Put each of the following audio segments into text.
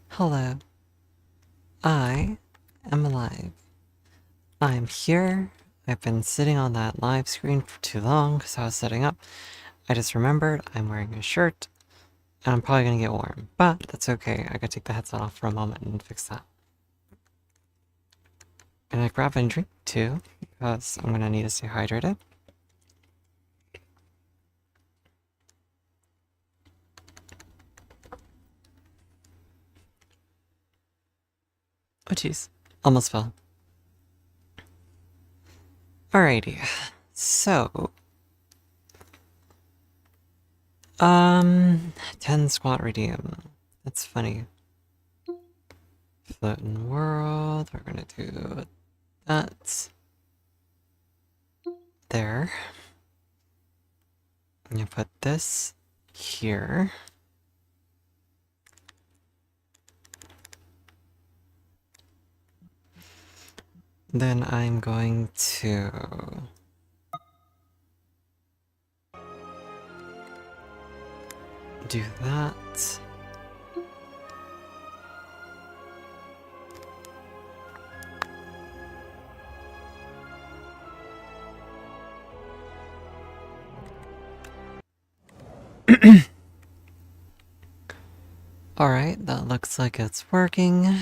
Hello. I am alive. I'm here. I've been sitting on that live screen for too long because I was setting up. I just remembered I'm wearing a shirt and I'm probably gonna get warm, but that's okay. I gotta take the headset off for a moment and fix that. And I grab a drink too because I'm gonna need to stay hydrated. Oh jeez, almost fell. Alrighty, so 10 squat redeem. That's funny. Floating world, we're gonna do that. There. I'm gonna put this here. Then I'm going to do that. Alright, that looks like it's working.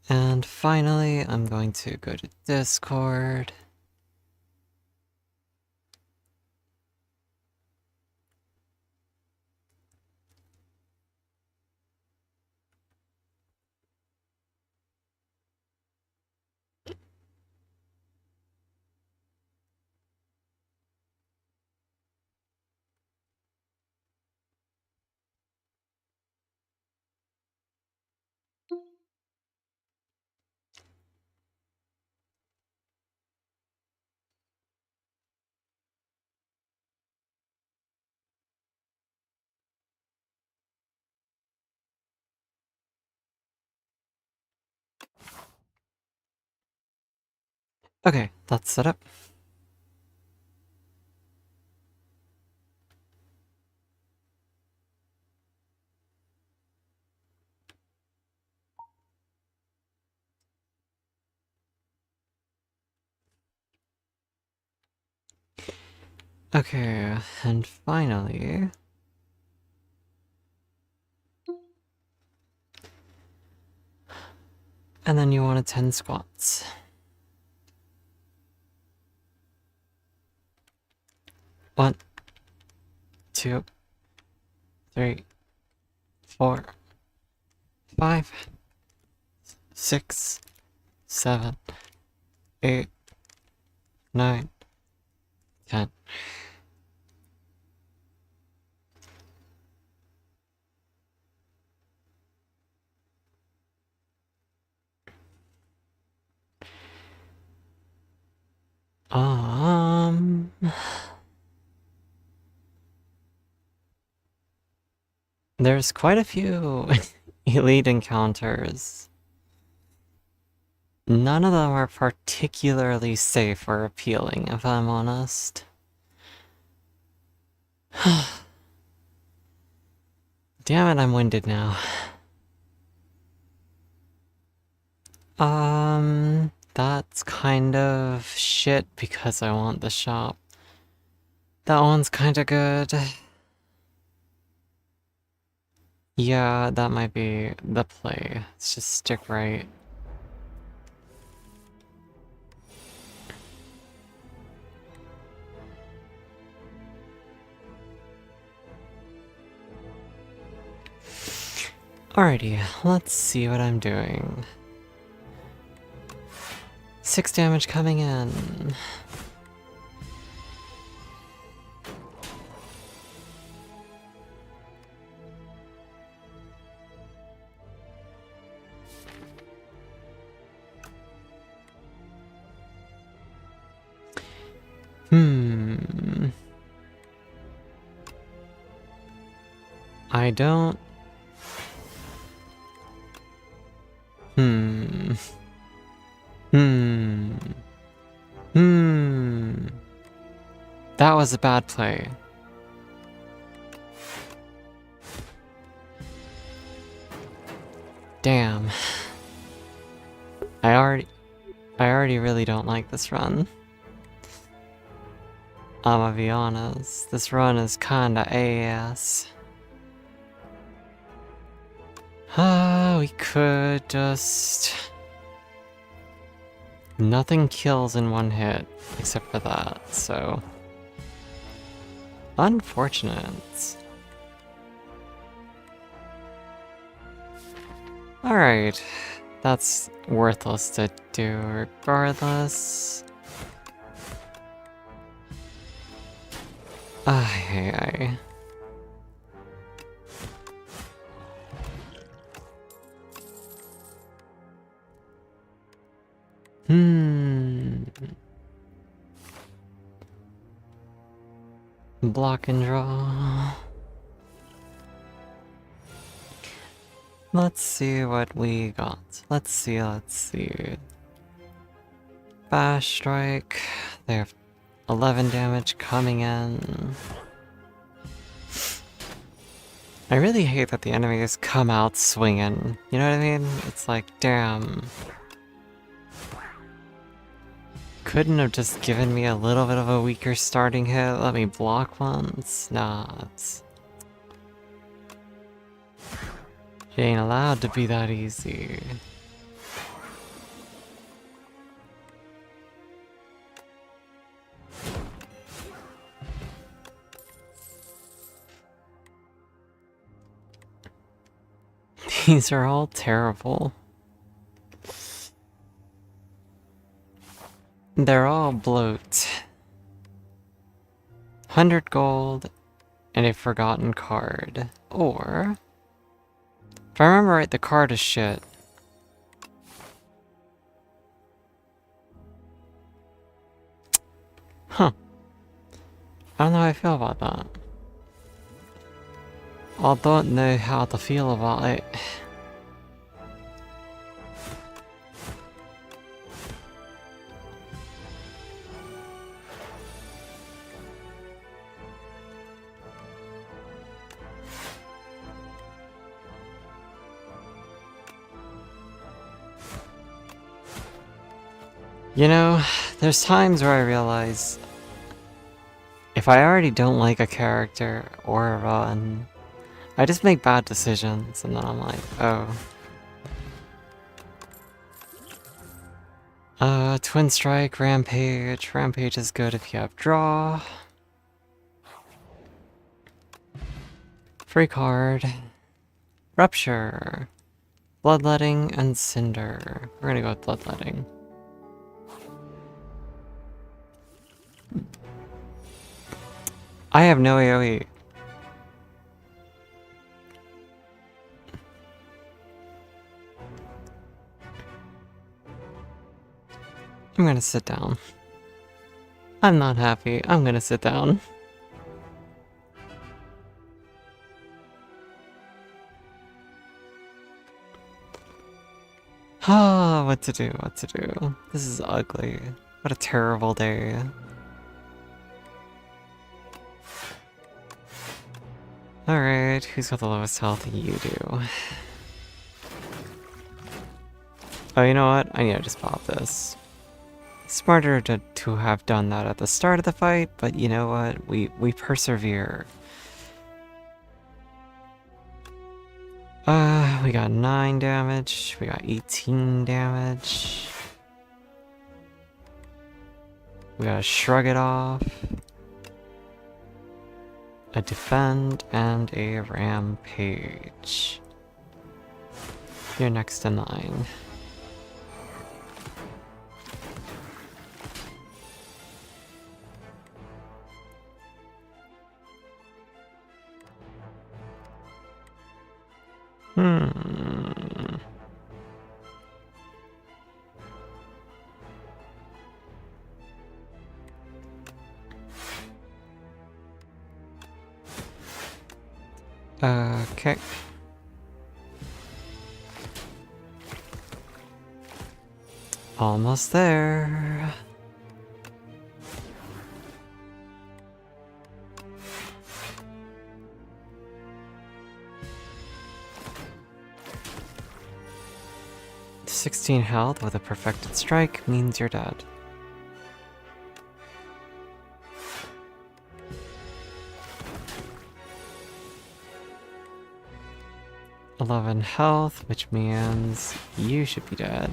And finally, I'm going to go to Discord. Okay, that's set up. Okay, and finally... And then you want a 10 squats. 1, 2, 3, 4, 5, 6, 7, 8, 9, 10. There's quite a few elite encounters. None of them are particularly safe or appealing, if I'm honest. Damn it, I'm winded now. That's kind of shit because I want the shop. That one's kinda good. Yeah, that might be the play. Let's just stick right. Alrighty, let's see what I'm doing. 6 damage coming in. I don't That was a bad play. Damn. I already really don't like this run. I'ma be honest, this run is kinda ass. We could just... Nothing kills in one hit, except for that, so... Unfortunate. Alright, that's worthless to do regardless. Ay. Block and draw. Let's see what we got. Let's see. Bash strike. They have 11 damage coming in. I really hate that the enemies come out swinging. You know what I mean? It's like, damn. Couldn't have just given me a little bit of a weaker starting hit? Let me block once? Nah, it's... It ain't allowed to be that easy. These are all terrible. They're all bloat. 100 gold and a forgotten card. Or... If I remember right, the card is shit. Huh. I don't know how I feel about that. I don't know how to feel about it. You know, there's times where I realize if I already don't like a character or a run, I just make bad decisions and then I'm like, oh. Twin Strike, Rampage. Rampage is good if you have draw. Free card. Rupture. Bloodletting and Cinder. We're gonna go with Bloodletting. I have no AoE. I'm gonna sit down. I'm not happy. I'm gonna sit down. Ah, what to do, what to do. This is ugly. What a terrible day. Alright, who's got the lowest health? You do. Oh, you know what? I need to just pop this. Smarter to have done that at the start of the fight, but you know what? We persevere. We got 9 damage. We got 18 damage. We gotta shrug it off. A defend and a rampage. You're next in line. Okay. Almost there. 16 health with a perfected strike means you're dead. "11 health, which means you should be dead."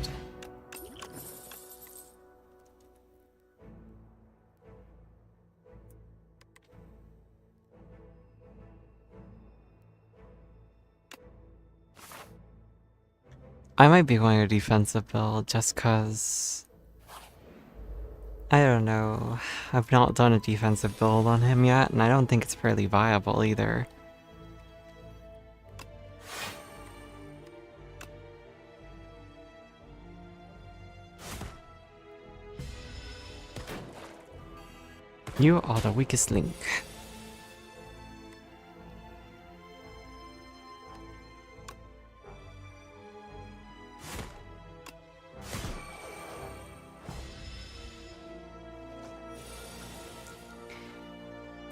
I might be going a defensive build just cause... I don't know. I've not done a defensive build on him yet, and I don't think it's really viable either. You are the weakest link.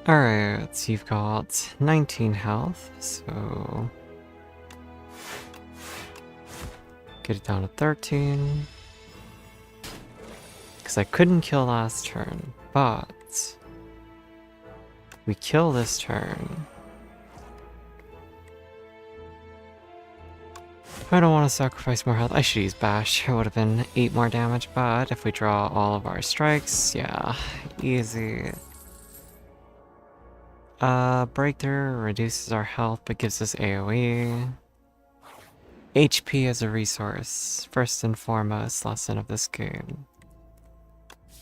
Alright, so you've got 19 health, so... get it down to 13. Because I couldn't kill last turn, but... we kill this turn. I don't want to sacrifice more health. I should use Bash. It would have been 8 more damage, but if we draw all of our strikes, yeah, easy. Breakthrough reduces our health but gives us AoE. HP as a resource. First and foremost lesson of this game.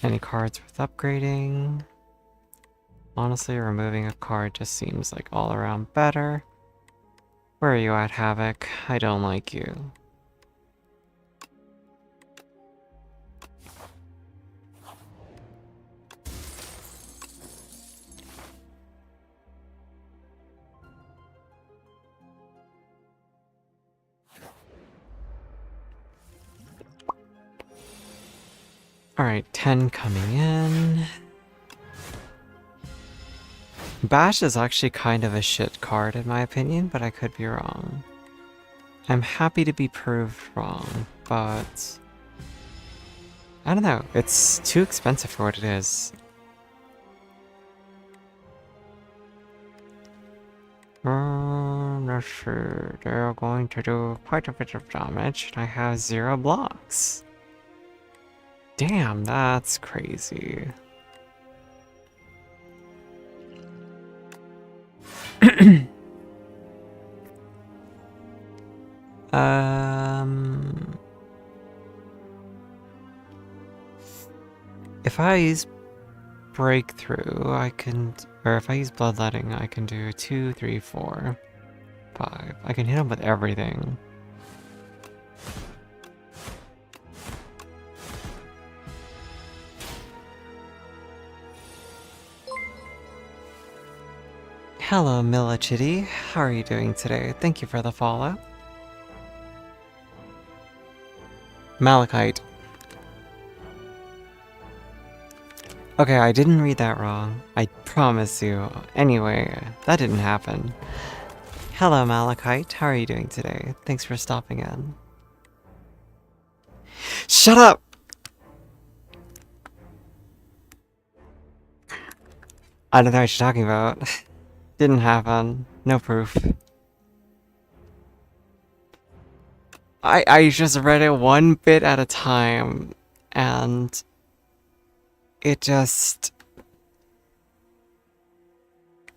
Any cards worth upgrading? Honestly, removing a card just seems like all around better. Where are you at, Havoc? I don't like you. Alright, 10 coming in. Bash is actually kind of a shit card in my opinion, but I could be wrong. I'm happy to be proved wrong, but... I don't know, it's too expensive for what it is. Let's see, they're going to do quite a bit of damage, and I have 0 blocks. Damn, that's crazy. If I use Breakthrough, I can, or if I use Bloodletting, I can do 2, 3, 4, 5. I can hit him with everything. Hello, Milichitty. How are you doing today? Thank you for the follow. Malachite. Okay, I didn't read that wrong. I promise you. Anyway, that didn't happen. Hello, Malachite. How are you doing today? Thanks for stopping in. Shut up! I don't know what you're talking about. Didn't happen. No proof. I just read it one bit at a time, and it just...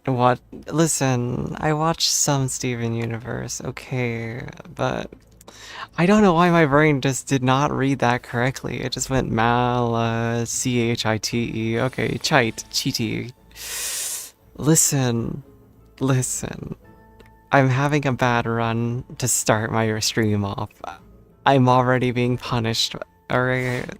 What? Listen, I watched some Steven Universe, okay, but I don't know why my brain just did not read that correctly. It just went C-H-I-T-E. Okay, chite, cheaty. Listen. I'm having a bad run to start my stream off. I'm already being punished. Alright.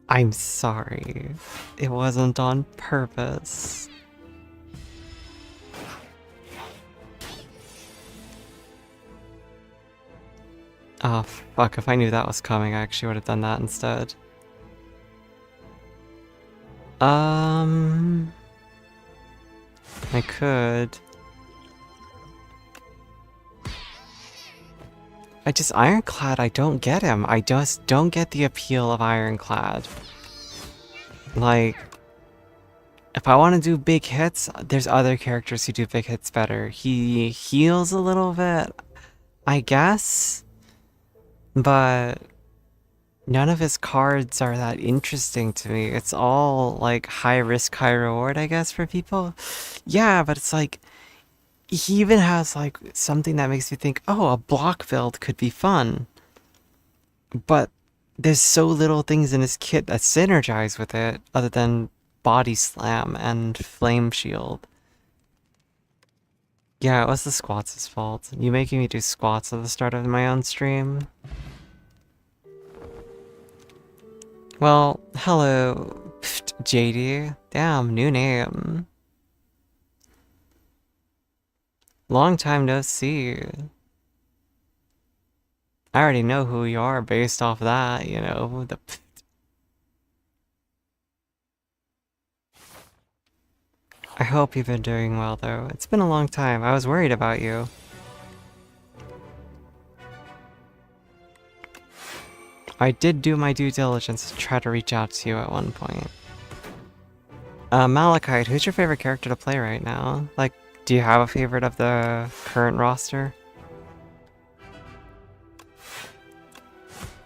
I'm sorry. It wasn't on purpose. Oh, fuck. If I knew that was coming, I actually would have done that instead. I could. Ironclad, I don't get him. I just don't get the appeal of Ironclad. Like, if I want to do big hits, there's other characters who do big hits better. He heals a little bit, I guess, but none of his cards are that interesting to me. It's all like high risk, high reward, I guess, for people. Yeah, but it's like he even has like something that makes me think, oh, a block build could be fun. But there's so little things in his kit that synergize with it other than body slam and flame shield. Yeah, it was the squats' fault. You making me do squats at the start of my own stream? Well, hello, JD. Damn, new name. Long time no see. I already know who you are based off that, you know. I hope you've been doing well, though. It's been a long time. I was worried about you. I did do my due diligence to try to reach out to you at one point. Malachite, who's your favorite character to play right now? Like, do you have a favorite of the current roster?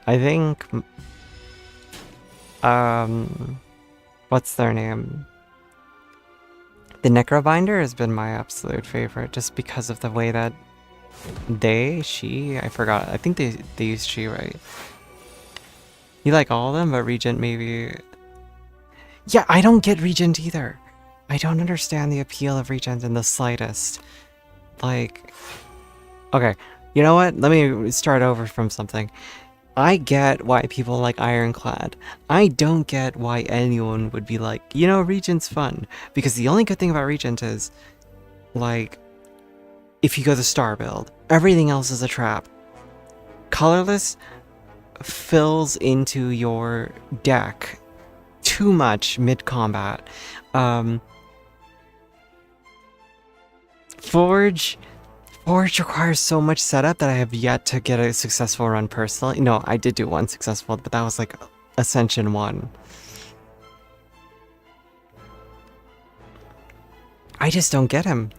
I think... what's their name? The Necrobinder has been my absolute favorite, just because of the way that I forgot, I think they used she, right? You like all of them, but Regent maybe... Yeah, I don't get Regent either. I don't understand the appeal of Regent in the slightest. Like... Okay, you know what? Let me start over from something. I get why people like Ironclad. I don't get why anyone would be like, you know, Regent's fun. Because the only good thing about Regent is, like, if you go the star build, everything else is a trap. Colorless fills into your deck too much mid-combat. Forge requires so much setup that I have yet to get a successful run personally. No, I did do one successful, but that was like Ascension 1. I just don't get him.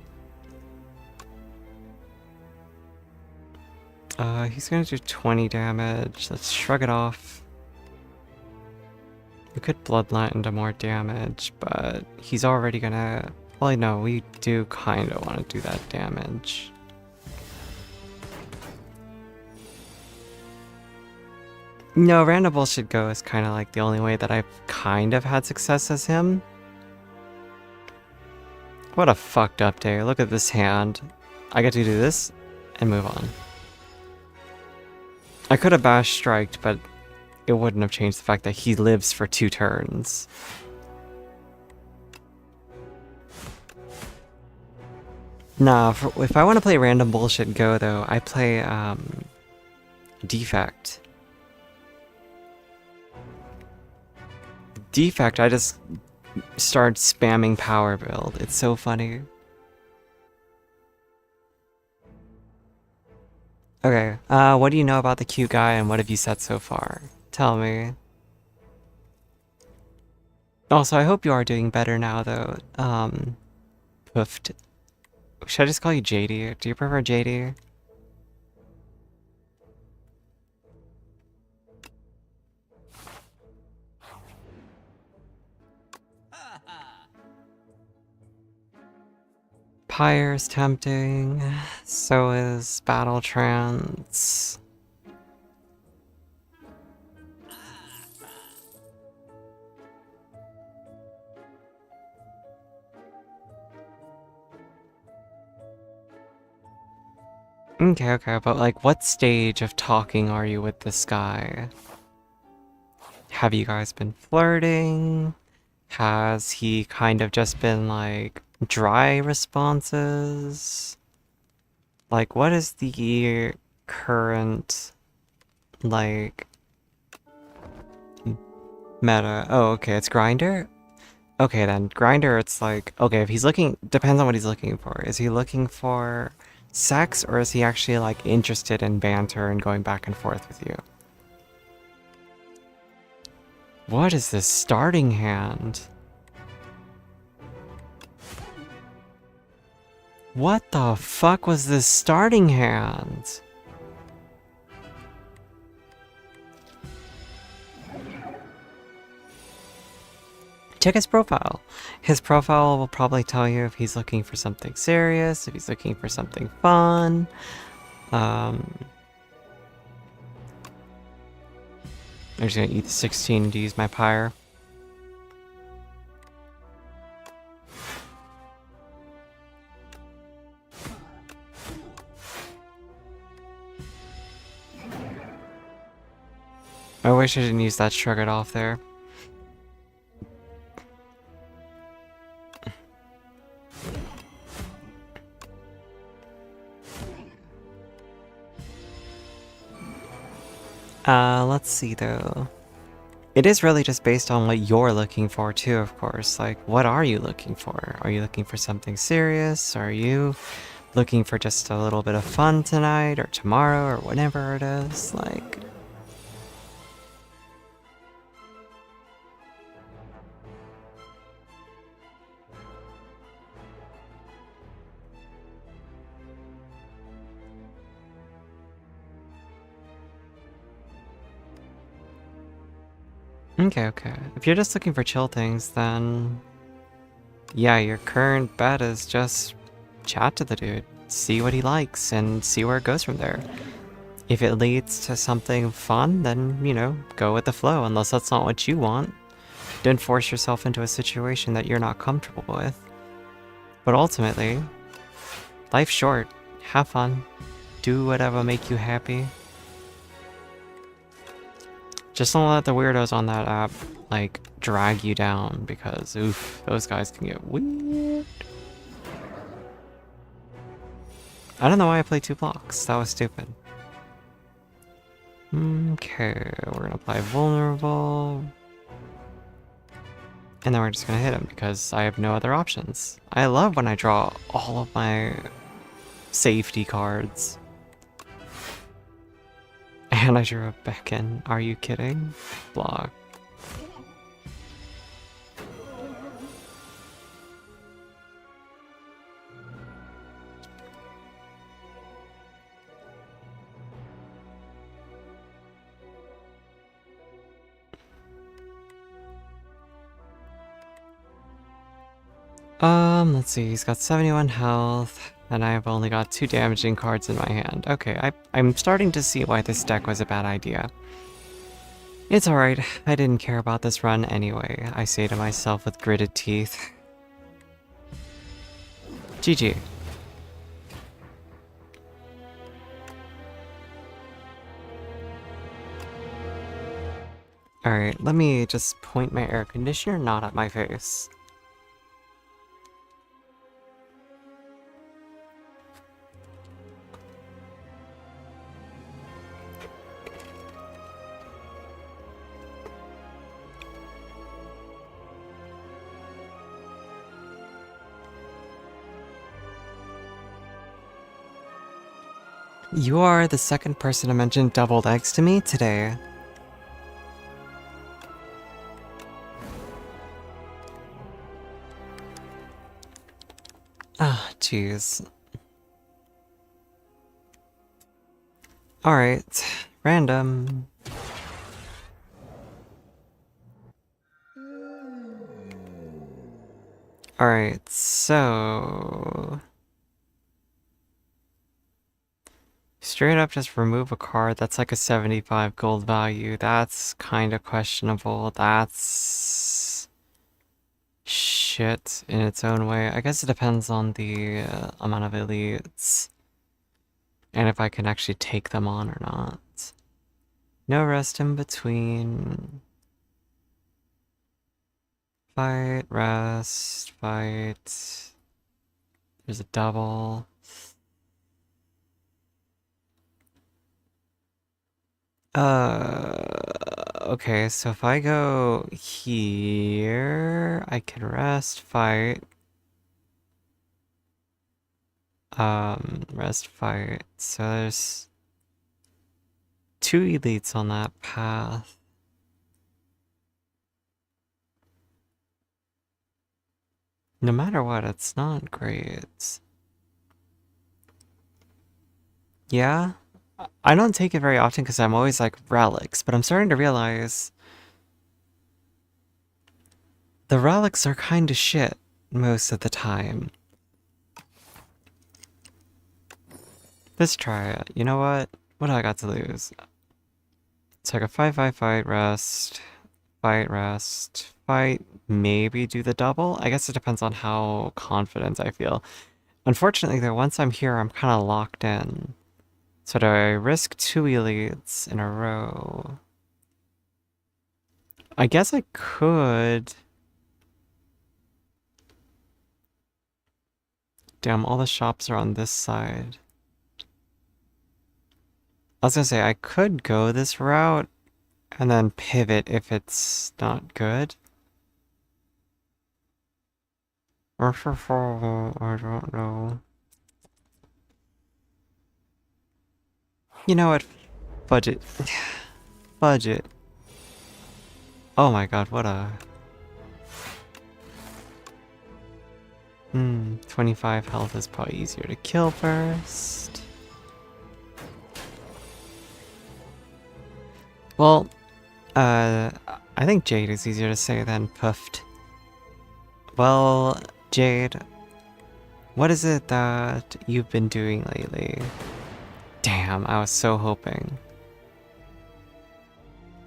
He's gonna do 20 damage. Let's shrug it off. We could Bloodline into more damage, but he's already gonna... Well, no, we do kind of want to do that damage. No, Random Bullshit Go is kind of like the only way that I've kind of had success as him. What a fucked up day. Look at this hand. I get to do this and move on. I could have Bash Striked, but it wouldn't have changed the fact that he lives for 2 turns. Nah, if I want to play Random Bullshit Go, though, I play, Defect. Defect, I just start spamming power build. It's so funny. Okay, what do you know about the cute guy and what have you said so far? Tell me. Also, I hope you are doing better now, though. Poofed. Should I just call you JD? Do you prefer JD? Pyre's tempting. So is Battle Trance. Okay, but like, what stage of talking are you with this guy? Have you guys been flirting? Has he kind of just been like dry responses? Like, what is the current, like, meta? Oh, okay, it's Grinder? Okay then, Grinder, it's like, okay, if he's looking, depends on what he's looking for. Is he looking for sex, or is he actually like interested in banter and going back and forth with you? What is this starting hand? What the fuck was this starting hand? Check his profile. His profile will probably tell you if he's looking for something serious, if he's looking for something fun. I'm just gonna eat the 16 to use my pyre. I wish I didn't use that shrug it off there. Let's see though. It is really just based on what you're looking for too, of course. Like, what are you looking for? Are you looking for something serious? Are you looking for just a little bit of fun tonight or tomorrow or whenever it is? Like... Okay. If you're just looking for chill things, then... yeah, your current bet is just chat to the dude. See what he likes and see where it goes from there. If it leads to something fun, then, you know, go with the flow, unless that's not what you want. Don't force yourself into a situation that you're not comfortable with. But ultimately, life's short. Have fun. Do whatever make you happy. Just don't let the weirdos on that app, like, drag you down, because, oof, those guys can get weird. I don't know why I played 2 blocks. That was stupid. Okay, we're gonna apply vulnerable. And then we're just gonna hit him, because I have no other options. I love when I draw all of my safety cards. And I drew a beacon. Are you kidding? Block. Let's see, he's got 71 health, and I've only got 2 damaging cards in my hand. Okay, I'm starting to see why this deck was a bad idea. It's alright, I didn't care about this run anyway, I say to myself with gritted teeth. GG. Alright, let me just point my air conditioner not at my face. You are the second person to mention deviled eggs to me today. Ah, jeez. Alright, random. Alright, so... straight up just remove a card, that's like a 75 gold value. That's kinda questionable. That's... shit in its own way. I guess it depends on the amount of elites. And if I can actually take them on or not. No rest in between. Fight, rest, fight. There's a double. Okay, so if I go here, I can rest, fight. Rest fight. So there's 2 elites on that path. No matter what, it's not great. Yeah, I don't take it very often because I'm always like relics, but I'm starting to realize the relics are kind of shit most of the time. Let's try it. You know what? What do I got to lose? It's like a 5-5 fight, rest, fight, maybe do the double? I guess it depends on how confident I feel. Unfortunately though, once I'm here, I'm kind of locked in. So do I risk 2 elites in a row? I guess I could. Damn, all the shops are on this side. I was gonna say, I could go this route and then pivot if it's not good. Or for I don't know. You know what? Budget. Budget. Oh my god, what a... 25 health is probably easier to kill first. Well, I think Jade is easier to say than Puffed. Well, Jade, what is it that you've been doing lately? Damn, I was so hoping.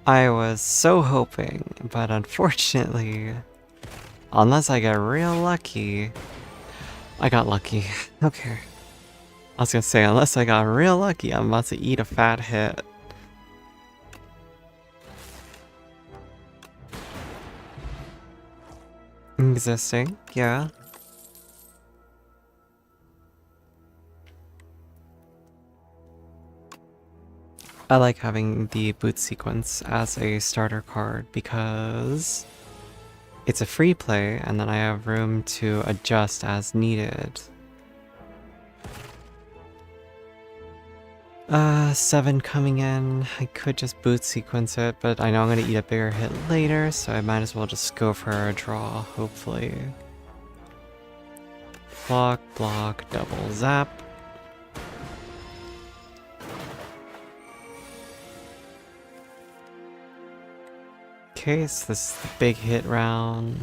I was so hoping, but unfortunately, unless I get real lucky... I got lucky. Okay. I was gonna say, unless I got real lucky, I'm about to eat a fat hit. Existing, yeah. I like having the boot sequence as a starter card because it's a free play and then I have room to adjust as needed. 7 coming in. I could just boot sequence it, but I know I'm gonna eat a bigger hit later, so I might as well just go for a draw, hopefully. Block, block, double zap. Okay, so this is the big hit round.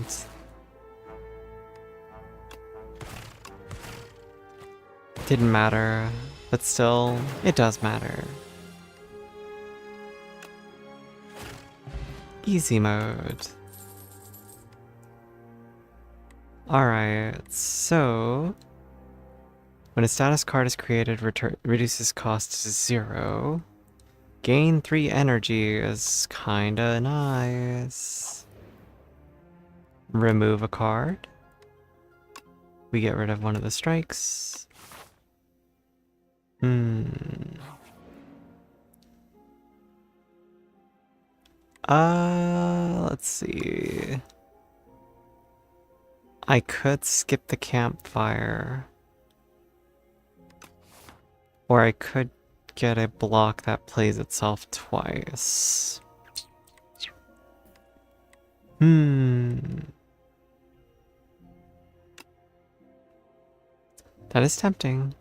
Didn't matter, but still, it does matter. Easy mode. Alright, so... when a status card is created, reduces cost to 0. Gain 3 energy is kinda nice. Remove a card. We get rid of one of the strikes. Let's see. I could skip the campfire. Or I could get a block that plays itself twice. That is tempting.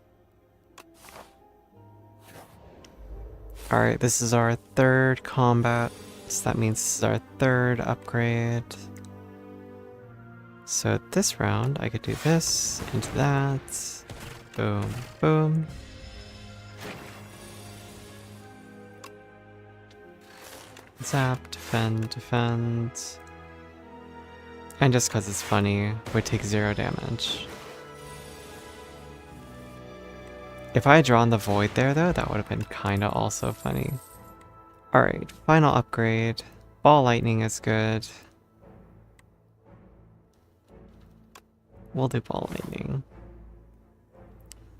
Alright, this is our 3rd combat. So that means this is our 3rd upgrade. So this round, I could do this into that. Boom, boom. Zap, defend, defend. And just because it's funny, we take 0 damage. If I had drawn the void there though, that would have been kinda also funny. Alright, final upgrade. Ball lightning is good. We'll do ball lightning.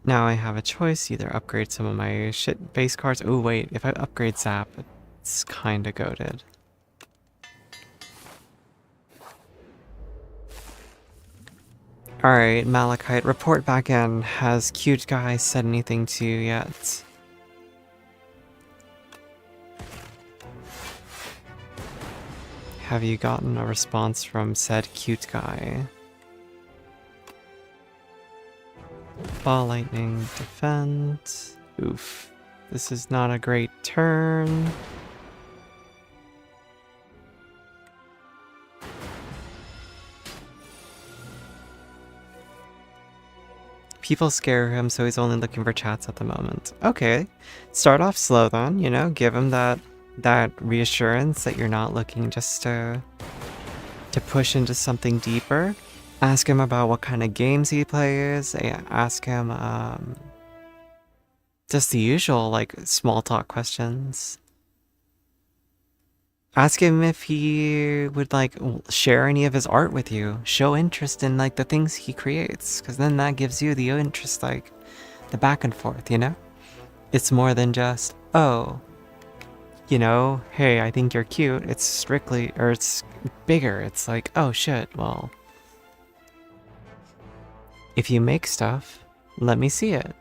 Now I have a choice, either upgrade some of my shit base cards. Oh wait, if I upgrade zap, it's kinda goated. Alright, Malachite, report back in. Has cute guy said anything to you yet? Have you gotten a response from said cute guy? Ball lightning, defend. Oof. This is not a great turn. People scare him, so he's only looking for chats at the moment. Okay. Start off slow then, you know, give him that reassurance that you're not looking just to push into something deeper. Ask him about what kind of games he plays. Ask him just the usual, like, small talk questions. Ask him if he would, like, share any of his art with you. Show interest in, like, the things he creates, because then that gives you the interest, like, the back and forth, you know? It's more than just, oh, you know, hey, I think you're cute. It's strictly, or it's bigger. It's like, oh shit, well, if you make stuff, let me see it.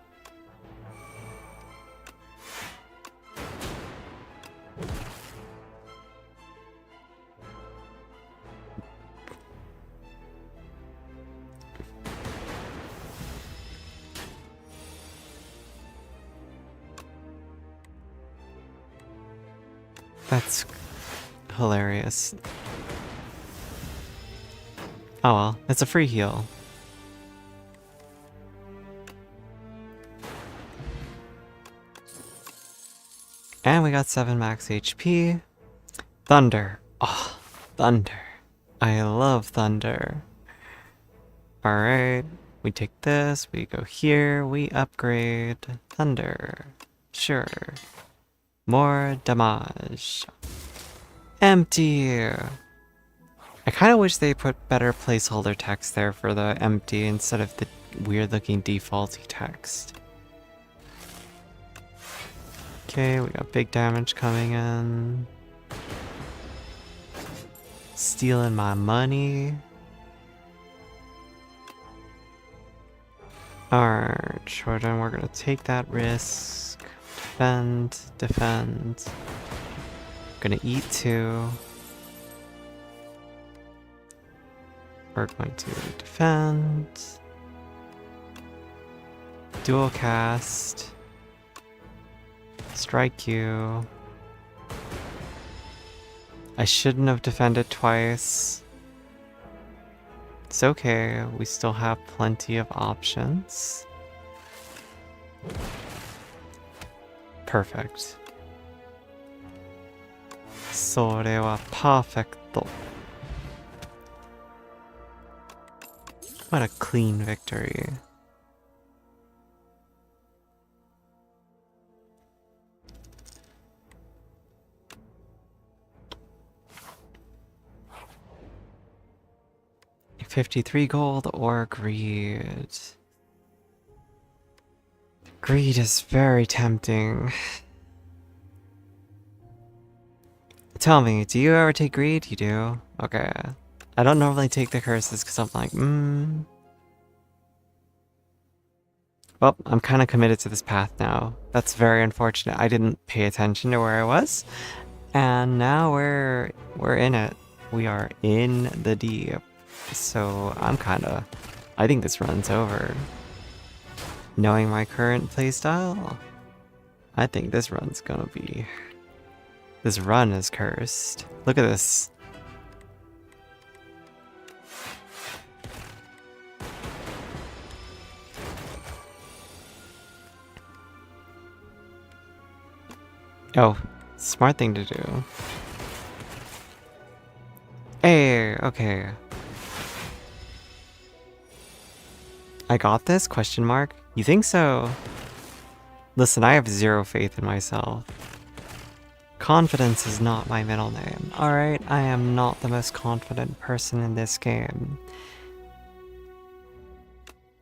That's hilarious. Oh well, it's a free heal. And we got 7 max HP. Thunder. Oh, thunder. I love thunder. Alright, we take this, we go here, we upgrade. Thunder. Sure. More damage. Empty! I kind of wish they put better placeholder text there for the empty instead of the weird looking defaulty text. Okay, we got big damage coming in. Stealing my money. Alright, Jordan, we're gonna take that risk. Defend, defend. Gonna eat 2. We're going to defend. Dual cast. Strike you. I shouldn't have defended twice. It's okay, we still have plenty of options. Perfect. それは perfecto. What a clean victory. $53 gold or greed. Greed is very tempting. Tell me, do you ever take greed? You do? Okay. I don't normally take the curses because I'm like, Well, I'm kind of committed to this path now. That's very unfortunate. I didn't pay attention to where I was. And now we're in it. We are in the deep. So I think this run's over. Knowing my current playstyle, I think this run's gonna be... This run is cursed. Look at this. Oh, smart thing to do. Hey, okay. I got this? Question mark? You think so? Listen, I have zero faith in myself. Confidence is not my middle name. Alright, I am not the most confident person in this game.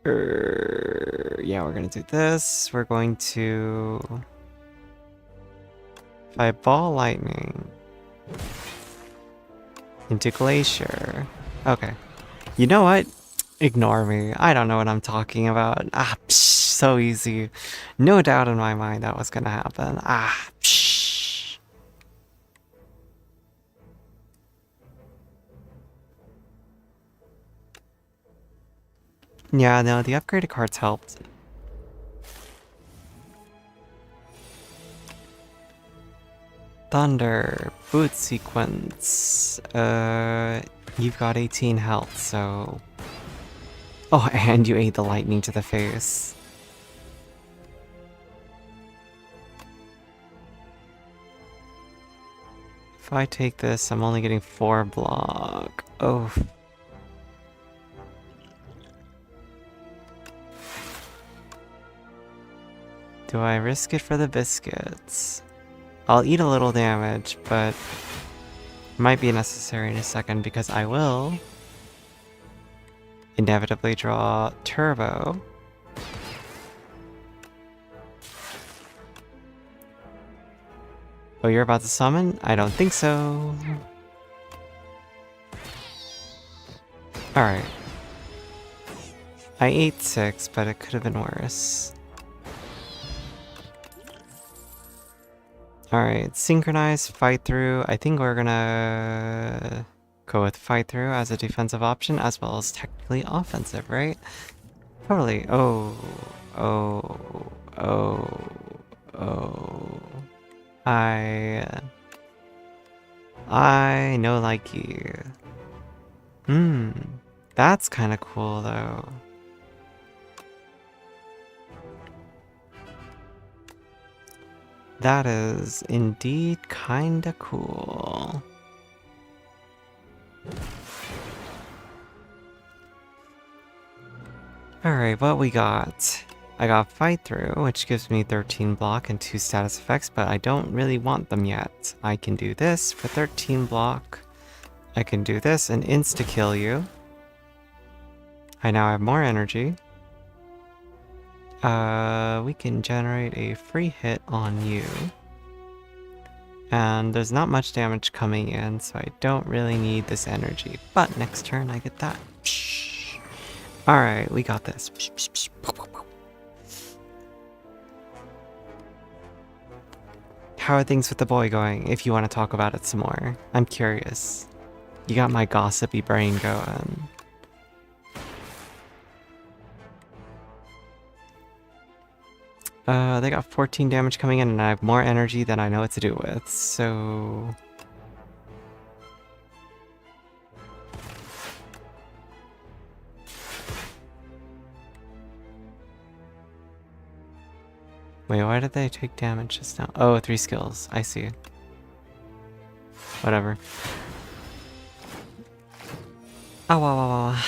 Yeah, we're gonna do this. We're going to... If I ball lightning into Glacier... Okay. You know what? Ignore me. I don't know what I'm talking about. Ah, psh, so easy. No doubt in my mind that was gonna happen. Ah, psh. Yeah, no, the upgraded cards helped. Thunder, boot sequence. You've got 18 health, so... Oh, and you ate the lightning to the face. If I take this, I'm only getting 4 block. Oh. Do I risk it for the biscuits? I'll eat a little damage, but might be necessary in a second because I will inevitably draw Turbo. Oh, you're about to summon? I don't think so. Alright. I ate 6, but it could have been worse. Alright, synchronize, fight through. I think we're gonna go with fight through as a defensive option, as well as technically offensive, right? Totally. Oh, oh, oh, oh. I know like you. That's kind of cool though. That is indeed kinda cool. Alright, what we got? I got Fight Through, which gives me 13 block and 2 status effects, but I don't really want them yet. I can do this for 13 block. I can do this and insta-kill you. I now have more energy. We can generate a free hit on you. And there's not much damage coming in, so I don't really need this energy. But next turn I get that. Alright, we got this. How are things with the boy going, if you want to talk about it some more? I'm curious. You got my gossipy brain going. They got 14 damage coming in, and I have more energy than I know what to do with, so... Wait, why did they take damage just now? Oh, 3 skills. I see. Whatever. Ow, ow, ow, ow.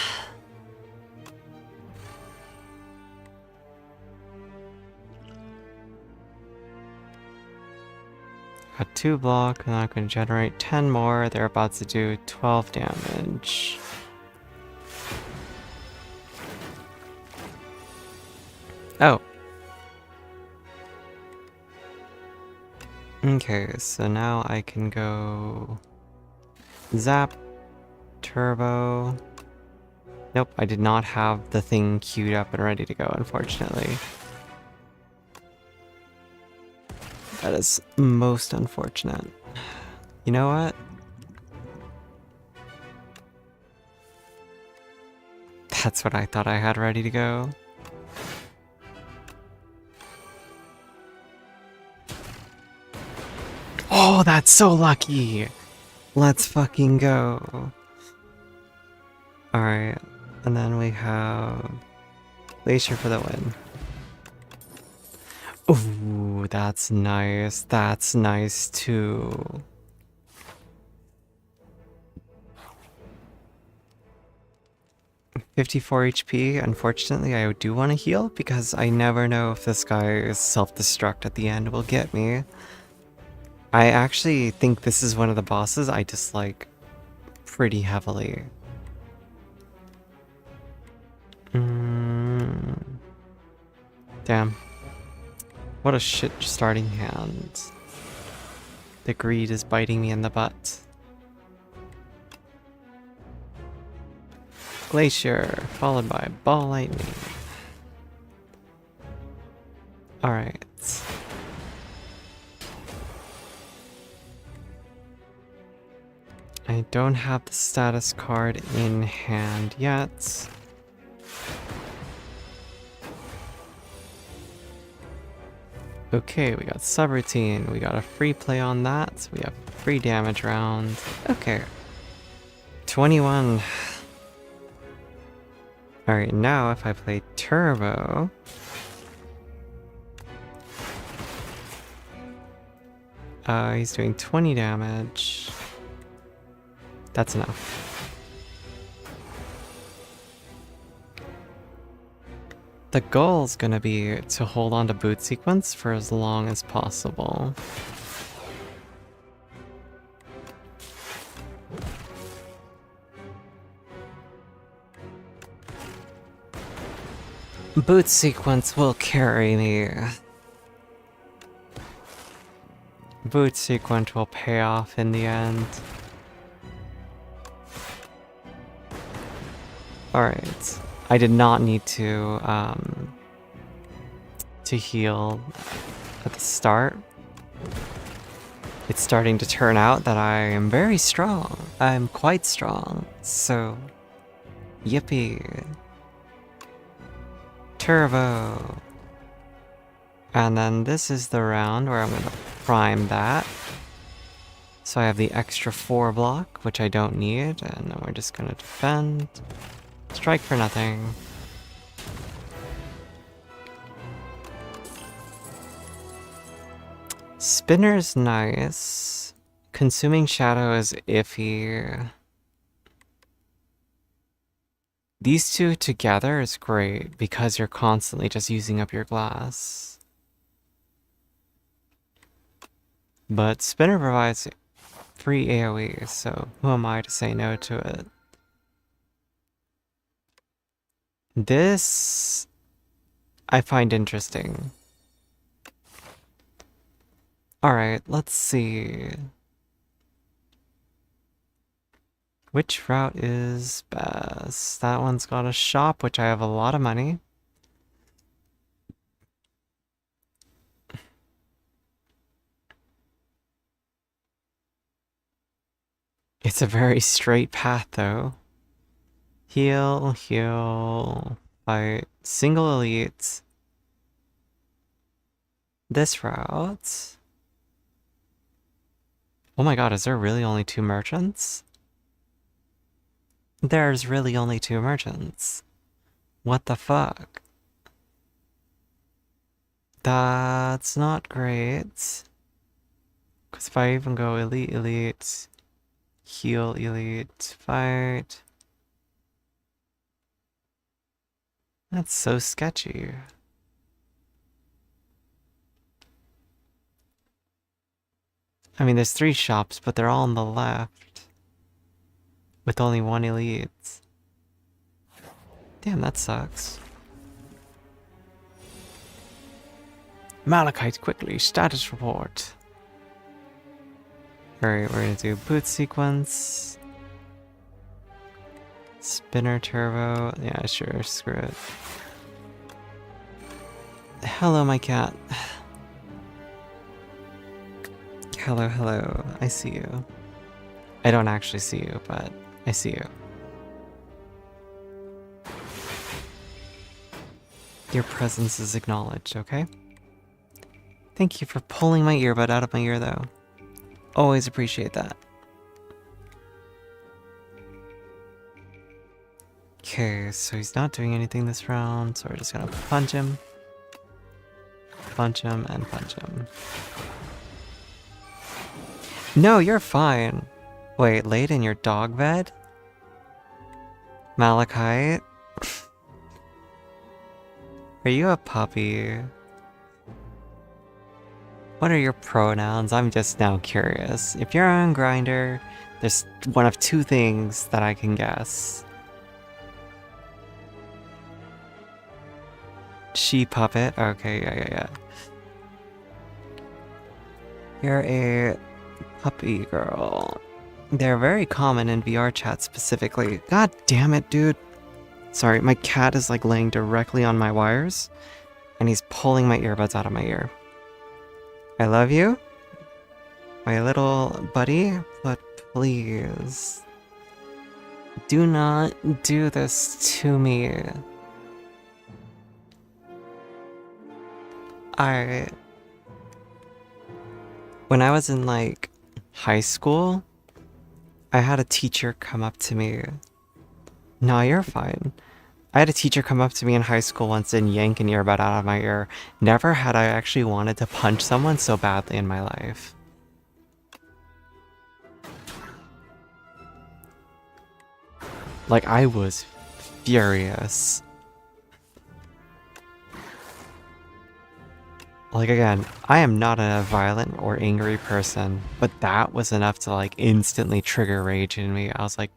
Got 2 block, and I'm going to generate 10 more. They're about to do 12 damage. Oh. Okay, so now I can go... Zap. Turbo. Nope, I did not have the thing queued up and ready to go, unfortunately. That is most unfortunate. You know what? That's what I thought I had ready to go. Oh, that's so lucky! Let's fucking go. Alright, and then we have Glacier for the win. Ooh, that's nice. That's nice too. $54 HP. Unfortunately, I do want to heal because I never know if this guy's self-destruct at the end will get me. I actually think this is one of the bosses I dislike pretty heavily. Damn. What a shit starting hand. The greed is biting me in the butt. Glacier, followed by Ball Lightning. Alright. I don't have the status card in hand yet. Okay, we got subroutine. We got a free play on that. We have free damage round. Okay. 21. Alright, now if I play Turbo... he's doing 20 damage. That's enough. The goal's gonna be to hold on to boot sequence for as long as possible. Boot sequence will carry me. Boot sequence will pay off in the end. Alright. I did not need to heal at the start. It's starting to turn out that I am very strong. I'm quite strong. So, yippee. Turbo. And then this is the round where I'm going to prime that. So I have the extra 4 block, which I don't need, and then we're just going to defend. Strike for nothing. Spinner's nice. Consuming Shadow is iffy. These two together is great because you're constantly just using up your glass. But Spinner provides free AoE, so who am I to say no to it? This I find interesting. Alright, let's see. Which route is best? That one's got a shop, which I have a lot of money. It's a very straight path, though. Heal, heal, fight, single elite. This route. Oh my god, is there really only 2 merchants? There's really only 2 merchants. What the fuck? That's not great. Because if I even go elite, elite, heal, elite, fight. That's so sketchy. I mean, there's 3 shops, but they're all on the left. With only 1 elite. Damn, that sucks. Malachite, quickly, status report. Alright, we're gonna do boot sequence. Spinner turbo. Yeah, sure, screw it. Hello, my cat. Hello, hello. I see you. I don't actually see you, but I see you. Your presence is acknowledged, okay? Thank you for pulling my earbud out of my ear, though. Always appreciate that. Okay, so he's not doing anything this round, so we're just gonna punch him. Punch him and punch him. No, you're fine. Wait, laid in your dog bed? Malachite? Are you a puppy? What are your pronouns? I'm just now curious. If you're on Grindr, there's one of 2 things that I can guess. She puppet? Okay, yeah. You're a puppy girl. They're very common in VR chat specifically. God damn it, dude. Sorry, my cat is like laying directly on my wires, and he's pulling my earbuds out of my ear. I love you, my little buddy, but please, do not do this to me. When I was in like high school, I had a teacher come up to me. No, you're fine. I had a teacher come up to me in high school once and yank an earbud out of my ear. Never had I actually wanted to punch someone so badly in my life. Like, I was furious. Like, again, I am not a violent or angry person, but that was enough to, like, instantly trigger rage in me. I was like,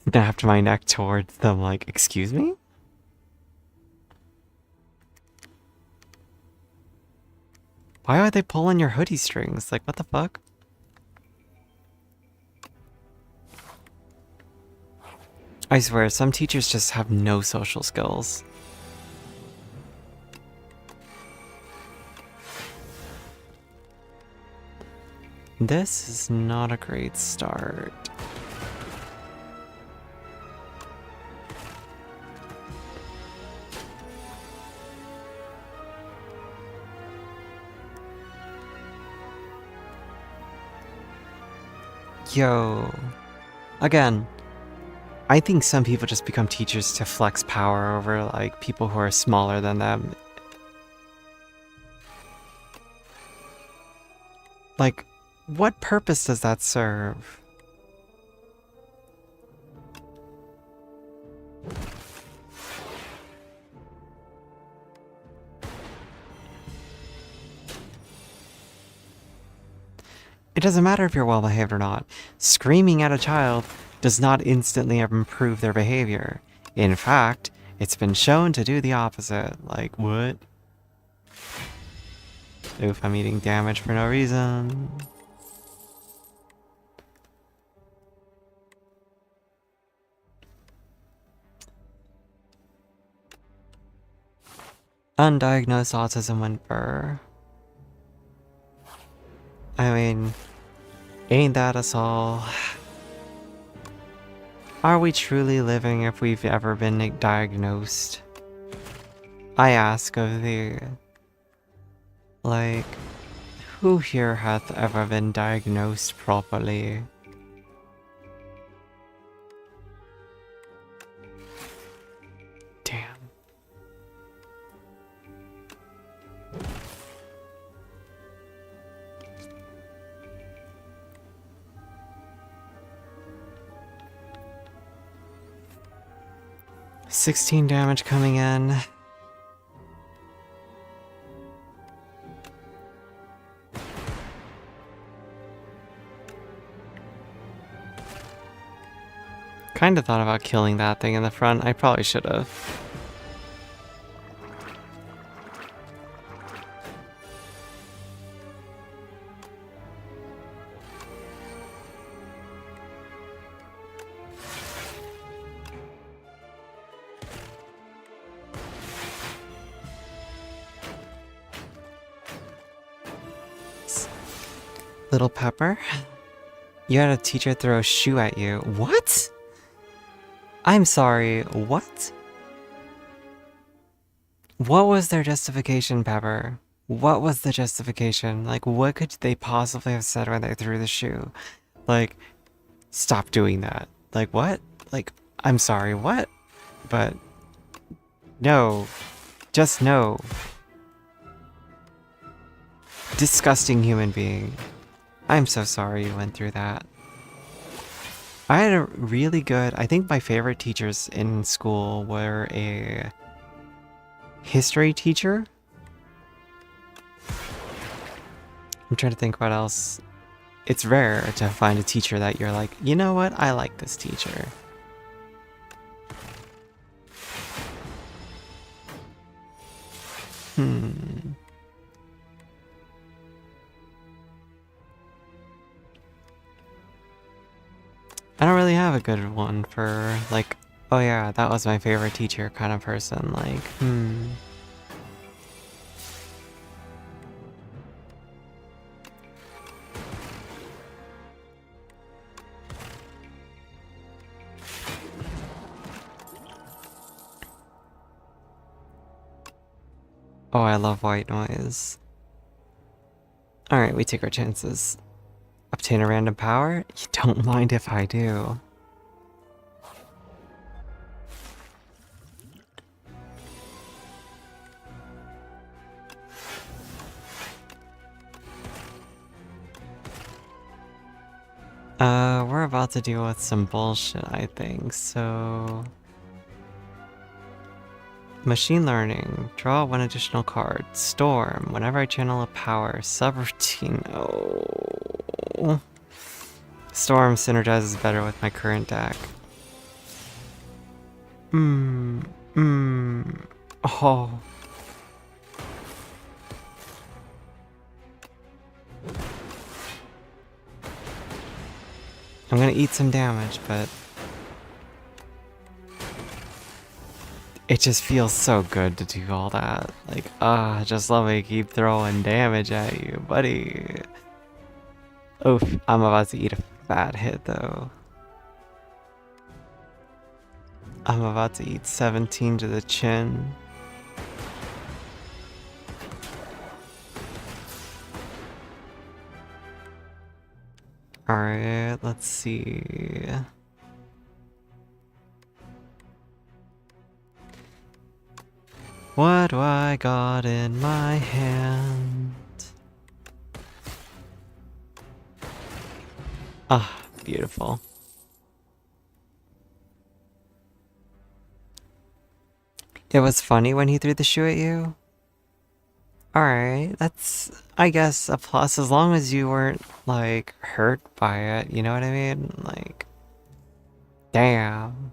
snapped my neck towards them, like, excuse me? Why are they pulling your hoodie strings? Like, what the fuck? I swear, some teachers just have no social skills. This is not a great start. Yo. Again, I think some people just become teachers to flex power over, like, people who are smaller than them. Like, what purpose does that serve? It doesn't matter if you're well behaved or not. Screaming at a child does not instantly improve their behavior. In fact, it's been shown to do the opposite. Like, what? Oof, I'm eating damage for no reason. Undiagnosed autism went burr. I mean, ain't that us all? Are we truly living if we've ever been diagnosed? I ask of thee. Like, who here hath ever been diagnosed properly? Damn. $16 damage coming in. Kinda thought about killing that thing in the front. I probably should have. Little Pepper, you had a teacher throw a shoe at you. What? I'm sorry, what? What was their justification, Pepper? What was the justification? Like, what could they possibly have said when they threw the shoe? Like, stop doing that. Like, what? Like, I'm sorry, what? But, no. Just no. Disgusting human being. I'm so sorry you went through that. I had a really good, I think my favorite teachers in school were a history teacher. I'm trying to think what else. It's rare to find a teacher that you're like, you know what, I like this teacher. I don't really have a good one for, like, Oh yeah, that was my favorite teacher kind of person. Like, Oh, I love white noise. Alright, we take our chances. Obtain a random power? You don't mind if I do. We're about to deal with some bullshit, I think, so... Machine learning. Draw one additional card. Storm. Whenever I channel a power. Subroutine. Oh. Storm synergizes better with my current deck. Oh. I'm gonna eat some damage, but... It just feels so good to do all that. Like, just let me keep throwing damage at you, buddy. Oof, I'm about to eat a fat hit, though. I'm about to eat 17 to the chin. Alright, let's see. What do I got in my hand? Ah, beautiful. It was funny when he threw the shoe at you? Alright, that's, I guess, a plus as long as you weren't, like, hurt by it, you know what I mean? Like, damn.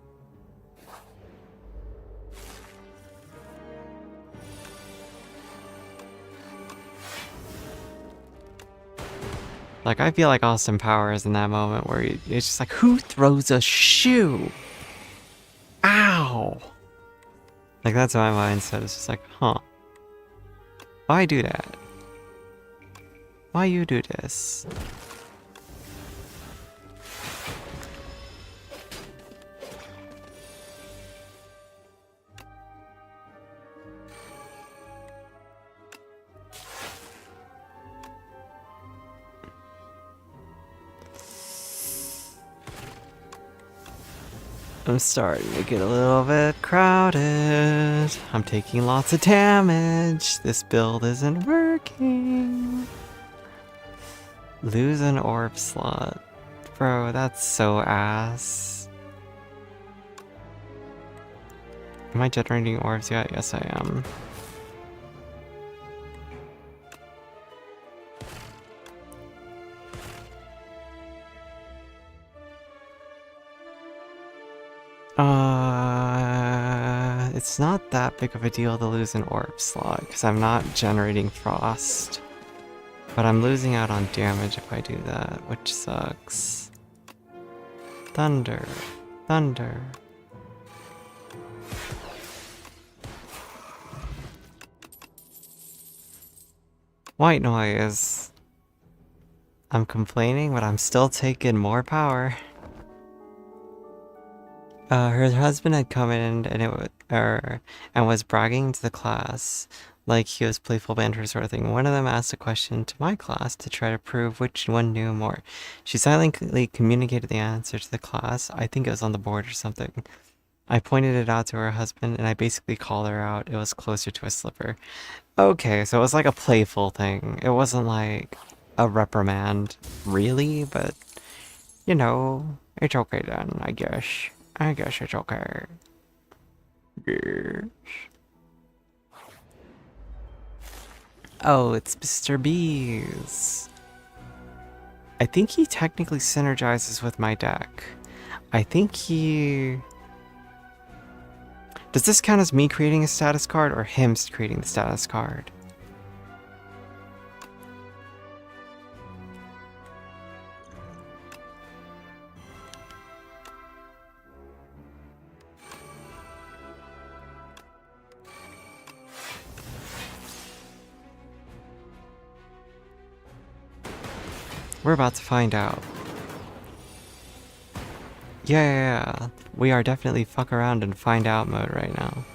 Like, I feel like Austin Powers in that moment where it's just like, who throws a shoe? Ow! Like, that's my mindset. It's just like, huh. Why do that? Why you do this? I'm starting to get a little bit crowded. I'm taking lots of damage. This build isn't working. Lose an orb slot. Bro, that's so ass. Am I generating orbs yet? Yes, I am. It's not that big of a deal to lose an orb slot, because I'm not generating frost. But I'm losing out on damage if I do that, which sucks. Thunder. Thunder. White noise. I'm complaining, but I'm still taking more power. Her husband had come in and was bragging to the class like he was playful banter sort of thing. One of them asked a question to my class to try to prove which one knew more. She silently communicated the answer to the class. I think it was on the board or something. I pointed it out to her husband and I basically called her out. It was closer to a slipper. Okay, so it was like a playful thing. It wasn't like a reprimand, really, but you know, it's okay then, I guess. I guess it's okay. Yes. Oh, it's Mr. Bees. I think he technically synergizes with my deck. I think he... Does this count as me creating a status card or him creating the status card? We're about to find out. Yeah. We are definitely fuck around and find out mode right now.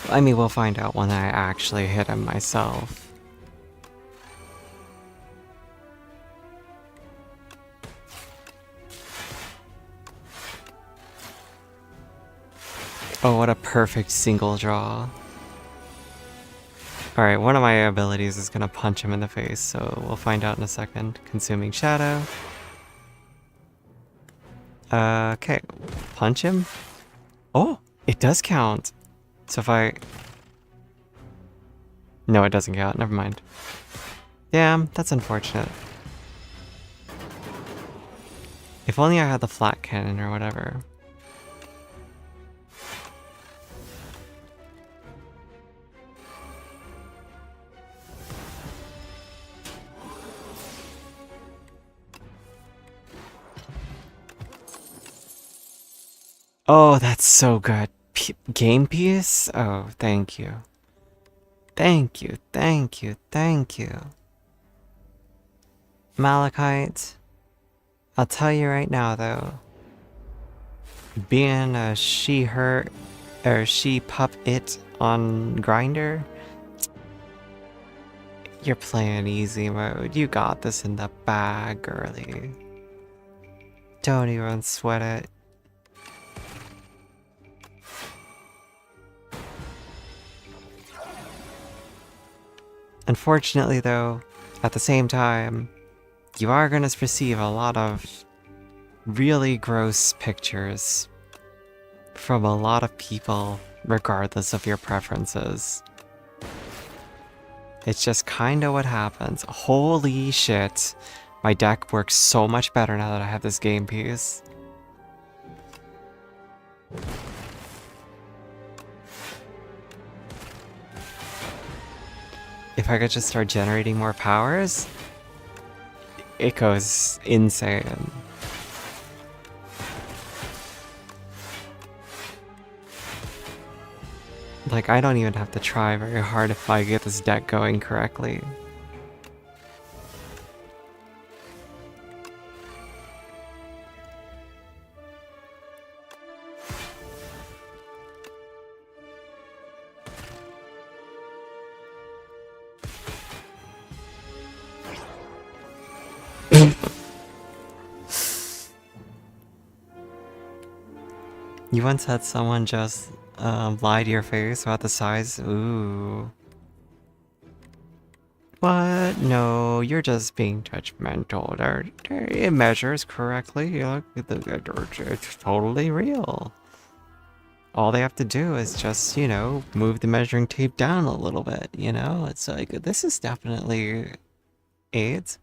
I mean, we'll find out when I actually hit him myself. Oh, what a perfect single draw. Alright, one of my abilities is gonna punch him in the face, so we'll find out in a second. Consuming Shadow. Okay. Punch him? Oh, it does count. So if I... No, it doesn't count. Never mind. Damn, that's unfortunate. If only I had the flat cannon or whatever. Oh, that's so good. Game piece? Oh, thank you. Thank you, thank you, thank you. Malachite, I'll tell you right now though, being a she-her, or she-pup-it on Grinder, you're playing easy mode. You got this in the bag, girly. Don't even sweat it. Unfortunately though, at the same time, you are going to receive a lot of really gross pictures from a lot of people, regardless of your preferences. It's just kinda what happens. Holy shit. My deck works so much better now that I have this game piece. If I could just start generating more powers, it goes insane. Like, I don't even have to try very hard if I get this deck going correctly. You once had someone just lie to your face about the size? Ooh. What? No, you're just being judgmental. It measures correctly. It's totally real. All they have to do is just, you know, move the measuring tape down a little bit, you know? It's like, this is definitely AIDS.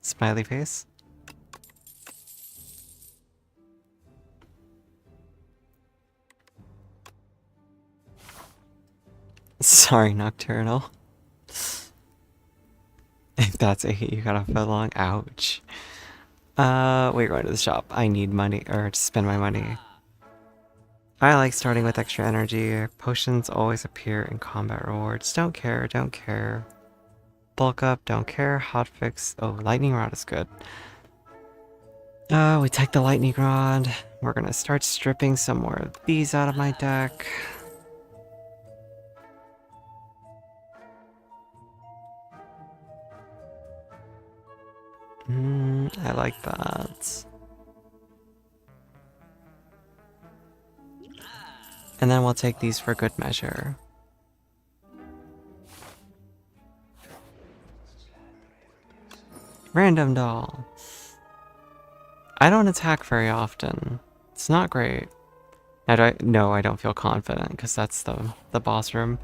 Smiley face. Sorry, Nocturnal. If that's a hit you got off that long, ouch. We're going to the shop. I need money, or to spend my money. I like starting with extra energy. Potions always appear in combat rewards. Don't care, don't care. Bulk up, don't care. Hotfix. Oh, lightning rod is good. We take the lightning rod. We're gonna start stripping some more of these out of my deck. I like that. And then we'll take these for good measure. Random doll. I don't attack very often. It's not great. No, I don't feel confident because that's the boss room.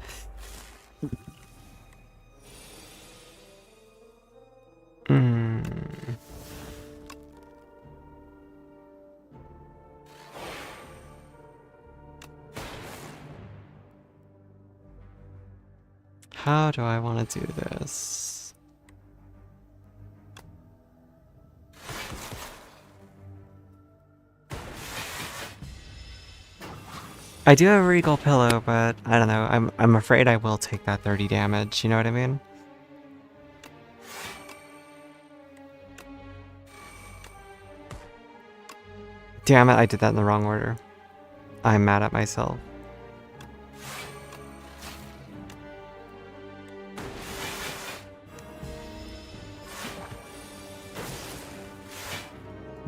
How do I want to do this? I do have a Regal Pillow, but I don't know. I'm afraid I will take that 30 damage, you know what I mean? Damn it, I did that in the wrong order. I'm mad at myself.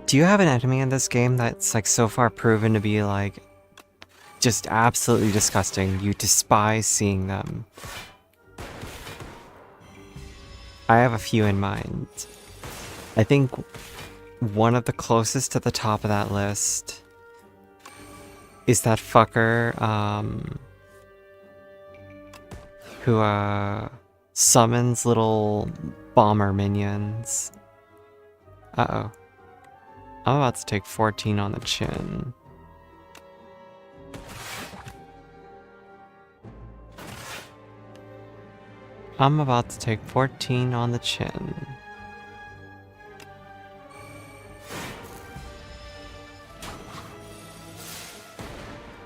Do you have an enemy in this game that's like so far proven to be like just absolutely disgusting? You despise seeing them. I have a few in mind. I think one of the closest to the top of that list is that fucker, who, summons little bomber minions. Uh-oh. I'm about to take 14 on the chin. I'm about to take 14 on the chin.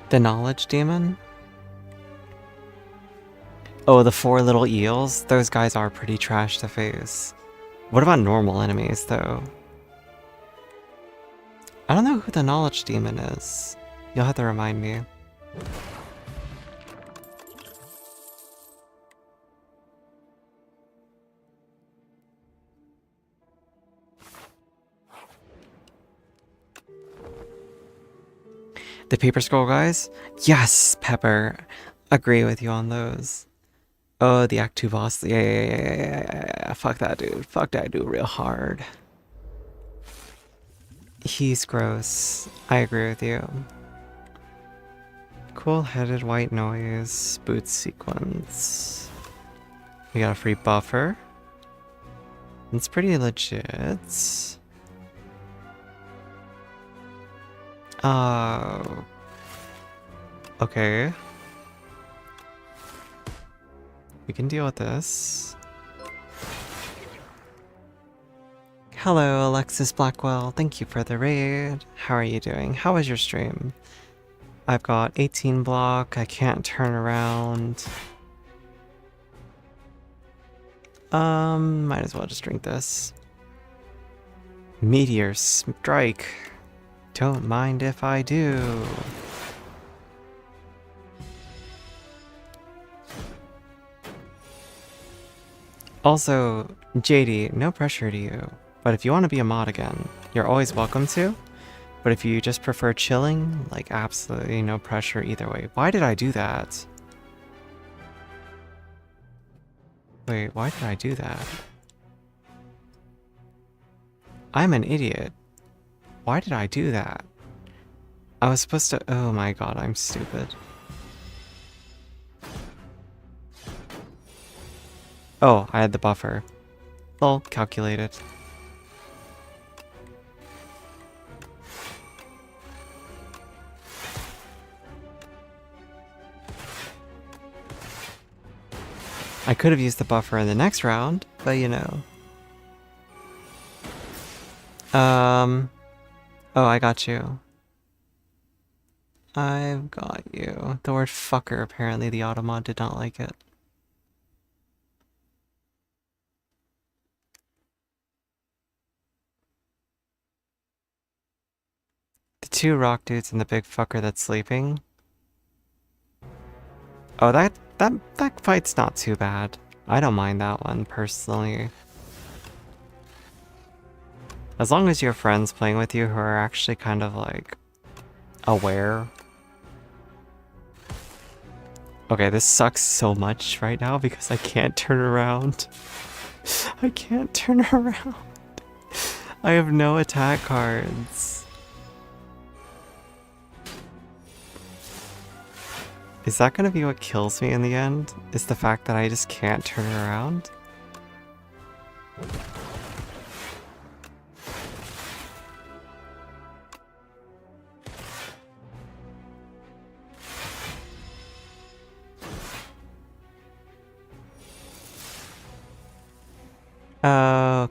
The Knowledge Demon? Oh, the 4 little eels? Those guys are pretty trash to face. What about normal enemies, though? I don't know who the Knowledge Demon is. You'll have to remind me. The Paper Scroll guys? Yes, Pepper. Agree with you on those. Oh, the Act 2 boss. Yeah. Fuck that dude. Fuck that dude real hard. He's gross. I agree with you. Cool-headed white noise. Boot sequence. We got a free buffer. It's pretty legit. Okay. We can deal with this. Hello, Alexis Blackwell. Thank you for the raid. How are you doing? How was your stream? I've got 18 block. I can't turn around. Might as well just drink this. Meteor strike. Don't mind if I do. Also, JD, no pressure to you. But if you want to be a mod again, you're always welcome to. But if you just prefer chilling, like absolutely no pressure either way. Why did I do that? Wait, why did I do that? I'm an idiot. Why did I do that? I was supposed to... Oh my god, I'm stupid. Oh, I had the buffer. Lol, calculated. I could have used the buffer in the next round, but you know. Oh, I got you. I've got you. The word fucker, apparently the automod did not like it. The 2 rock dudes and the big fucker that's sleeping. Oh, that fight's not too bad. I don't mind that one, personally. As long as you have friends playing with you who are actually kind of, like, aware. Okay, this sucks so much right now because I can't turn around. I can't turn around. I have no attack cards. Is that gonna be what kills me in the end? Is the fact that I just can't turn around?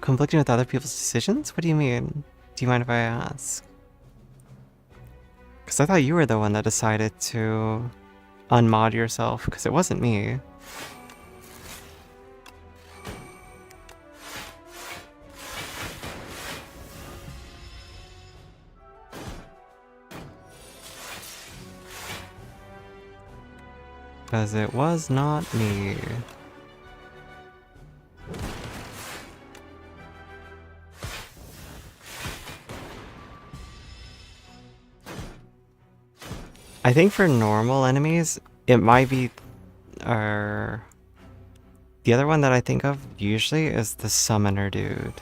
Conflicting with other people's decisions? What do you mean? Do you mind if I ask? Because I thought you were the one that decided to unmod yourself, because it wasn't me. Because it was not me. I think for normal enemies, it might be... the other one that I think of usually is the summoner dude.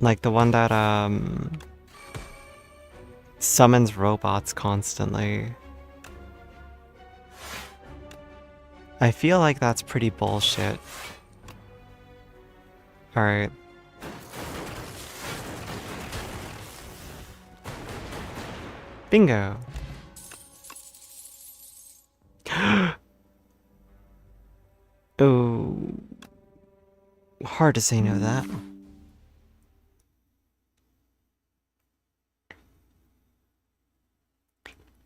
Like the one that, summons robots constantly. I feel like that's pretty bullshit. Alright. Bingo! Oh. Hard to say no to that.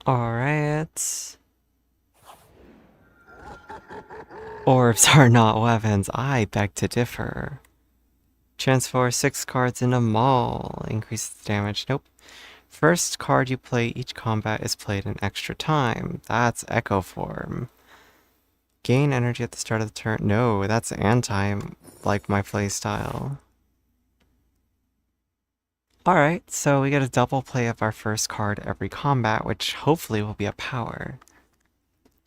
Alright. Orbs are not weapons. I beg to differ. Transfer 6 cards in a mall. Increases damage. Nope. First card you play each combat is played in extra time. That's Echo Form. Gain energy at the start of the turn. No, that's anti, like my playstyle. Alright, so we get a double play of our first card every combat, which hopefully will be a power.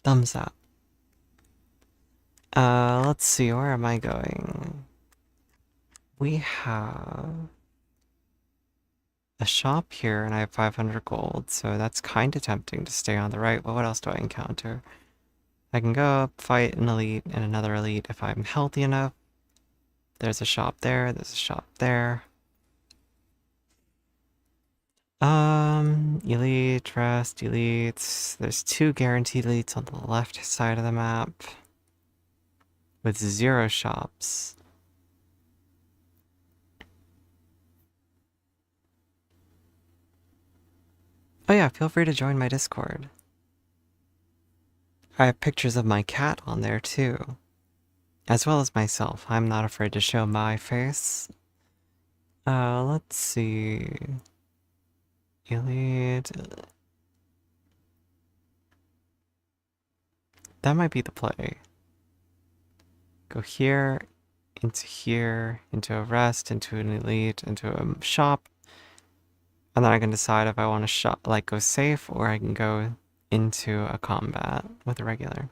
Thumbs up. Let's see, where am I going? We have a shop here, and I have 500 gold, so that's kind of tempting to stay on the right. But what else do I encounter? I can go up, fight an elite and another elite if I'm healthy enough. There's a shop there, there's a shop there. Elite, rest, elites. There's 2 guaranteed elites on the left side of the map. With 0 shops. Oh yeah, feel free to join my Discord. I have pictures of my cat on there too. As well as myself. I'm not afraid to show my face. Let's see. Elite. That might be the play. Go here, into a rest, into an elite, into a shop. And then I can decide if I want to shop, like go safe, or I can go into a combat with a regular.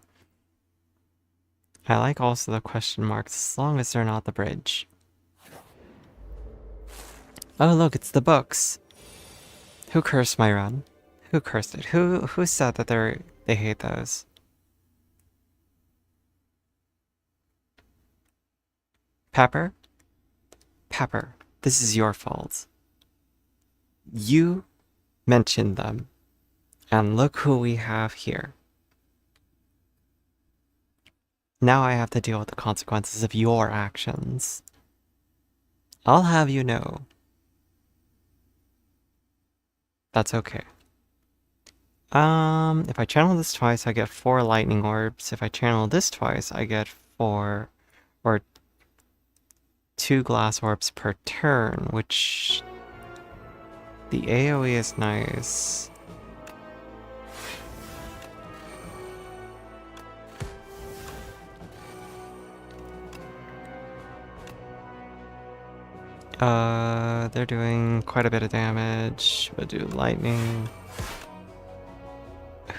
I like also the question marks, as long as they're not the bridge. Oh look, it's the books. Who cursed my run? Who cursed it? Who said that they hate those? Pepper? Pepper, this is your fault. You mentioned them. And look who we have here. Now I have to deal with the consequences of your actions. I'll have you know. That's okay. If I channel this twice, I get 4 lightning orbs. If I channel this twice, I get 4 or 2 glass orbs per turn, which the AoE is nice. They're doing quite a bit of damage. We'll do lightning.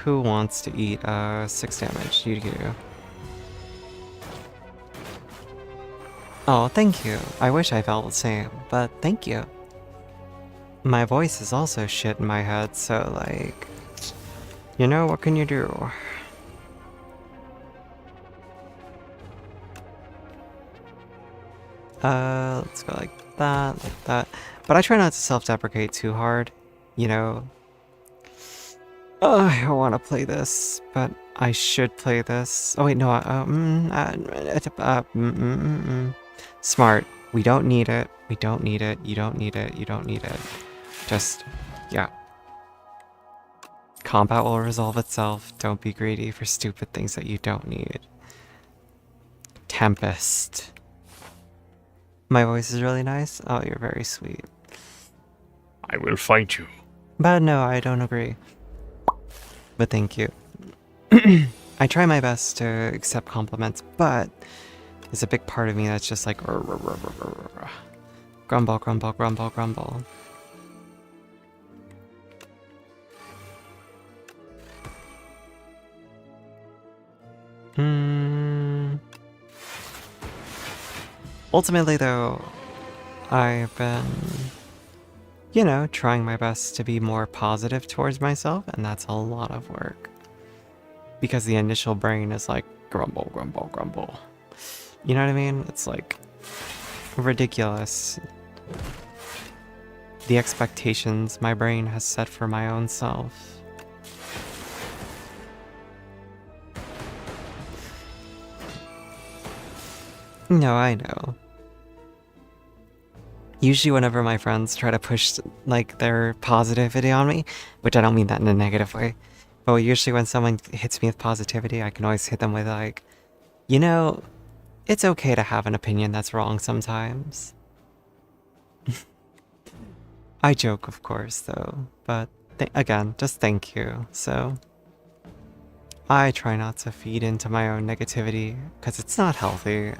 Who wants to eat 6 damage? You do. Oh, thank you. I wish I felt the same, but thank you. My voice is also shit in my head, so like... You know, what can you do? Let's go like that. But I try not to self-deprecate too hard, you know. Oh, I want to play this, but I should play this. Oh wait, no, Smart. We don't need it. We don't need it. You don't need it. You don't need it. Just, yeah. Combat will resolve itself. Don't be greedy for stupid things that you don't need. Tempest. My voice is really nice? Oh, you're very sweet. I will fight you. But no, I don't agree. But thank you. I try my best to accept compliments, but there's a big part of me that's just like grumble, grumble, grumble, grumble. Ultimately, though, I've been, you know, trying my best to be more positive towards myself, and that's a lot of work. Because the initial brain is like, grumble, grumble, grumble. You know what I mean? It's like ridiculous. The expectations my brain has set for my own self. No, I know. Usually whenever my friends try to push like their positivity on me, which I don't mean that in a negative way, but usually when someone hits me with positivity, I can always hit them with like, you know, it's okay to have an opinion that's wrong sometimes. I joke, of course, though, but again, just thank you. So I try not to feed into my own negativity because it's not healthy.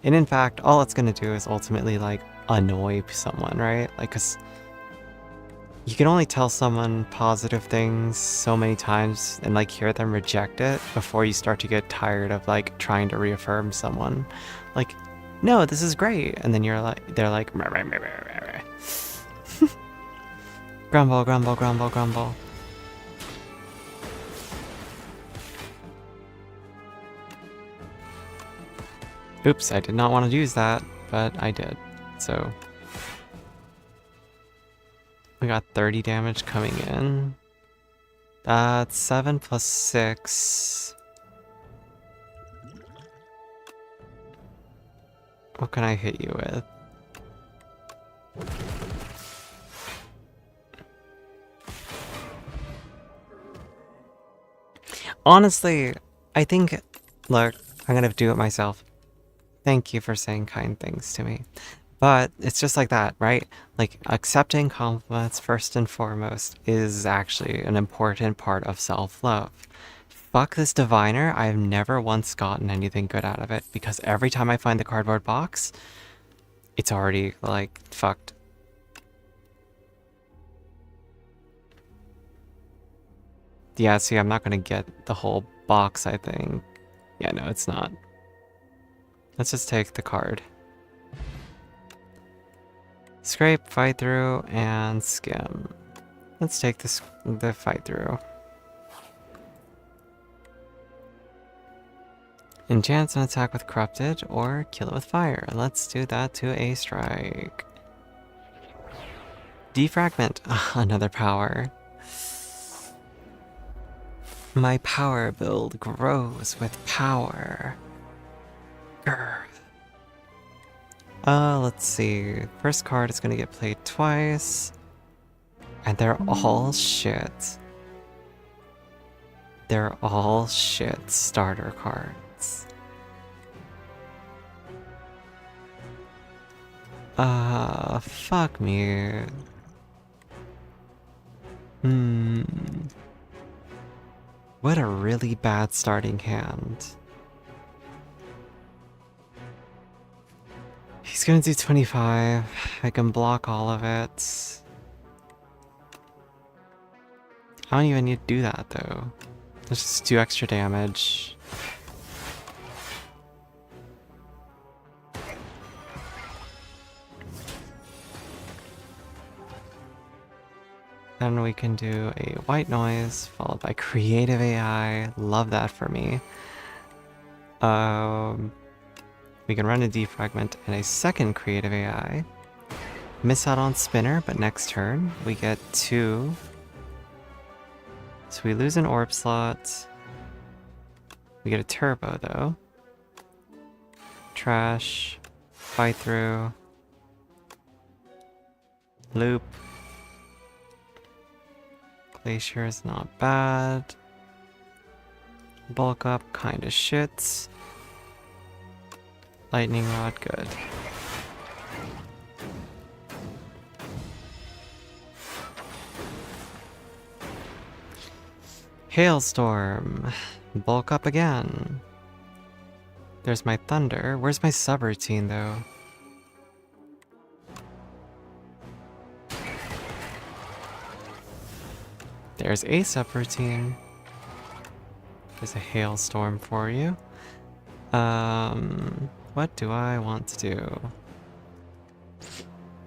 And in fact, all it's gonna do is ultimately like annoy someone, right? Like, cause you can only tell someone positive things so many times and like hear them reject it before you start to get tired of like trying to reaffirm someone. Like, no, this is great. And then they're like, grumble, grumble, grumble, grumble. Oops, I did not want to use that, but I did. So we got 30 damage coming in. That's 7 plus 6. What can I hit you with? Honestly, I think, look, I'm gonna do it myself. Thank you for saying kind things to me. But it's just like that, right? Like, accepting compliments first and foremost is actually an important part of self-love. Fuck this diviner, I've never once gotten anything good out of it because every time I find the cardboard box, it's already, like, fucked. Yeah, see, I'm not gonna get the whole box, I think. Yeah, no, it's not. Let's just take the card. Scrape, fight through, and skim. Let's take the fight through. Enchant an attack with corrupted, or kill it with fire. Let's do that to a strike. Defragment. Another power. My power build grows with power. Grr. Let's see. First card is gonna get played twice. And they're all shit. They're all shit starter cards. Fuck me. What a really bad starting hand. He's gonna do 25. I can block all of it. I don't even need to do that though. Let's just do extra damage. Then we can do a white noise followed by creative AI. Love that for me. We can run a defragment and a second creative AI. Miss out on spinner, but next turn we get 2. So we lose an orb slot. We get a turbo though. Trash. Fight through. Loop. Glacier is not bad. Bulk up, kinda shits. Lightning Rod, good. Hailstorm. Bulk up again. There's my Thunder. Where's my subroutine, though? There's a subroutine. There's a hailstorm for you. What do I want to do?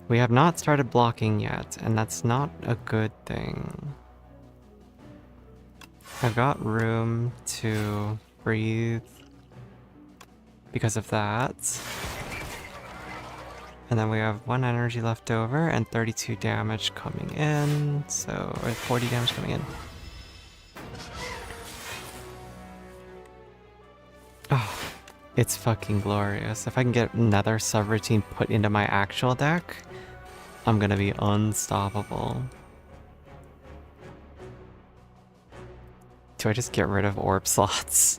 We have not started blocking yet, and that's not a good thing. I've got room to breathe because of that. And then we have 1 energy left over and 32 damage coming in, or 40 damage coming in. Oh, it's fucking glorious. If I can get another subroutine put into my actual deck, I'm gonna be unstoppable. Do I just get rid of orb slots?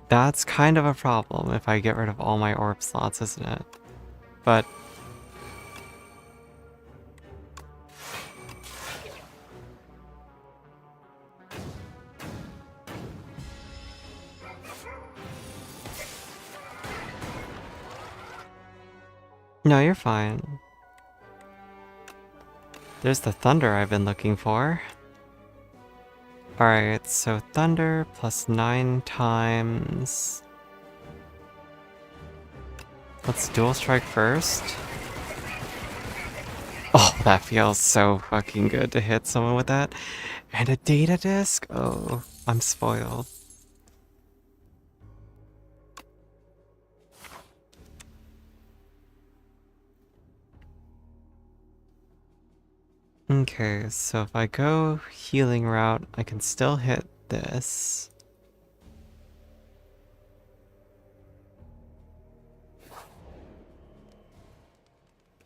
That's kind of a problem if I get rid of all my orb slots, isn't it? But no, you're fine. There's the Thunder I've been looking for. Alright, so Thunder plus 9 times. Let's dual strike first. Oh, that feels so fucking good to hit someone with that. And a data disk? Oh, I'm spoiled. Okay, so if I go healing route, I can still hit this.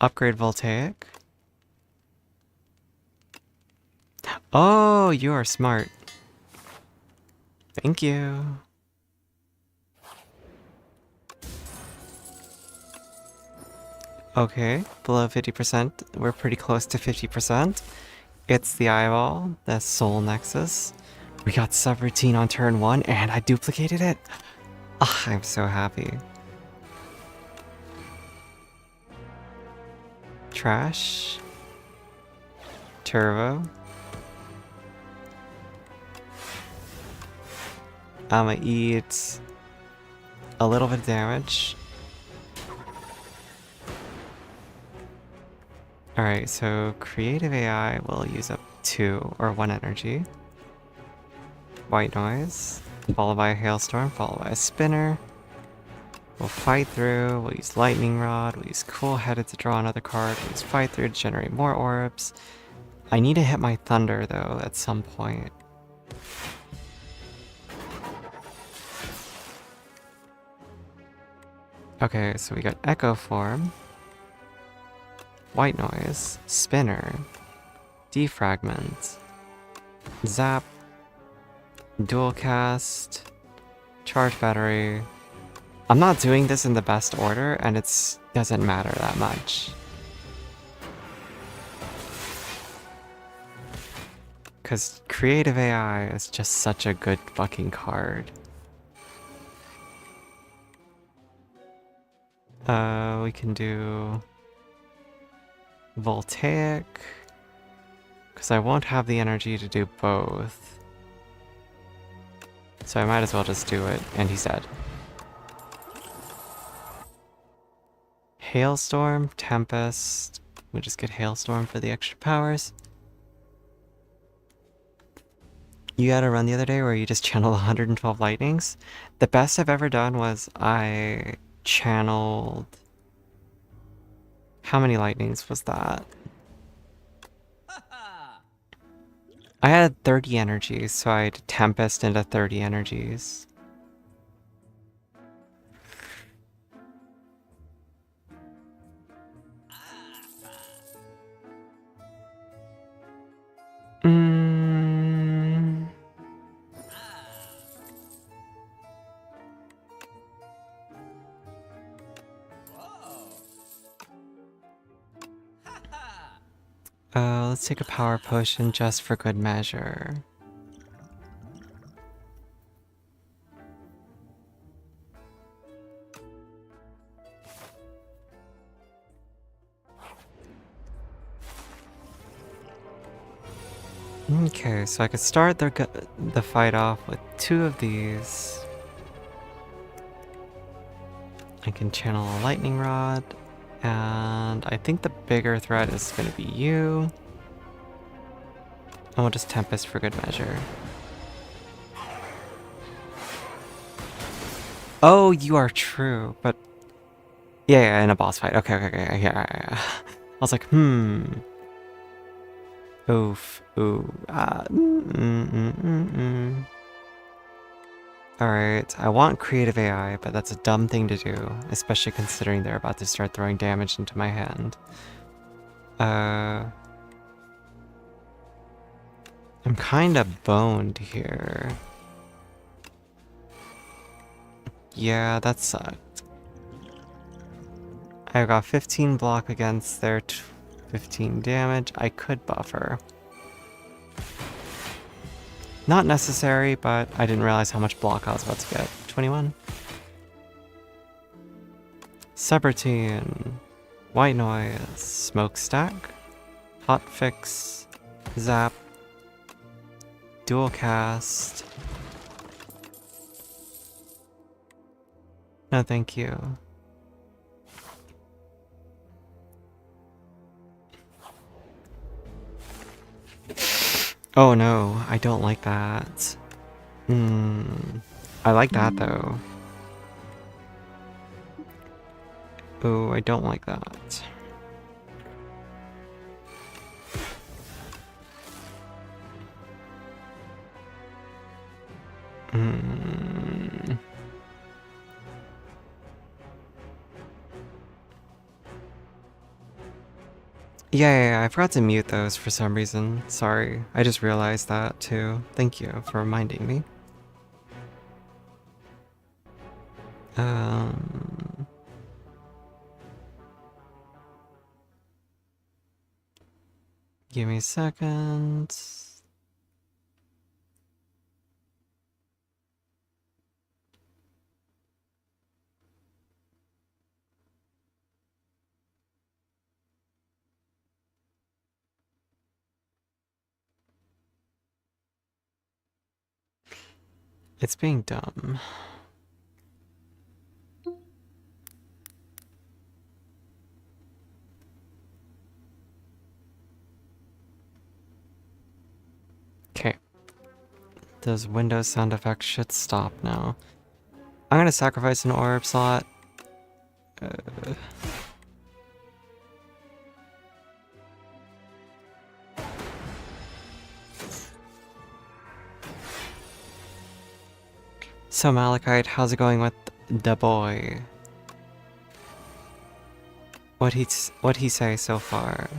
Upgrade Voltaic. Oh, you are smart. Thank you. Okay, below 50%. We're pretty close to 50%. It's the eyeball, the soul nexus. We got subroutine on turn 1 and I duplicated it. Ah, I'm so happy. Trash. Turbo. I'ma eat a little bit of damage. Alright, so creative AI will use up 2 or 1 energy. White noise, followed by a hailstorm, followed by a spinner. We'll fight through, we'll use lightning rod, we'll use cool headed to draw another card, we'll use fight through to generate more orbs. I need to hit my thunder though at some point. Okay, so we got echo form, white noise, spinner, defragment, zap, dual cast, charge battery. I'm not doing this in the best order, and it doesn't matter that much. Because Creative AI is just such a good fucking card. We can do Voltaic, because I won't have the energy to do both. So I might as well just do it, and he's dead. Hailstorm, Tempest. We just get Hailstorm for the extra powers. You had a run the other day where you just channeled 112 lightnings. The best I've ever done was I channeled... How many lightnings was that? I had 30 energies, so I had Tempest into 30 energies. Mm. Let's take a power potion just for good measure. Okay, so I could start the fight off with 2 of these. I can channel a lightning rod, and I think the bigger threat is going to be you. And we'll just Tempest for good measure. Oh, you are true, but yeah, in a boss fight. Okay, yeah. I was like, oof, ooh, Alright, I want creative AI, but that's a dumb thing to do, especially considering they're about to start throwing damage into my hand. I'm kinda boned here. Yeah, that sucked. I got 15 block against their 15 damage. I could buffer. Not necessary, but I didn't realize how much block I was about to get. 21. Subroutine. White noise. Smokestack. Hotfix. Zap. Dual cast. No, thank you. Oh no, I don't like that. I like that though. Oh, I don't like that. Yeah, I forgot to mute those for some reason. Sorry, I just realized that too. Thank you for reminding me. Um... Give me a second. It's being dumb. Okay. Those Windows sound effects should stop now. I'm gonna sacrifice an orb slot. So Malachite, how's it going with the boy? What'd he say so far?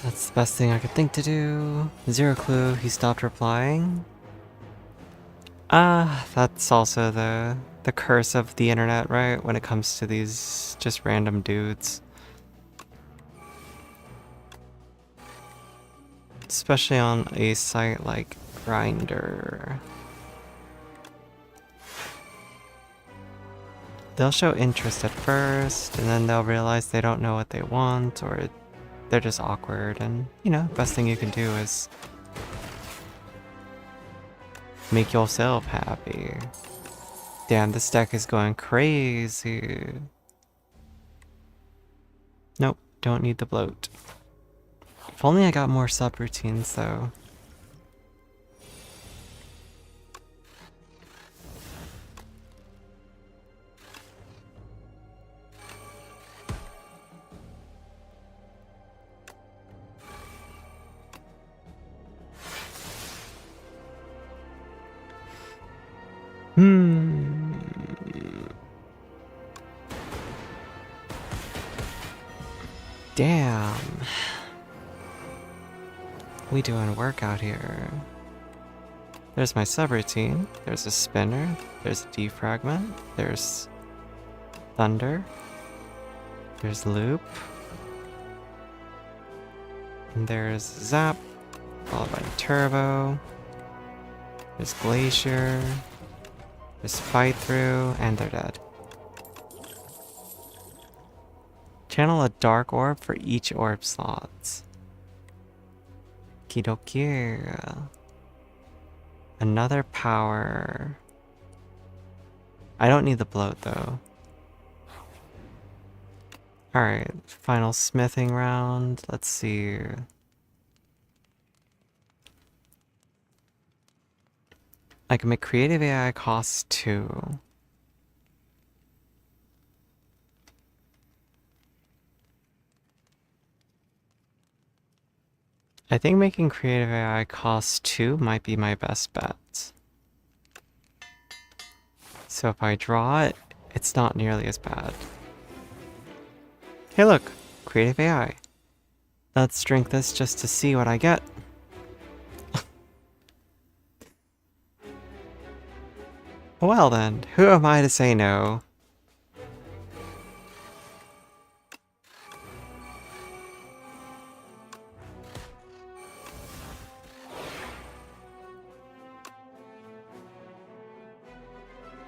That's the best thing I could think to do. Zero clue, he stopped replying. That's also the curse of the internet, right? When it comes to these just random dudes. Especially on a site like Grindr. They'll show interest at first, and then they'll realize they don't know what they want, or they're just awkward, and, you know, best thing you can do is make yourself happy. Damn, this deck is going crazy. Nope, don't need the bloat. If only I got more subroutines, though. Hmm. Damn. We doing work out here. There's my subroutine. There's a spinner. There's a defragment. There's thunder. There's loop. And there's zap, followed by turbo. There's glacier. There's fight through, and they're dead. Channel a dark orb for each orb slot. Kidoki. Another power. I don't need the bloat though. Alright, final smithing round. Let's see. I can make creative AI cost 2. I think making creative AI cost 2 might be my best bet. So if I draw it, it's not nearly as bad. Hey look, creative AI. Let's drink this just to see what I get. Well then, who am I to say no?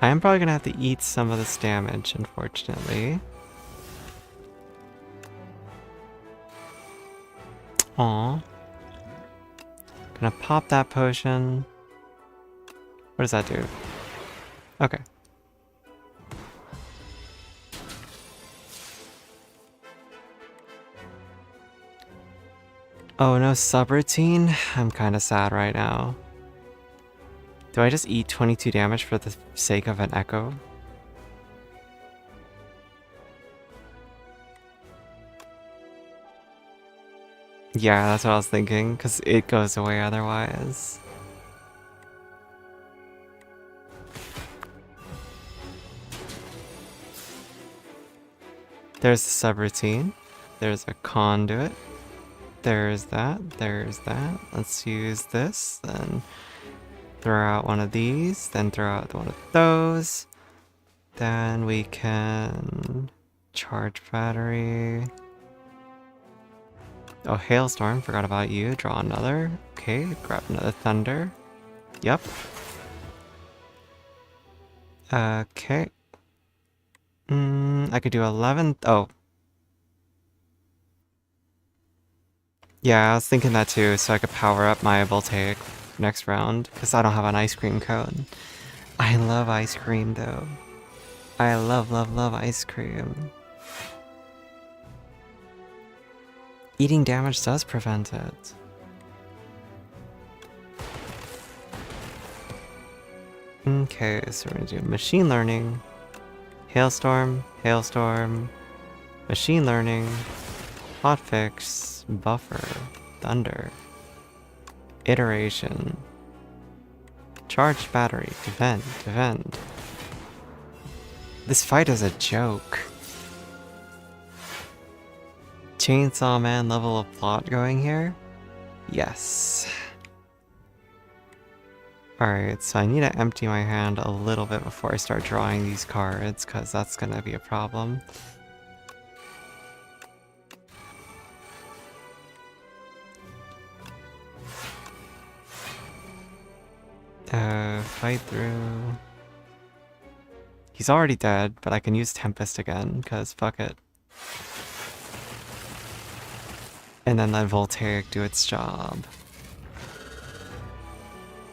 I am probably gonna have to eat some of this damage, unfortunately. Aw. Gonna pop that potion. What does that do? Okay. Oh, no subroutine? I'm kinda sad right now. Do I just eat 22 damage for the sake of an echo? Yeah, that's what I was thinking, because it goes away otherwise. There's the subroutine. There's a conduit. There's that. There's that. Let's use this, then throw out one of these, then throw out one of those. Then we can charge battery. Oh, hailstorm, forgot about you. Draw another. Okay, grab another thunder. Yep. Okay. I could do 11. Oh. Yeah, I was thinking that too, so I could power up my voltaic next round, because I don't have an ice cream cone. I love ice cream though. I love, love, love ice cream. Eating damage does prevent it. Okay, so we're gonna do machine learning, hailstorm, hailstorm, machine learning, hotfix, buffer, thunder, iteration, charged battery, defend, defend. This fight is a joke. Chainsaw Man level of plot going here? Yes. Alright, so I need to empty my hand a little bit before I start drawing these cards, because that's gonna be a problem. Fight through. He's already dead, but I can use Tempest again, because fuck it. And then let Voltaic do its job.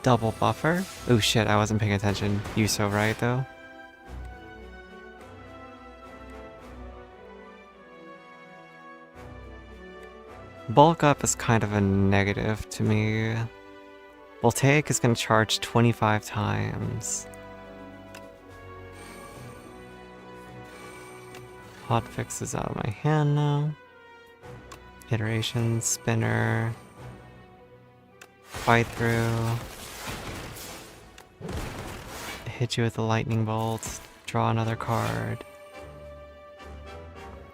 Double buffer? Oh shit, I wasn't paying attention. You so right though. Bulk up is kind of a negative to me. Voltaic is going to charge 25 times. Hotfix is out of my hand now. Iteration, spinner. Fight through. hit you with the lightning bolt, draw another card.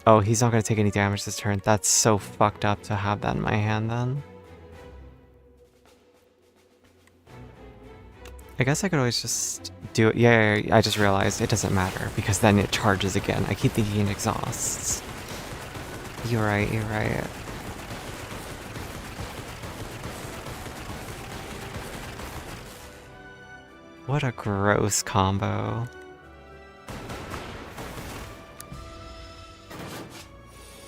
Oh, he's not gonna take any damage this turn. That's so fucked up to have that in my hand then. I guess I could always just do it. Yeah, I just realized it doesn't matter because then it charges again. I keep thinking it exhausts. You're right, you're right. What a gross combo.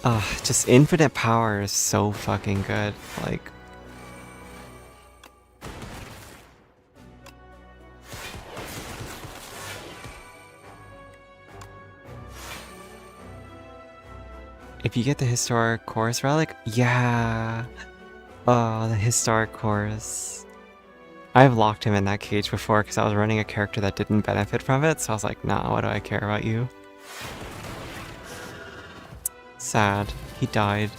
Ugh, just infinite power is so fucking good. Like, if you get the historic chorus relic, yeah. Oh, the historic chorus. I've locked him in that cage before because I was running a character that didn't benefit from it, so I was like, nah, what do I care about you? Sad. He died.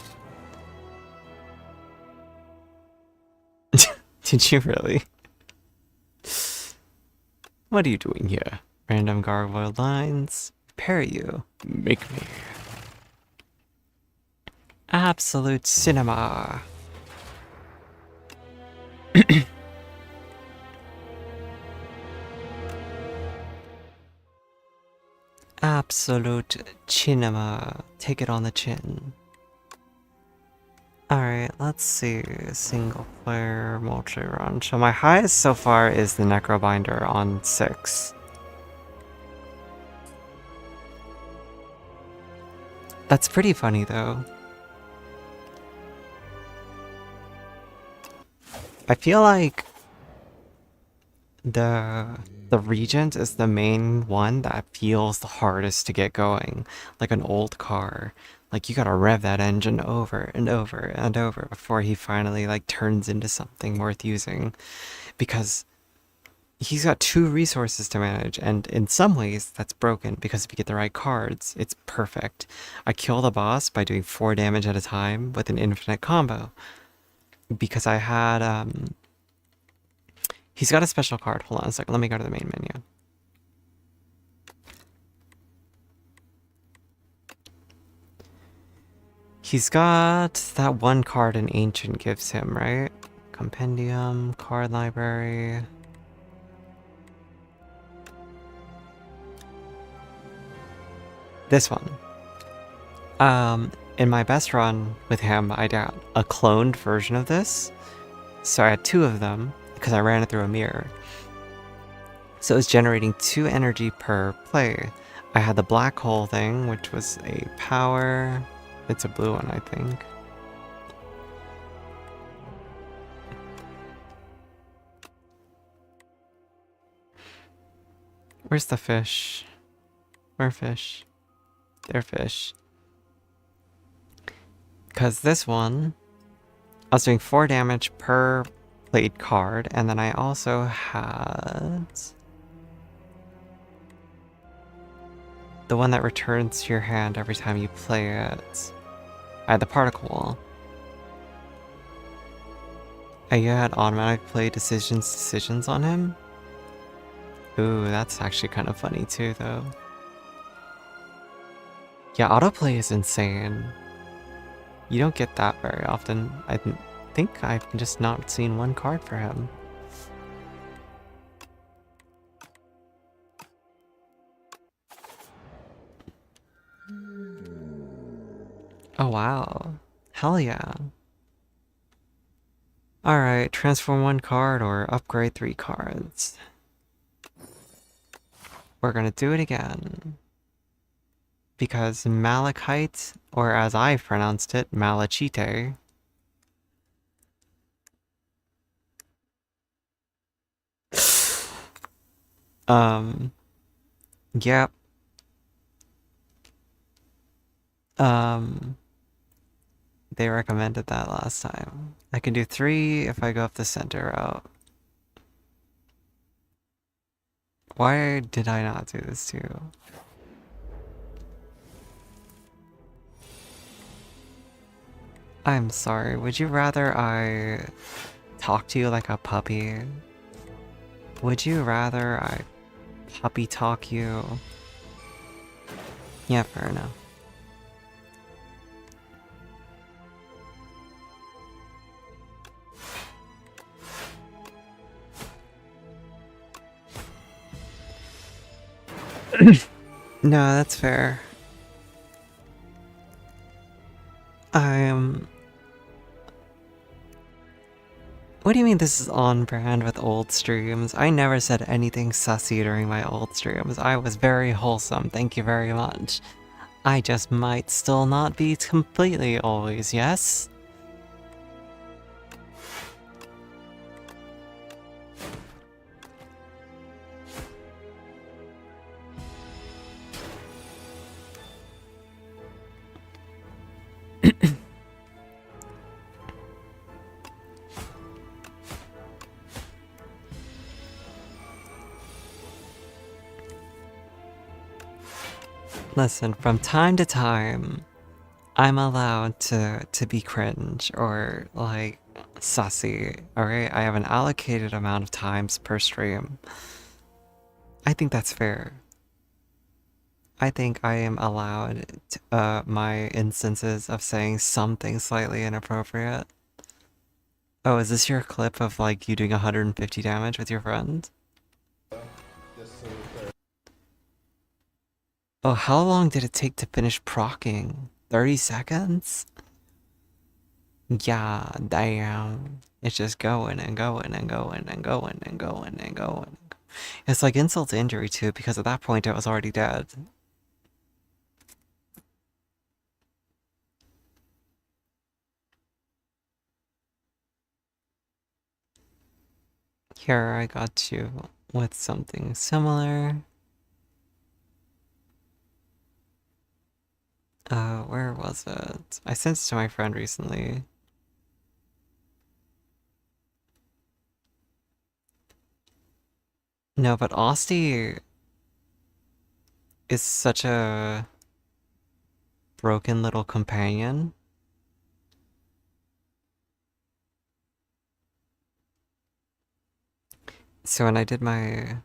Did you really? What are you doing here? Random gargoyle lines. Repair you. Make me. Absolute cinema. Absolute cinema. Take it on the chin. Alright, let's see. Single player, multi-run. So my highest so far is the Necrobinder on 6. That's pretty funny though. I feel like the Regent is the main one that feels the hardest to get going. Like an old car. Like you gotta rev that engine over and over and over before he finally like turns into something worth using. Because he's got 2 resources to manage, and in some ways that's broken because if you get the right cards, it's perfect. I kill the boss by doing 4 damage at a time with an infinite combo. Because I had he's got a special card. Hold on a second, let me go to the main menu. He's got that one card an Ancient gives him, right? Compendium, card library. This one. In my best run with him, I got a cloned version of this. So I had 2 of them because I ran it through a mirror. So it was generating 2 energy per play. I had the black hole thing, which was a power. It's a blue one, I think. Where's the fish? Where fish? They're fish. Because this one, I was doing 4 damage per played card, and then I also had the one that returns to your hand every time you play it. I had the particle wall. And you had automatic play decisions on him. Ooh, that's actually kind of funny too, though. Yeah, autoplay is insane. You don't get that very often. I think I've just not seen 1 card for him. Oh wow. Hell yeah. Alright, transform 1 card or upgrade 3 cards. We're gonna do it again. Because Malachite, or as I've pronounced it, Malachite. Yep. They recommended that last time. I can do 3 if I go up the center route. Why did I not do this too? I'm sorry, would you rather I talk to you like a puppy? Would you rather I puppy talk you. Yeah, fair enough. No, that's fair. I am. What do you mean this is on brand with old streams? I never said anything sussy during my old streams. I was very wholesome, thank you very much. I just might still not be completely always, yes? Listen, from time to time, I'm allowed to be cringe or like sussy, alright? I have an allocated amount of times per stream. I think that's fair. I think I am allowed my instances of saying something slightly inappropriate. Oh, is this your clip of like you doing 150 damage with your friend? Oh, how long did it take to finish proccing? 30 seconds? Yeah, damn. It's just going and going and going and going and going and going. It's like insult to injury too, because at that point I was already dead. Here I got you with something similar. Where was it? I sent it to my friend recently. No, but Austie is such a broken little companion. So when I did my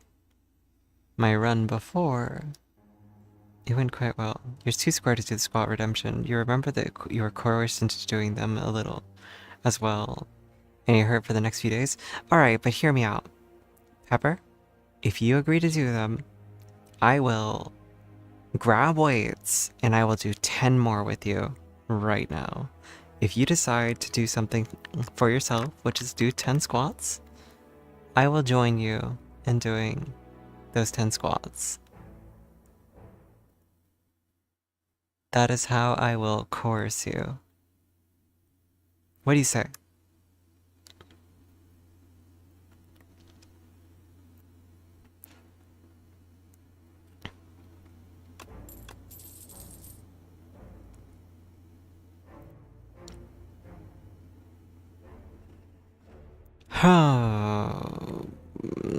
run before, it went quite well. You're too square to do the squat redemption. You remember that you were coerced into doing them a little as well, and you're hurt for the next few days? Alright, but hear me out. Pepper, if you agree to do them, I will grab weights and I will do 10 more with you right now. If you decide to do something for yourself, which is do 10 squats, I will join you in doing those 10 squats. That is how I will coerce you. What do you say? Oh,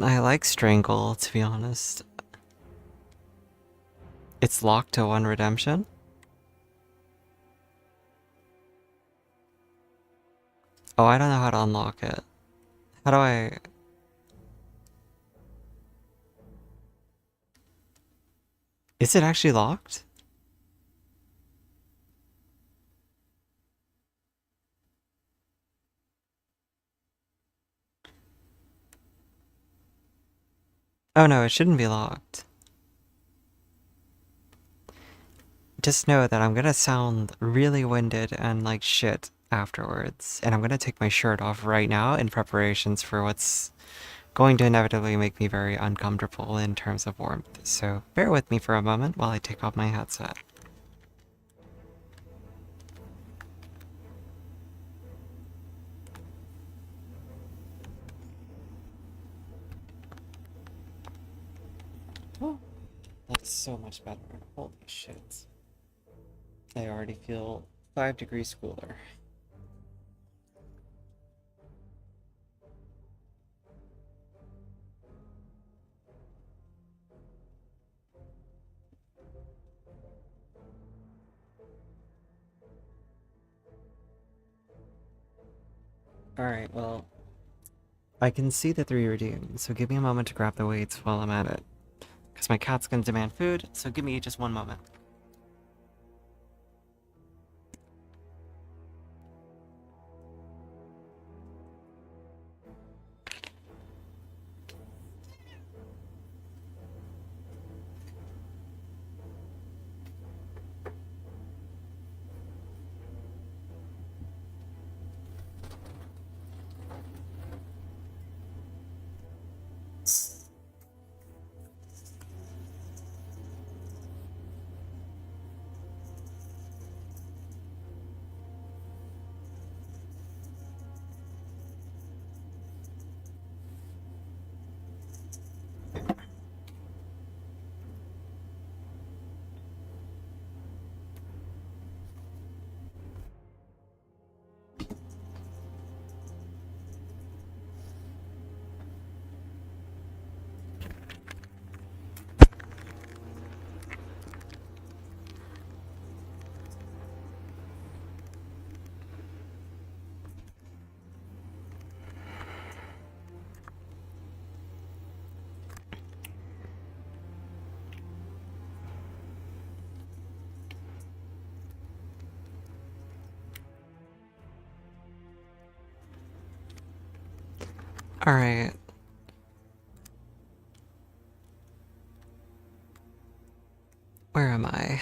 I like Strangle, to be honest. It's locked to one redemption? Oh, I don't know how to unlock it. How do I... Is it actually locked? Oh no, it shouldn't be locked. Just know that I'm gonna sound really winded and like shit afterwards. And I'm gonna take my shirt off right now in preparations for what's going to inevitably make me very uncomfortable in terms of warmth. So bear with me for a moment while I take off my headset. Oh, that's so much better. Holy shit. I already feel 5 degrees cooler. Alright, well, I can see the 3 redeemed, so give me a moment to grab the weights while I'm at it. because my cat's gonna demand food, so give me just one moment. Alright. Where am I?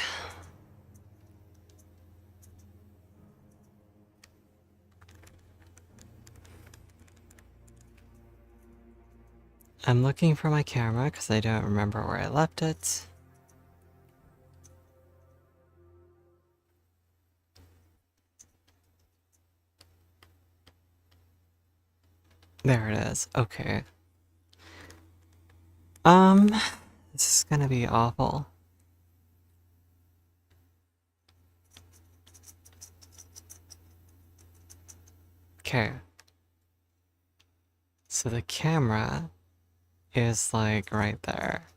I'm looking for my camera because I don't remember where I left it. There it is. Okay. This is gonna be awful. Okay. So the camera is like right there.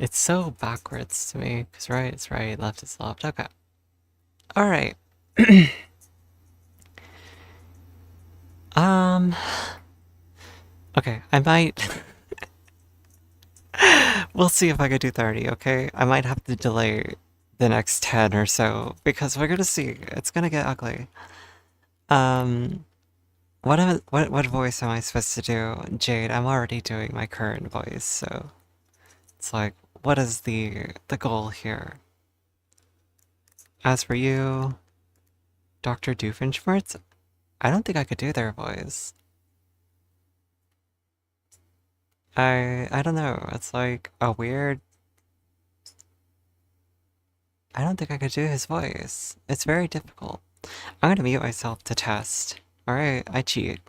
It's so backwards to me, because right is right, left is left. Okay. Alright. Um, okay, I might... We'll see if I could do 30, okay? I might have to delay the next 10 or so, because we're gonna see. It's gonna get ugly. What voice am I supposed to do? Jade, I'm already doing my current voice, so... It's like, what is the goal here? As for you, Dr. Doofenshmirtz, I don't think I could do their voice. I don't know, it's like a weird... I don't think I could do his voice. It's very difficult. I'm gonna mute myself to test. Alright, I cheat.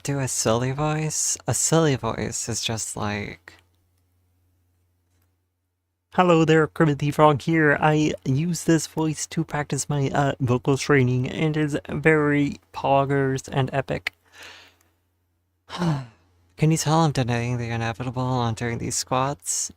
Do a silly voice? A silly voice is just like... Hello there, Kermit the Frog here. I use this voice to practice my vocal training, and it's very poggers and epic. Can you tell I'm denying the inevitable on doing these squats?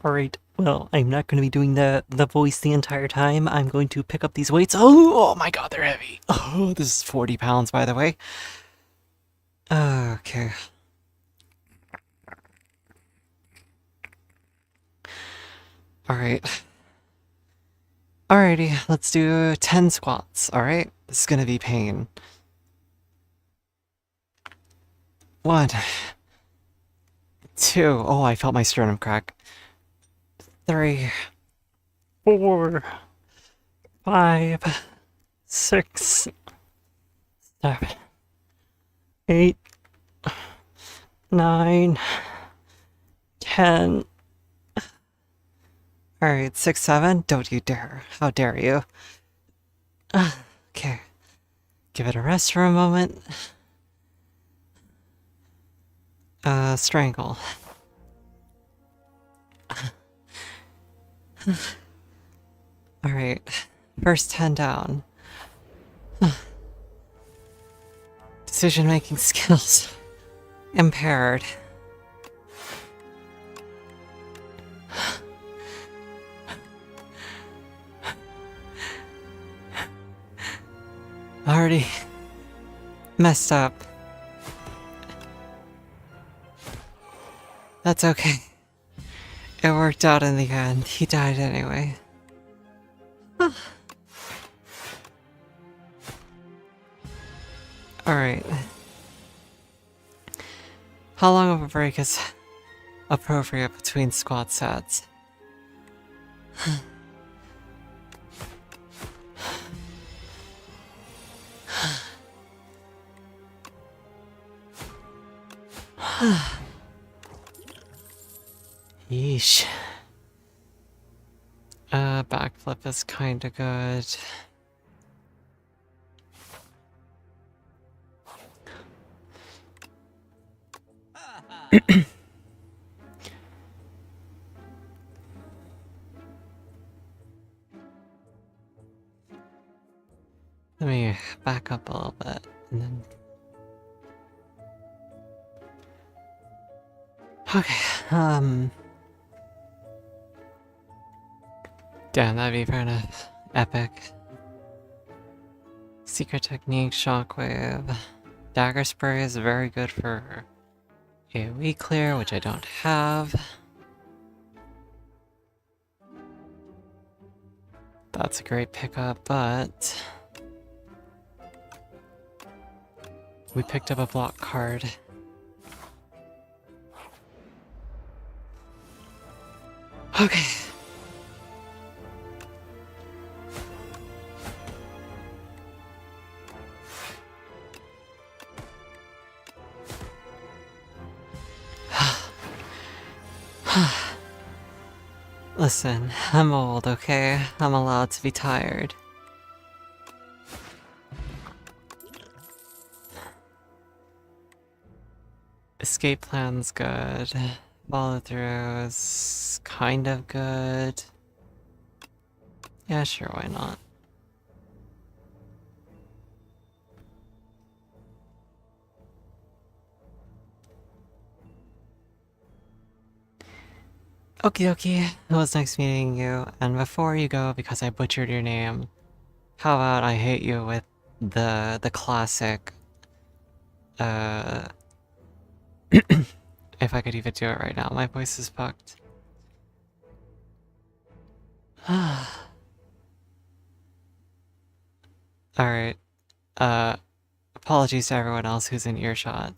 Alright, well, I'm not going to be doing the voice the entire time. I'm going to pick up these weights. Oh my god, they're heavy. Oh, this is 40 pounds, by the way. Okay. Alright. Alrighty, let's do 10 squats, alright? This is gonna be pain. 1, 2, oh, I felt my sternum crack. 3, 4, 5, 6, 7, 8, 9, 10. Alright, 6, 7, don't you dare. How dare you? Okay. Give it a rest for a moment. Strangle. Alright, first 10 down. Decision making skills impaired. Already messed up. That's okay. It worked out in the end. He died anyway. Alright. How long of a break is appropriate between squad sets? Yeesh. Backflip is kinda good. Let me back up a little bit and then. Okay, damn, that'd be kind of epic. Secret technique, shockwave. Dagger spray is very good for AoE clear, which I don't have. That's a great pickup, but we picked up a block card. Okay. Listen, I'm old, okay? I'm allowed to be tired. Escape plan's good. Follow through is kind of good. Yeah, sure, why not? Okie dokie, it was nice meeting you, and before you go, because I butchered your name, how about I hit you with the classic, if I could even do it right now, my voice is fucked. Alright, apologies to everyone else who's in earshot.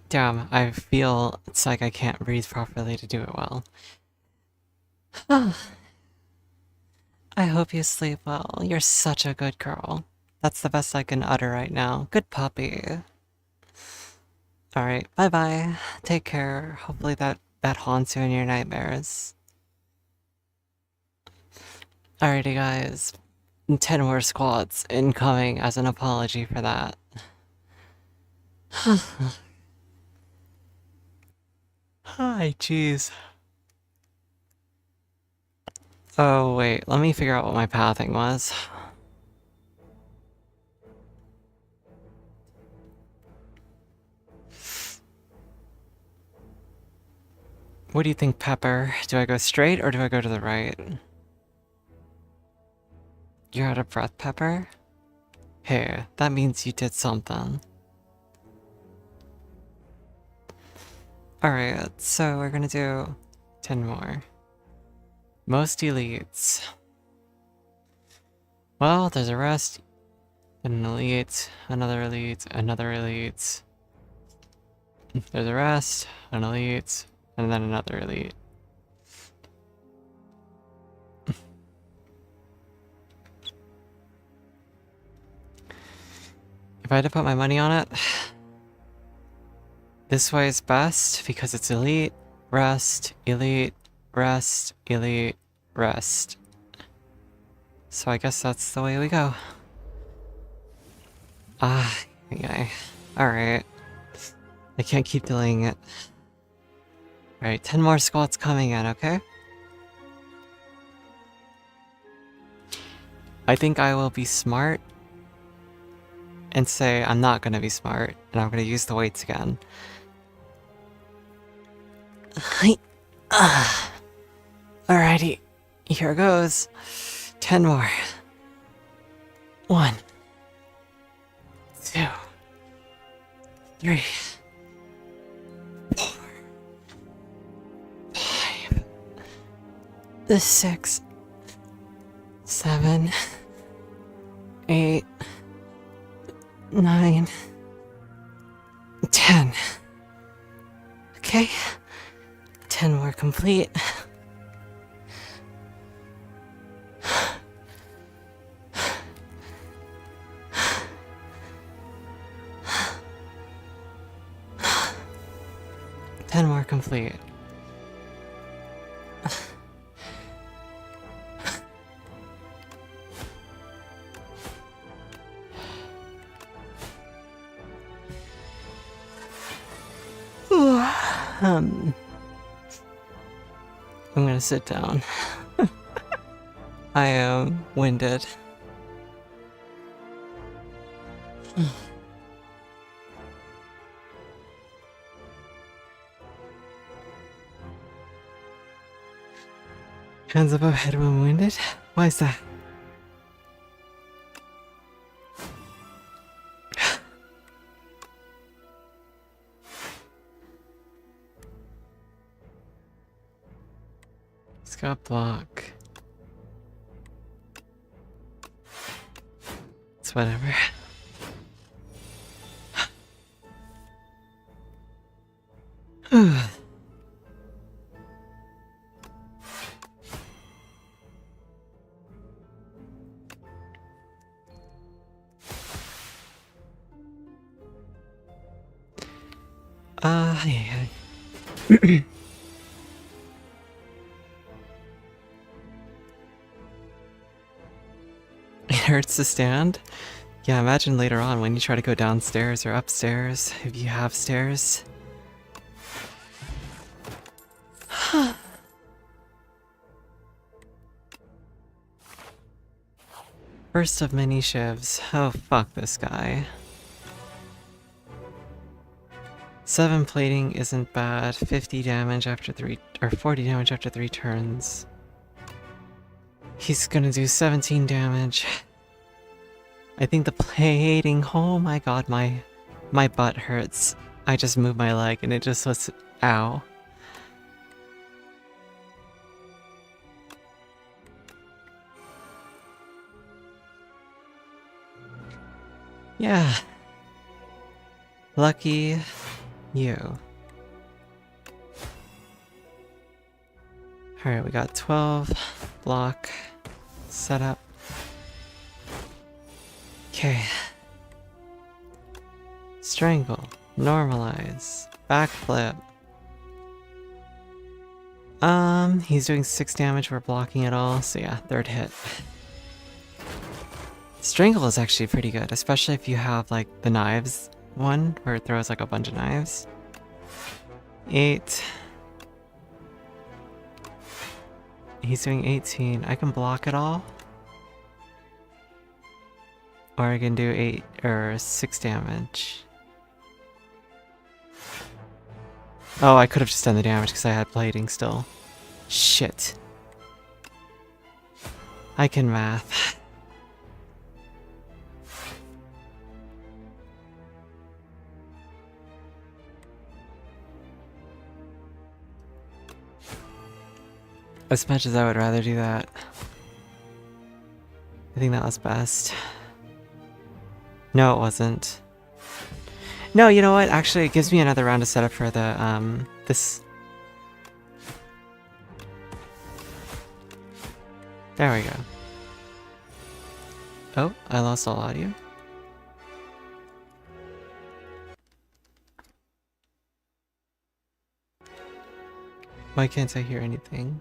Damn, I feel it's like I can't breathe properly to do it well. I hope you sleep well. You're such a good girl. That's the best I can utter right now. Good puppy. Alright, bye-bye. Take care. Hopefully that haunts you in your nightmares. Alrighty guys. 10 more squats incoming as an apology for that. Hi, jeez. Oh wait, let me figure out what my pathing was. What do you think, Pepper? Do I go straight or do I go to the right? You're out of breath, Pepper? Hey, that means you did something. Alright, so we're gonna do 10 more. Most elites. Well, there's a rest, an elite, another elite, another elite. There's a rest, an elite, and then another elite. If I had to put my money on it, this way is best because it's elite, rest, elite, rest, elite, rest. So I guess that's the way we go. Ah, yeah. Alright. I I can't keep delaying it. Alright, 10 more squats coming in, okay? I think I will be smart and say I'm not gonna be smart, and I'm gonna use the weights again. Hi. Alrighty, here goes. 10 more. 1, 2, 3, 4, 5, 6, 7, 8, 9, 10. Okay, 10 more complete. Ten more complete. I'm gonna sit down. I am winded. Hands above head when winded? Why is that? Scott block. It's whatever. Yeah. It hurts to stand? Yeah, imagine later on when you try to go downstairs or upstairs, if you have stairs. First of many shivs. Oh, fuck this guy. 7 plating isn't bad. 50 damage after 3, or 40 damage after 3 turns. He's gonna do 17 damage. I think the plating, oh my god, my butt hurts. I just moved my leg and it just was, ow. Yeah. Lucky you. Alright, we got 12. Block. Setup. Okay. Strangle. Normalize. Backflip. He's doing 6 damage, we're blocking it all, so yeah, 3rd hit. Strangle is actually pretty good, especially if you have like the knives one, where it throws like a bunch of knives. 8. He's doing 18. I can block it all. Or I can do 8 or 6 damage. Oh, I could have just done the damage because I had plating still. Shit. I can math. As much as I would rather do that, I think that was best. No, it wasn't. No, you know what? Actually, it gives me another round to set up for the, this. There we go. Oh, I lost all audio. Why can't I hear anything?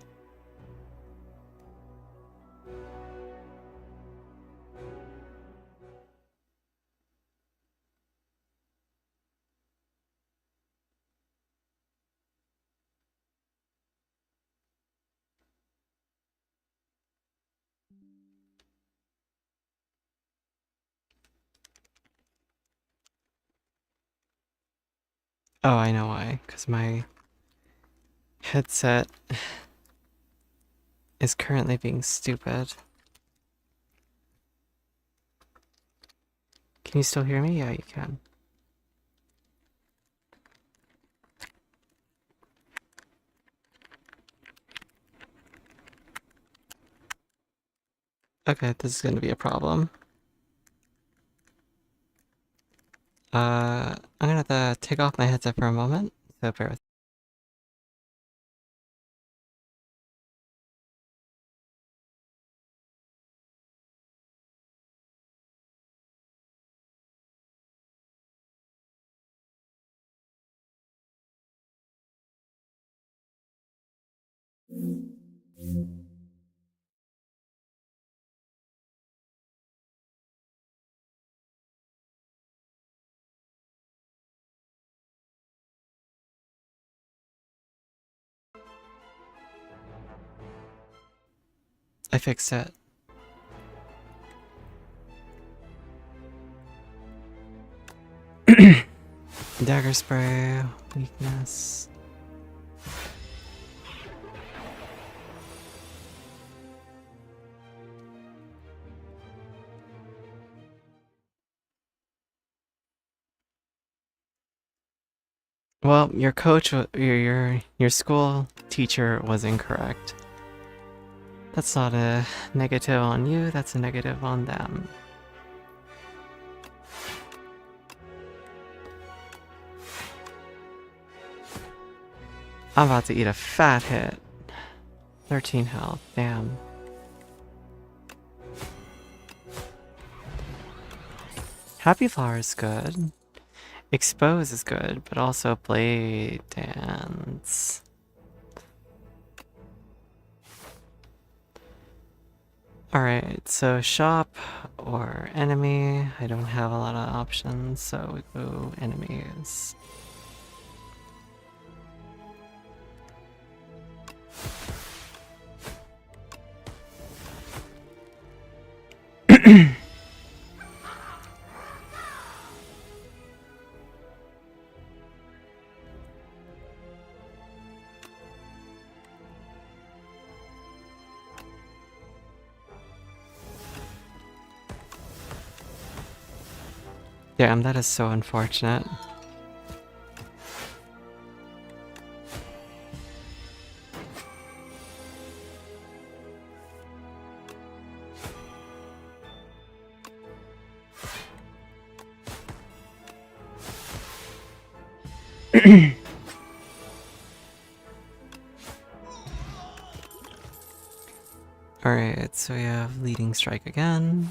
Oh, I know why. Because my headset is currently being stupid. Can you still hear me? Yeah, you can. Okay, this is going to be a problem. I'm gonna have to take off my headset for a moment, so bear with. I fixed it. Dagger spray, weakness. Well, your coach, your school teacher was incorrect. That's not a negative on you, that's a negative on them. I'm about to eat a fat hit. 13 health, damn. Happy Flower is good. Expose is good, but also Blade Dance. Alright, so shop or enemy. I don't have a lot of options, so we go enemies. Damn, that is so unfortunate. Alright, so we have leading strike again.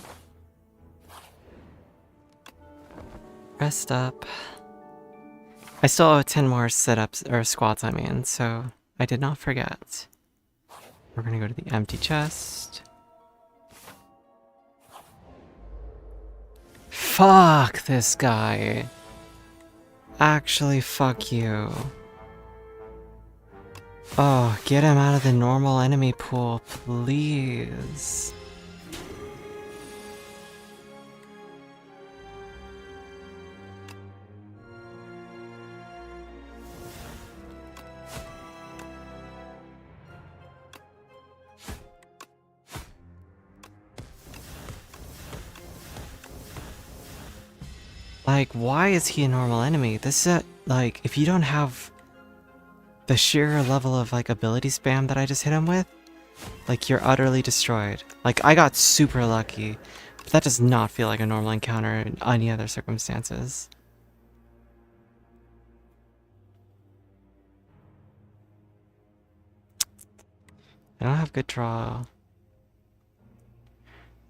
Rest up. I still have 10 more sit-ups, or squats I mean, so I did not forget. We're gonna go to the empty chest. Fuck this guy. Actually, fuck you. Oh, get him out of the normal enemy pool, please. Like, why is he a normal enemy? This is like, if you don't have the sheer level of like ability spam that I just hit him with, like you're utterly destroyed. Like I got super lucky, but that does not feel like a normal encounter in any other circumstances. I don't have good draw.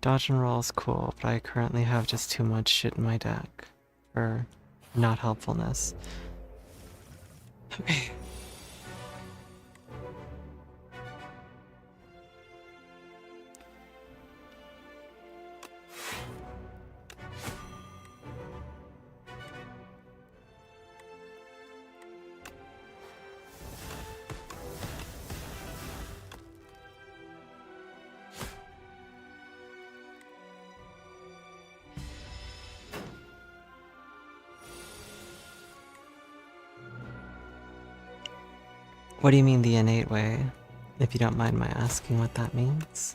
Dodge and roll is cool, but I currently have just too much shit in my deck for not helpfulness. Okay. What do you mean the innate way? If you don't mind my asking what that means.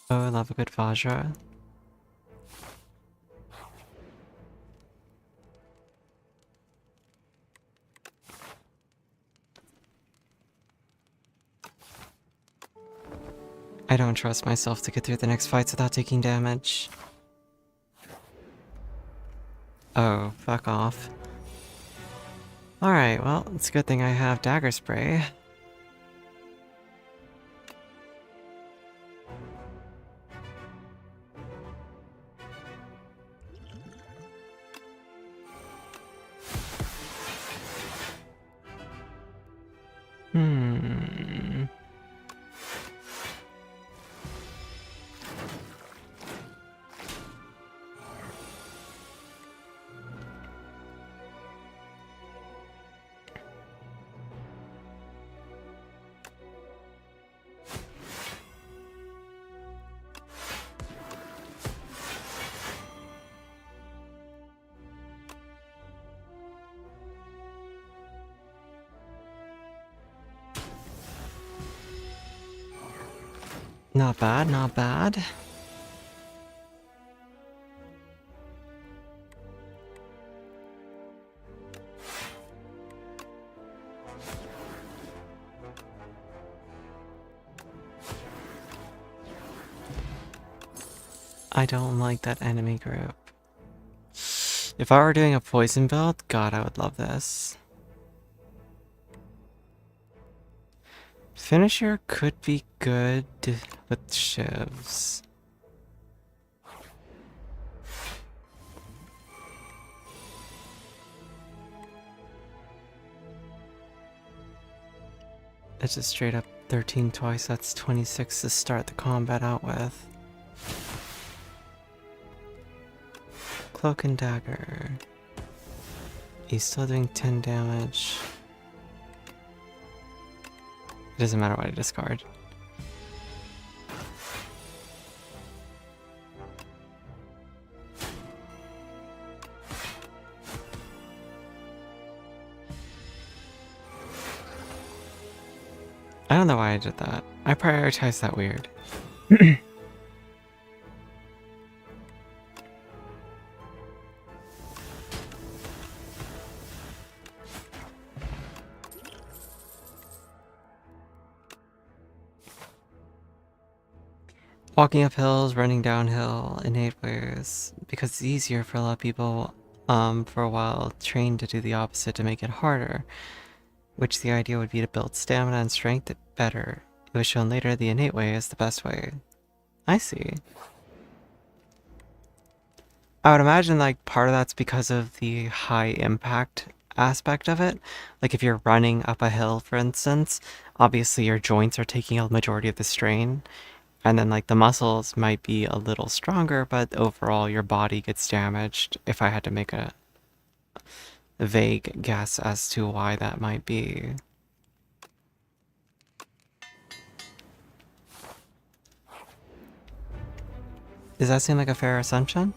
Oh, I love a good Vajra. I don't trust myself to get through the next fights without taking damage. Oh, fuck off. Alright, well, it's a good thing I have dagger spray. Hmm. Not bad, not bad. I don't like that enemy group. If I were doing a poison build, god, I would love this. Finisher could be good with shivs. It's just straight up 13 twice, that's 26 to start the combat out with. Cloak and dagger. He's still doing 10 damage. It doesn't matter what I discard. I don't know why I did that. I prioritized that weird. Walking up hills, running downhill, innate ways, because it's easier for a lot of people, for a while, trained to do the opposite to make it harder, which the idea would be to build stamina and strength better. It was shown later the innate way is the best way. I see. I would imagine like part of that's because of the high impact aspect of it. Like if you're running up a hill, for instance, obviously your joints are taking a majority of the strain. And then like the muscles might be a little stronger, but overall your body gets damaged. If I had to make a vague guess as to why that might be. Does that seem like a fair assumption?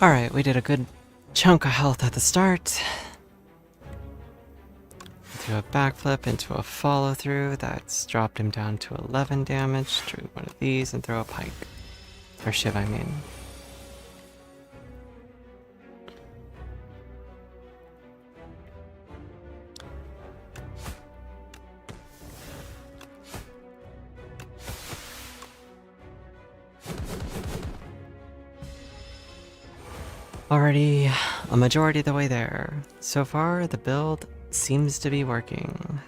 Alright, we did a good chunk of health at the start. Do a backflip into a follow through. That's dropped him down to 11 damage. Do one of these and throw a pike. Or shiv, I mean. Already a majority of the way there. So far, the build seems to be working.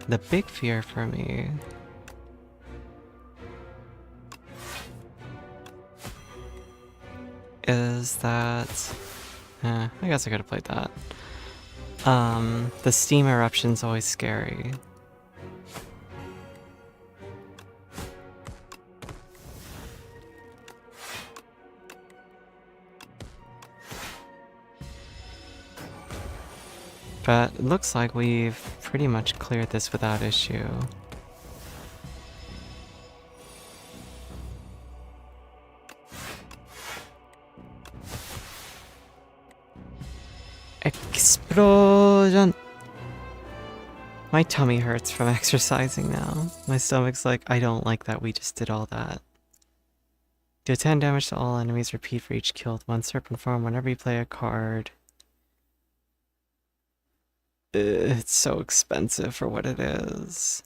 The big fear for me is that... I guess I could have played that. The steam eruption's always scary. But it looks like we've pretty much cleared this without issue. Explosion! My tummy hurts from exercising now. My stomach's like, I don't like that we just did all that. Do 10 damage to all enemies, repeat for each kill with one serpent form whenever you play a card. It's so expensive for what it is.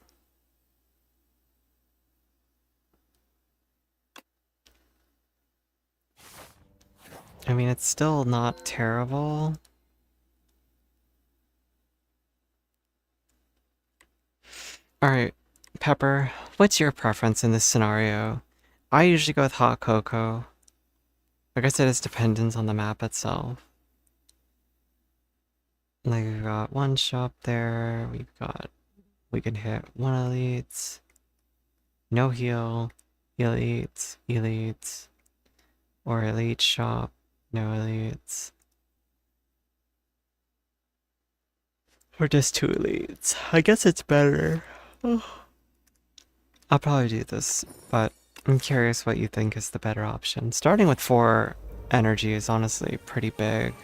I mean, it's still not terrible. Alright, Pepper, what's your preference in this scenario? I usually go with hot cocoa. Like I said, it's dependent on the map itself. Like, we've got one shop there, we can hit one elites, no heal, elites, elites, or elite shop, no elites. Or just two elites. I guess it's better. I'll probably do this, but I'm curious what you think is the better option. Starting with 4 energy is honestly pretty big.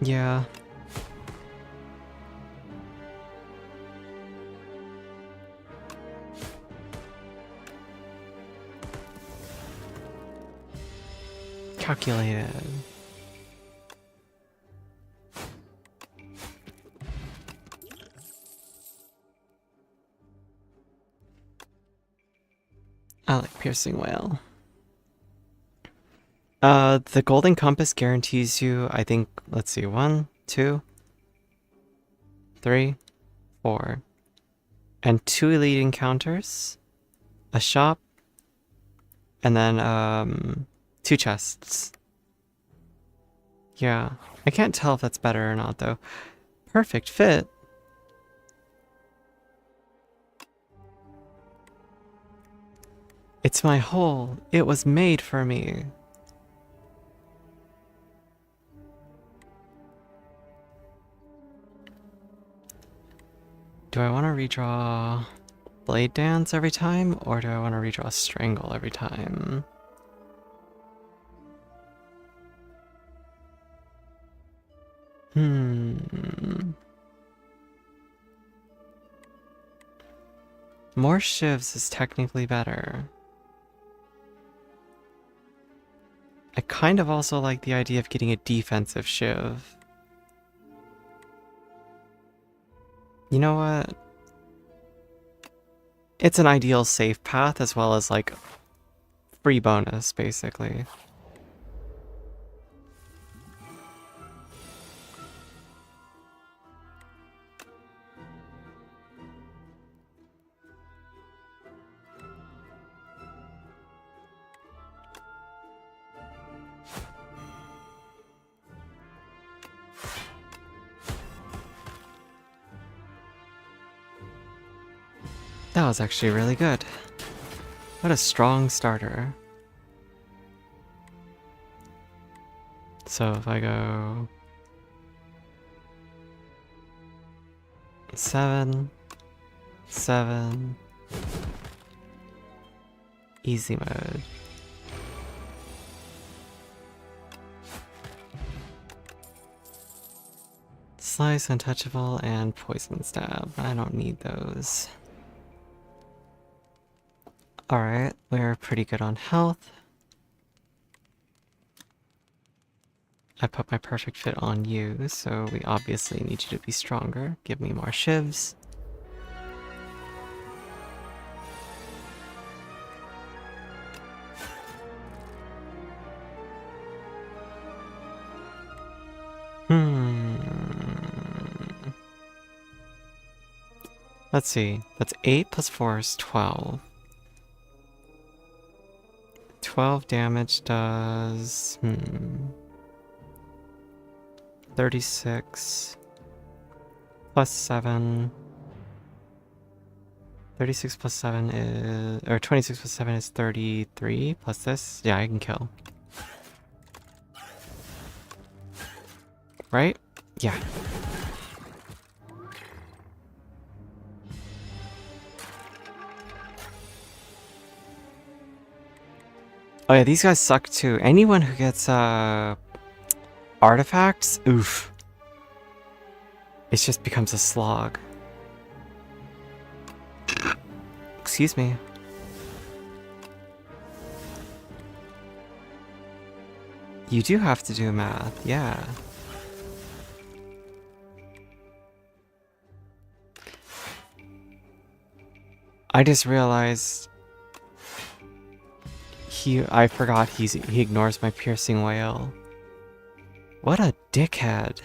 Yeah. Calculated. I like piercing whale. The golden compass guarantees you, I think, let's see, 1, 2, 3, 4, and 2 elite encounters, a shop, and then 2 chests. Yeah, I can't tell if that's better or not though. Perfect fit. It's my hole. It was made for me. Do I want to redraw Blade Dance every time, or do I want to redraw Strangle every time? More shivs is technically better. I kind of also like the idea of getting a defensive shiv. You know what? It's an ideal safe path as well as like free bonus, basically. That was actually really good. What a strong starter. So if I go 7, 7, easy mode. Slice, untouchable, and poison stab. I don't need those. Alright, we're pretty good on health. I put my perfect fit on you, so we obviously need you to be stronger. Give me more shivs. Let's see. That's 8 plus 4 is 12. 12 damage does... 36 plus 7. 36 plus 7 is... Or 26 plus 7 is 33 plus this. Yeah, I can kill. Right? Yeah. Oh yeah, these guys suck too. Anyone who gets artifacts, oof. It just becomes a slog. Excuse me. You do have to do math, yeah. I just realized I forgot he ignores my piercing wail. What a dickhead.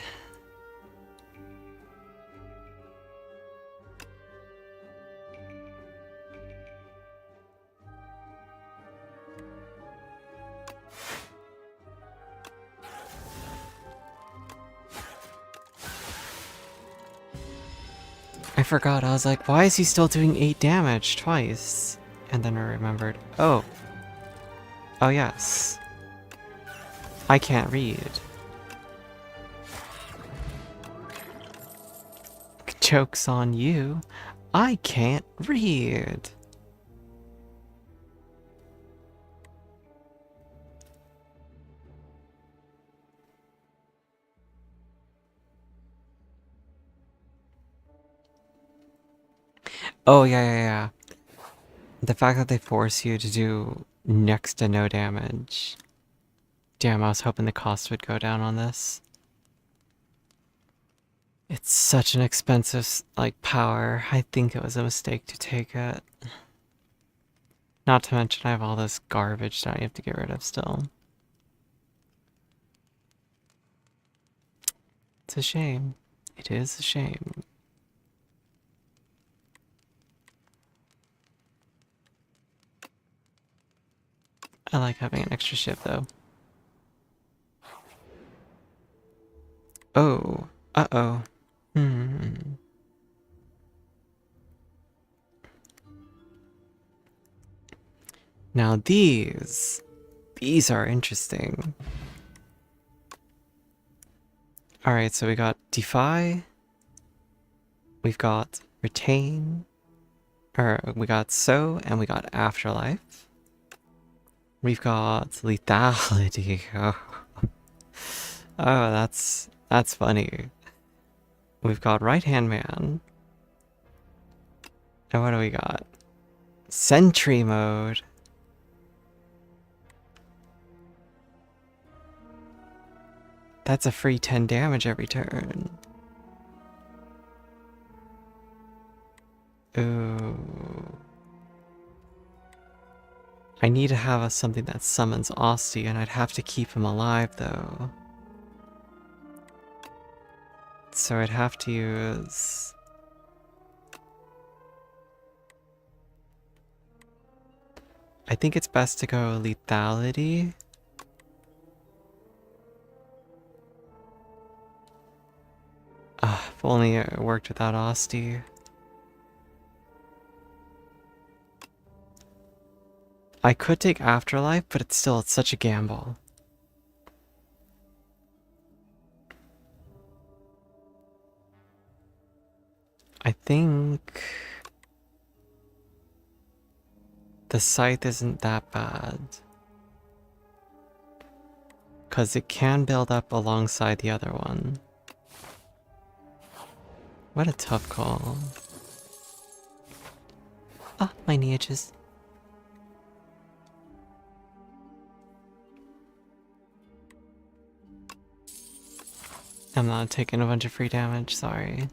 I forgot, I was like, why is he still doing 8 damage twice? And then I remembered, oh. Oh yes. I can't read. Joke's on you. I can't read. Oh, yeah. The fact that they force you to do next to no damage. Damn, I was hoping the cost would go down on this. It's such an expensive, like, power. I think it was a mistake to take it. Not to mention I have all this garbage that I have to get rid of still. It's a shame. It is a shame. I like having an extra ship though. Oh. Uh-oh. Now these are interesting. Alright, so we got Defy. We've got Retain. Or we got Sow and we got Afterlife. We've got Lethality. Oh, that's funny. We've got Right Hand Man. And what do we got? Sentry mode. That's a free 10 damage every turn. Ooh. I need to have something that summons Asti, and I'd have to keep him alive though. So I'd have to use... I think it's best to go Lethality. If only it worked without Asti. I could take Afterlife, but it's such a gamble. I think the scythe isn't that bad. Because it can build up alongside the other one. What a tough call. Ah, my knee itches. I'm not taking a bunch of free damage, sorry.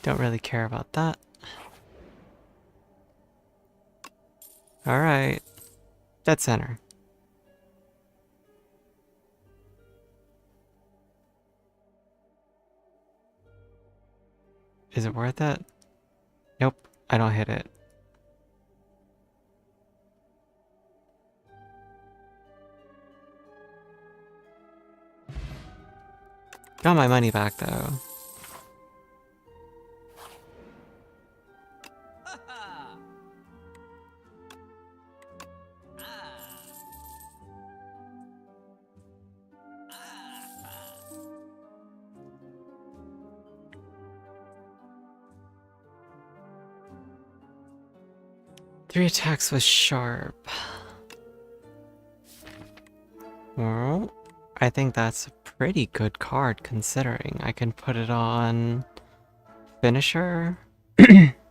Don't really care about that. Alright. Dead center. Is it worth it? Nope, I don't hit it. Got my money back though. Three attacks was sharp. Well, I think that's a pretty good card considering I can put it on finisher.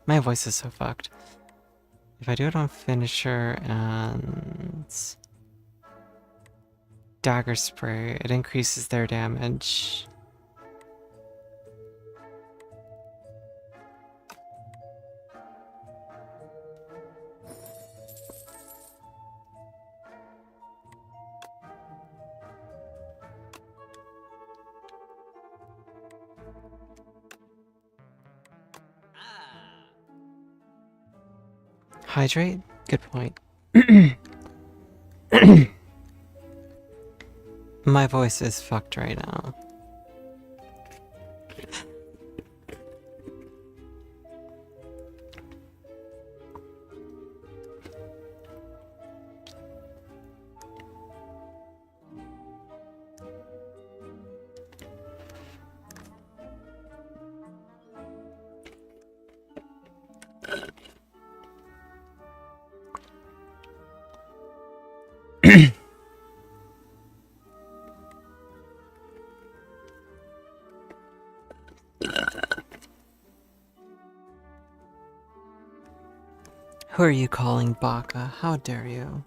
My voice is so fucked. If I do it on finisher and dagger spray, it increases their damage. Hydrate? Good point. My voice is fucked right now. Who are you calling Baka? How dare you?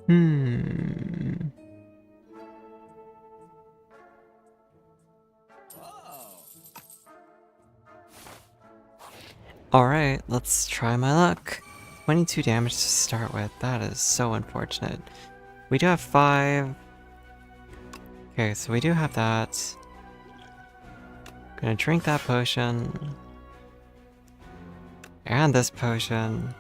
Hmm. Alright, let's try my luck. 22 damage to start with. That is so unfortunate. We do have 5. Okay, so we do have that. Gonna drink that potion. And this potion.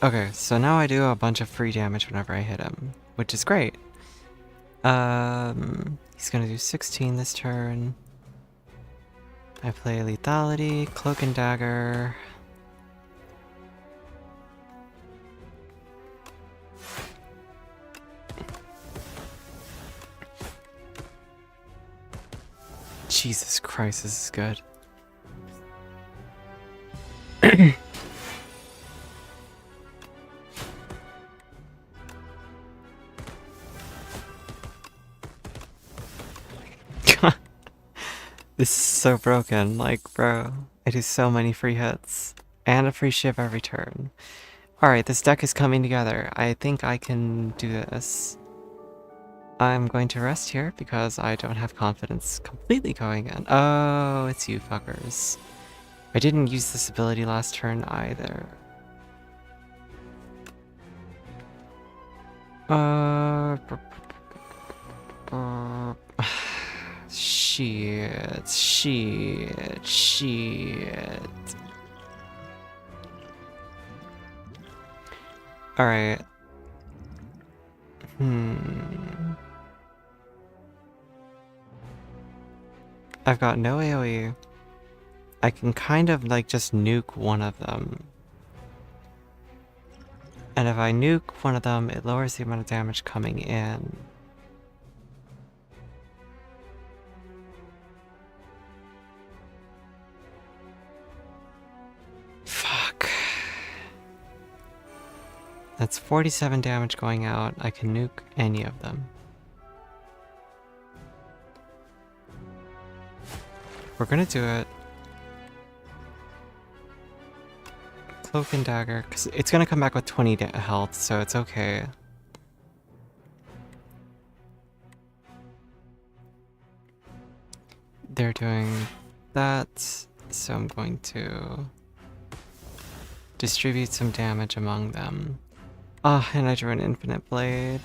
Okay, so now I do a bunch of free damage whenever I hit him, which is great. He's gonna do 16 this turn. I play lethality, cloak and dagger. Jesus Christ, this is good. This is so broken, like, bro. I do so many free hits. And a free shiv every turn. Alright, this deck is coming together. I think I can do this. I'm going to rest here because I don't have confidence completely going in. Oh, it's you fuckers. I didn't use this ability last turn either. Shit. Alright. I've got no AoE. I can kind of like just nuke one of them. And if I nuke one of them, it lowers the amount of damage coming in. Fuck. That's 47 damage going out. I can nuke any of them. We're gonna do it. Cloak and dagger, because it's gonna come back with 20 health, so it's okay. They're doing that, so I'm going to distribute some damage among them. Ah, and I drew an infinite blade.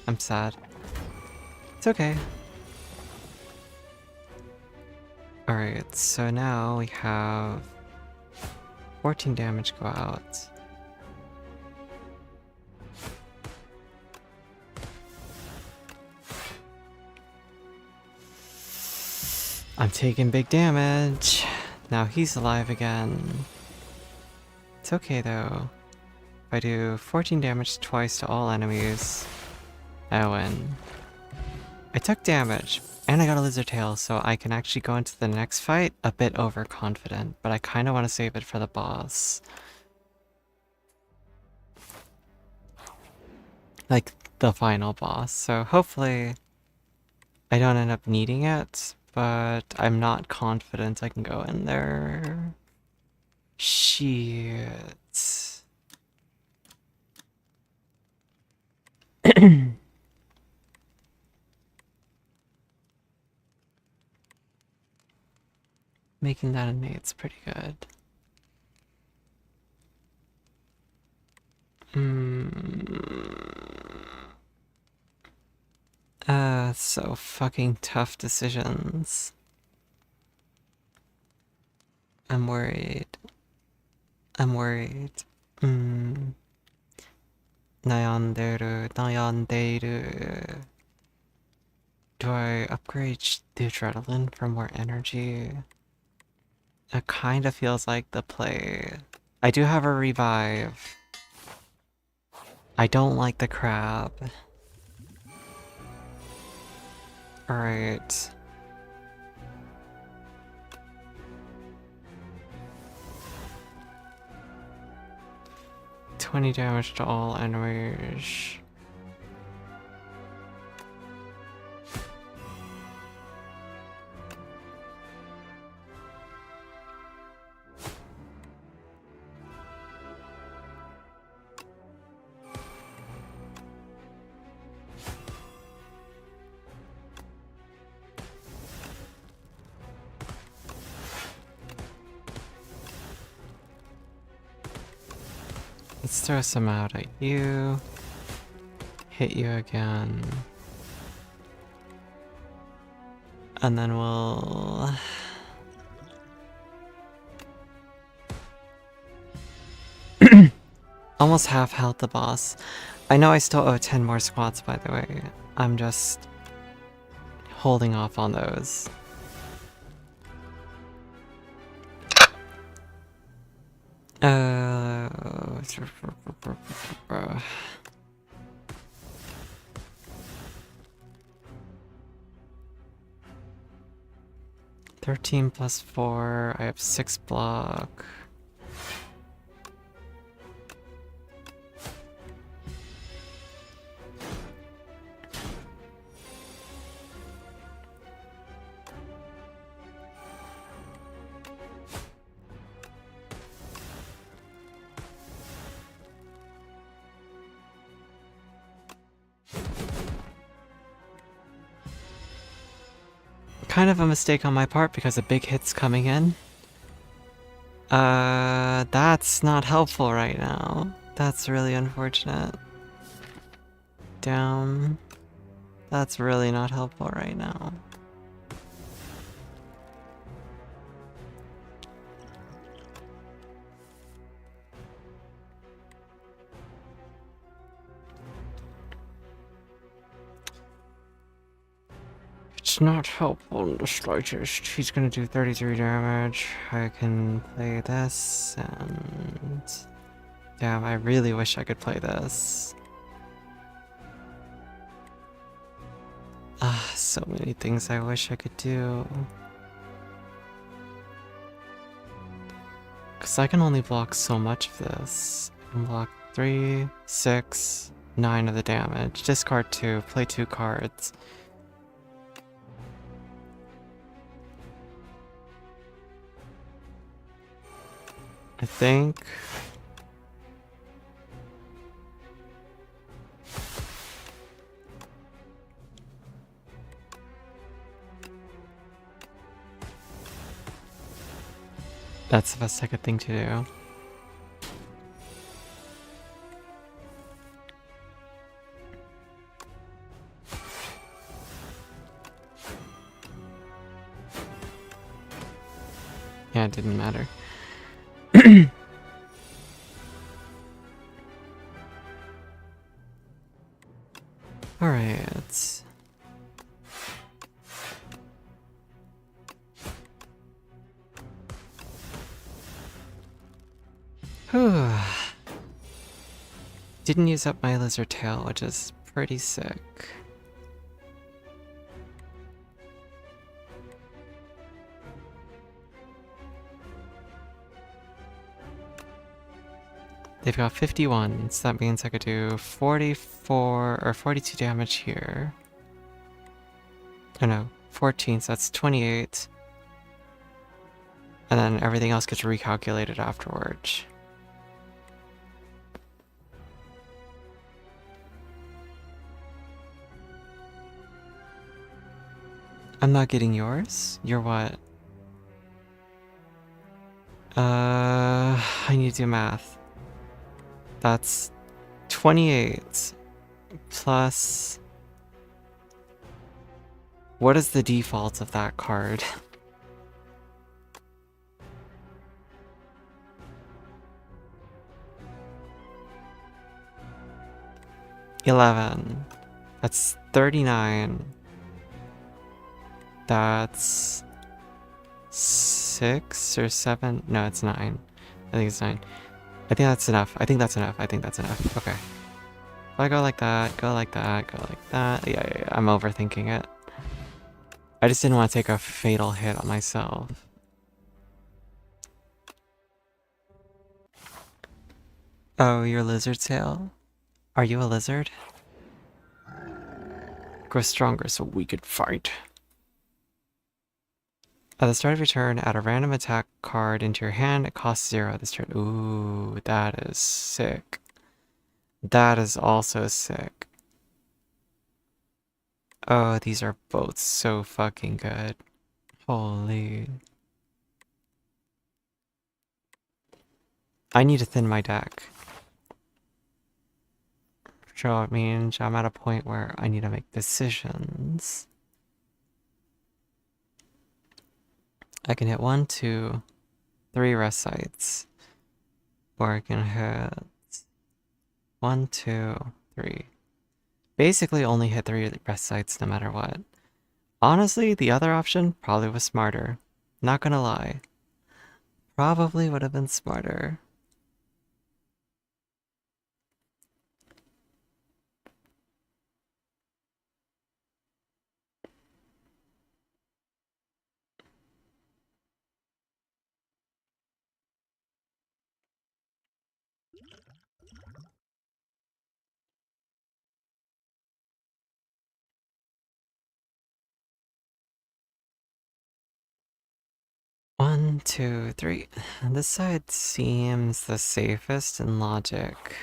I'm sad. It's okay. Alright, so now we have 14 damage go out. I'm taking big damage. Now he's alive again. It's okay though. If I do 14 damage twice to all enemies, I win. I took damage, and I got a lizard tail, so I can actually go into the next fight a bit overconfident, but I kind of want to save it for the boss. Like, the final boss, so hopefully I don't end up needing it, but I'm not confident I can go in there. Shit. Making that innate's pretty good. So fucking tough decisions. I'm worried. I'm worried. Nayanderu, nayanderu. Do I upgrade the adrenaline for more energy? It kind of feels like the play. I do have a revive. I don't like the crab. Alright. $20 damage to all enemies. Let's throw some out at you. Hit you again. And then we'll... Almost half health the boss. I know I still owe 10 more squats, by the way. I'm just holding off on those. Uh... 13 plus 4, I have 6 block. Kind of a mistake on my part because a big hit's coming in. That's not helpful right now. That's really unfortunate. Down. That's really not helpful right now. It's not helpful in the slightest. He's gonna do 33 damage. I can play this and... Damn, I really wish I could play this. Ah, so many things I wish I could do. Because I can only block so much of this. I can block 3, 6, 9 of the damage. Discard 2, play 2 cards. I think... that's the best I could think to do. Yeah, it didn't matter. Alright. Whew. Didn't use up my lizard tail, which is pretty sick. They've got 51, so that means I could do 44 or 42 damage here. Oh no, 14, so that's 28. And then everything else gets recalculated afterwards. I'm not getting yours? You're what? I need to do math. That's 28 plus... What is the default of that card? $11. That's 39. That's 6 or 7? No, it's 9. I think it's 9. I think that's enough. I think that's enough. I think that's enough. Okay. If I go like that, go like that, go like that. Yeah. I'm overthinking it. I just didn't want to take a fatal hit on myself. Oh, you're lizard tail? Are you a lizard? Grow stronger so we could fight. At the start of your turn, add a random attack card into your hand. It costs 0 this turn. Ooh, that is sick. That is also sick. Oh, these are both so fucking good. Holy. I need to thin my deck. So it means I'm at a point where I need to make decisions. I can hit 1, 2, 3 rest sites. Or I can hit 1, 2, 3. Basically only hit 3 rest sites no matter what. Honestly, the other option probably was smarter. Not gonna lie. Probably would have been smarter. One, two, three. This side seems the safest in logic.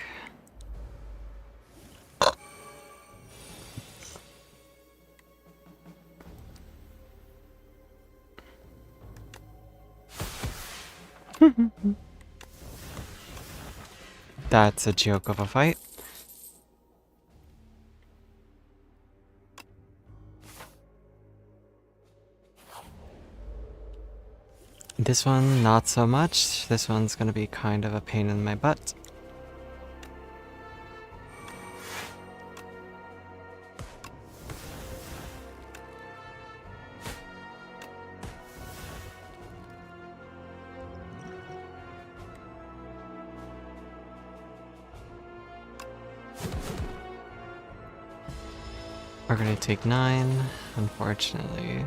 That's a joke of a fight. This one, not so much. This one's gonna be kind of a pain in my butt. are gonna take 9, unfortunately.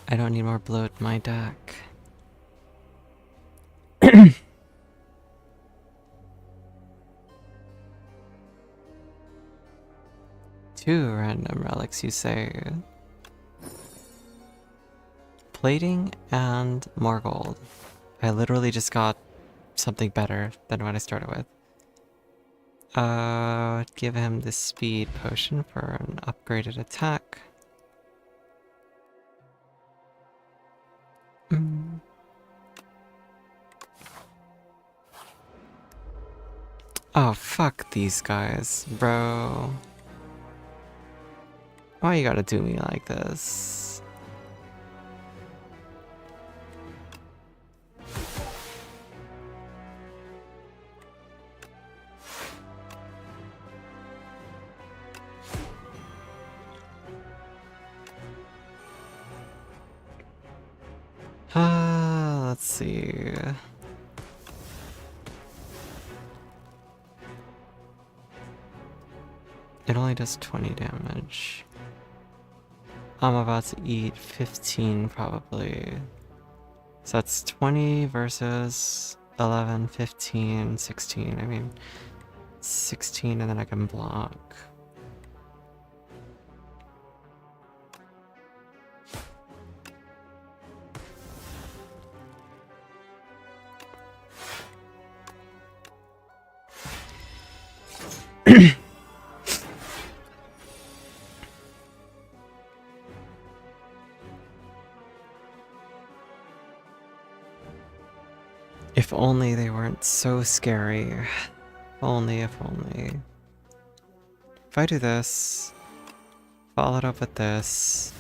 I don't need more bloat in my deck. Two random relics, you say? Plating and more gold. I literally just got something better than what I started with. Give him the speed potion for an upgraded attack. Oh, fuck these guys, bro. Why you gotta do me like this? Let's see. It only does 20 damage. I'm about to eat 15 probably. So that's 20 versus 11, 15, 16. I mean, 16 and then I can block. If only they weren't so scary. If only, if only. If I do this, follow it up with this,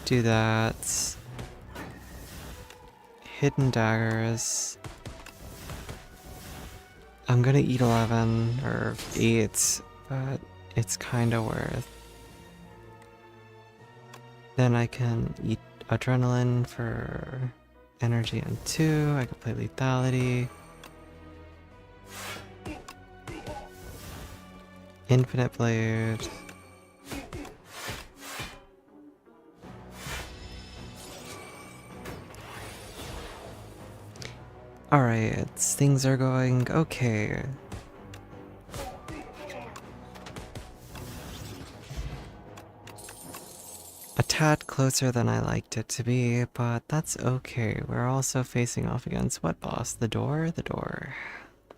do that, hidden daggers. I'm gonna eat 11 or 8, but it's kinda worth. Then I can eat adrenaline for energy and 2. I can play lethality. Infinite blade. Alright, things are going okay. A tad closer than I liked it to be, but that's okay. We're also facing off against what boss? The door? The door.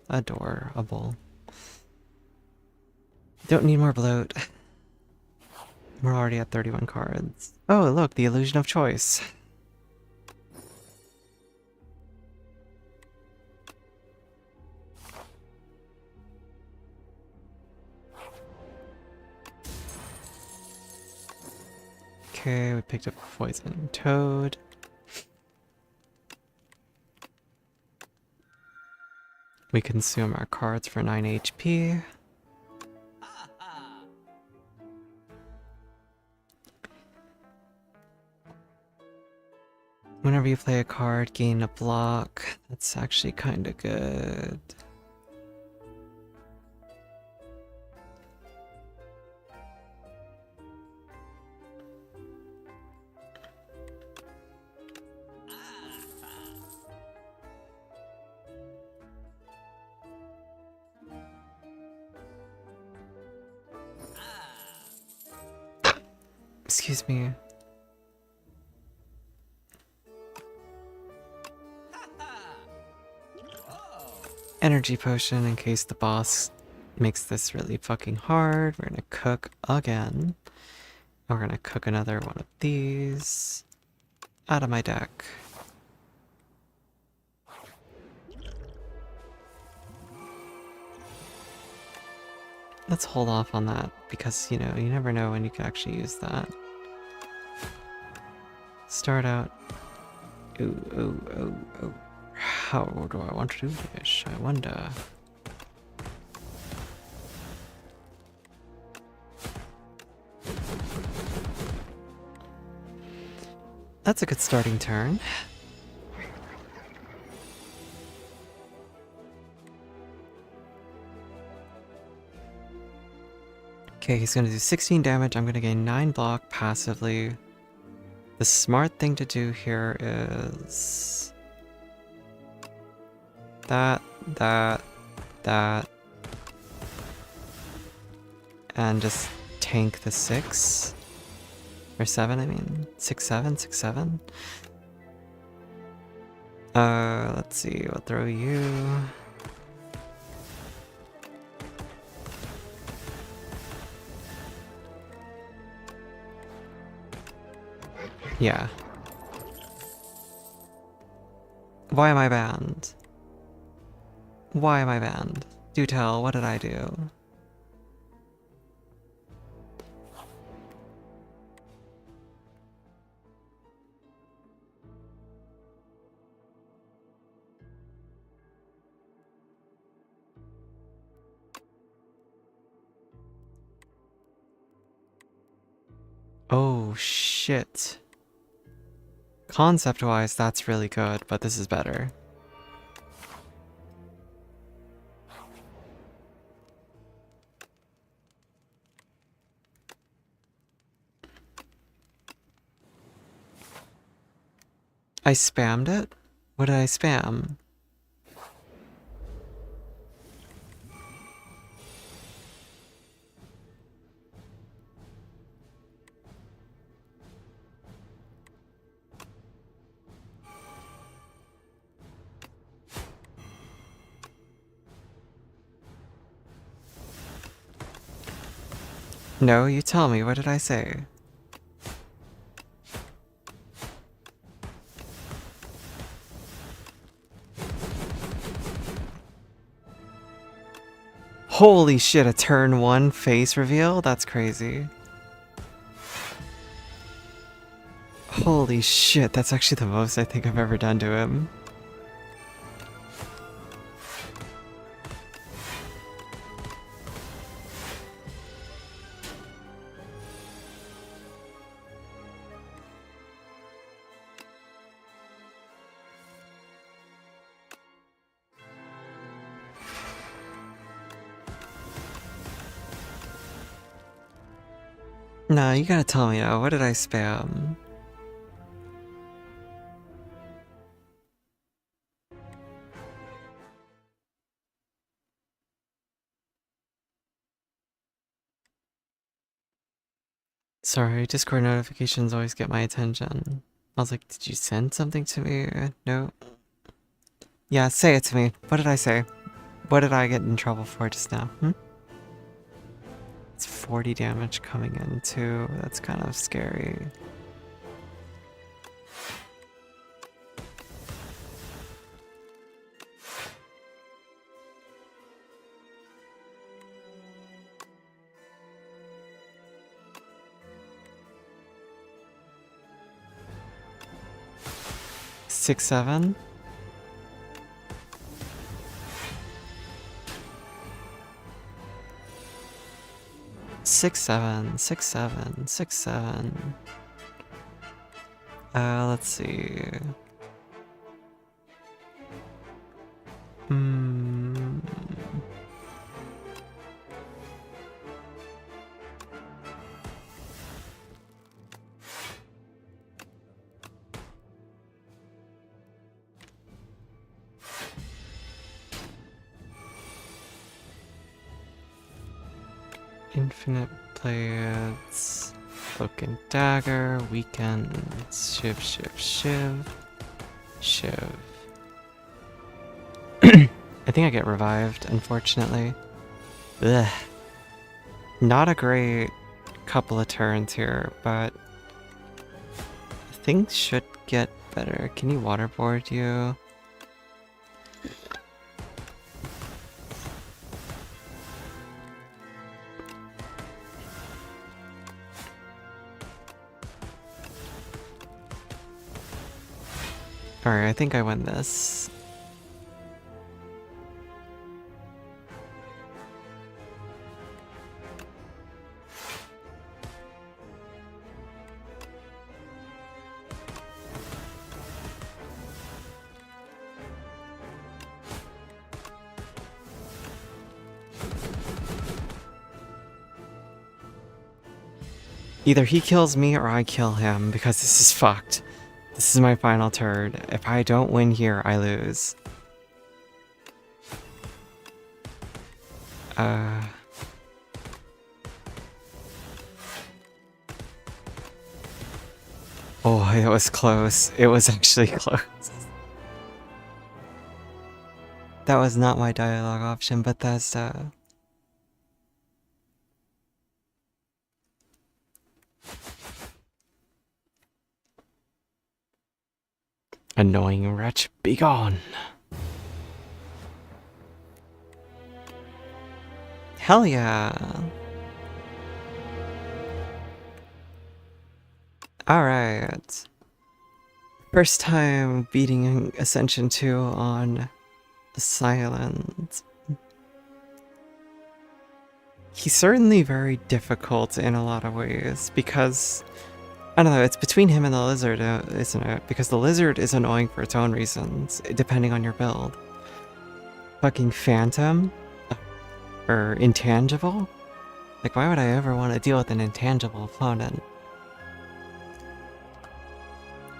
Adorable. Don't need more bloat. We're already at 31 cards. Oh, look, the illusion of choice. Okay, we picked up a poison toad. We consume our cards for 9 HP. Whenever you play a card, gain a block. That's actually kind of good. Excuse me. Energy potion in case the boss makes this really fucking hard. We're gonna cook again. And we're gonna cook another one of these out of my deck. Let's hold off on that because, you know, you never know when you can actually use that. Start out. Ooh. How do I want to do this? I wonder. That's a good starting turn. Okay, he's gonna do 16 damage. I'm gonna gain 9 block passively. The smart thing to do here is that, that, and just tank the 6. Or 7, I mean. 6, 7, 6, 7. Let's see, we'll throw you. Yeah. Why am I banned? Why am I banned? Do tell, what did I do? Oh shit. Concept-wise, that's really good, but this is better. I spammed it? What did I spam? No, you tell me, what did I say? Holy shit, a turn 1 face reveal? That's crazy. Holy shit, that's actually the most I think I've ever done to him. Nah, you gotta tell me now, what did I spam? Sorry, Discord notifications always get my attention. I was like, did you send something to me? No. Yeah, say it to me. What did I say? What did I get in trouble for just now? It's 40 damage coming in too. That's kind of scary. Six, 7. Six, 7, 6, 7, 6, 7. Let's see. Hmm. Infinite blades, cloak and dagger, weekends, shiv, shiv, shiv, shiv. I think I get revived, unfortunately. Ugh. Not a great couple of turns here, but things should get better. Can you waterboard you? Alright, I think I win this. Either he kills me or I kill him because this is fucked. This is my final turn. If I don't win here, I lose. Oh, it was close. It was actually close. That was not my dialogue option, but that's annoying wretch, be gone. Hell yeah. Alright. First time beating Ascension 2 on Silent. He's certainly very difficult in a lot of ways because, I don't know, it's between him and the lizard, isn't it? Because the lizard is annoying for its own reasons, depending on your build. Fucking Phantom? Or Intangible? Like, why would I ever want to deal with an intangible opponent?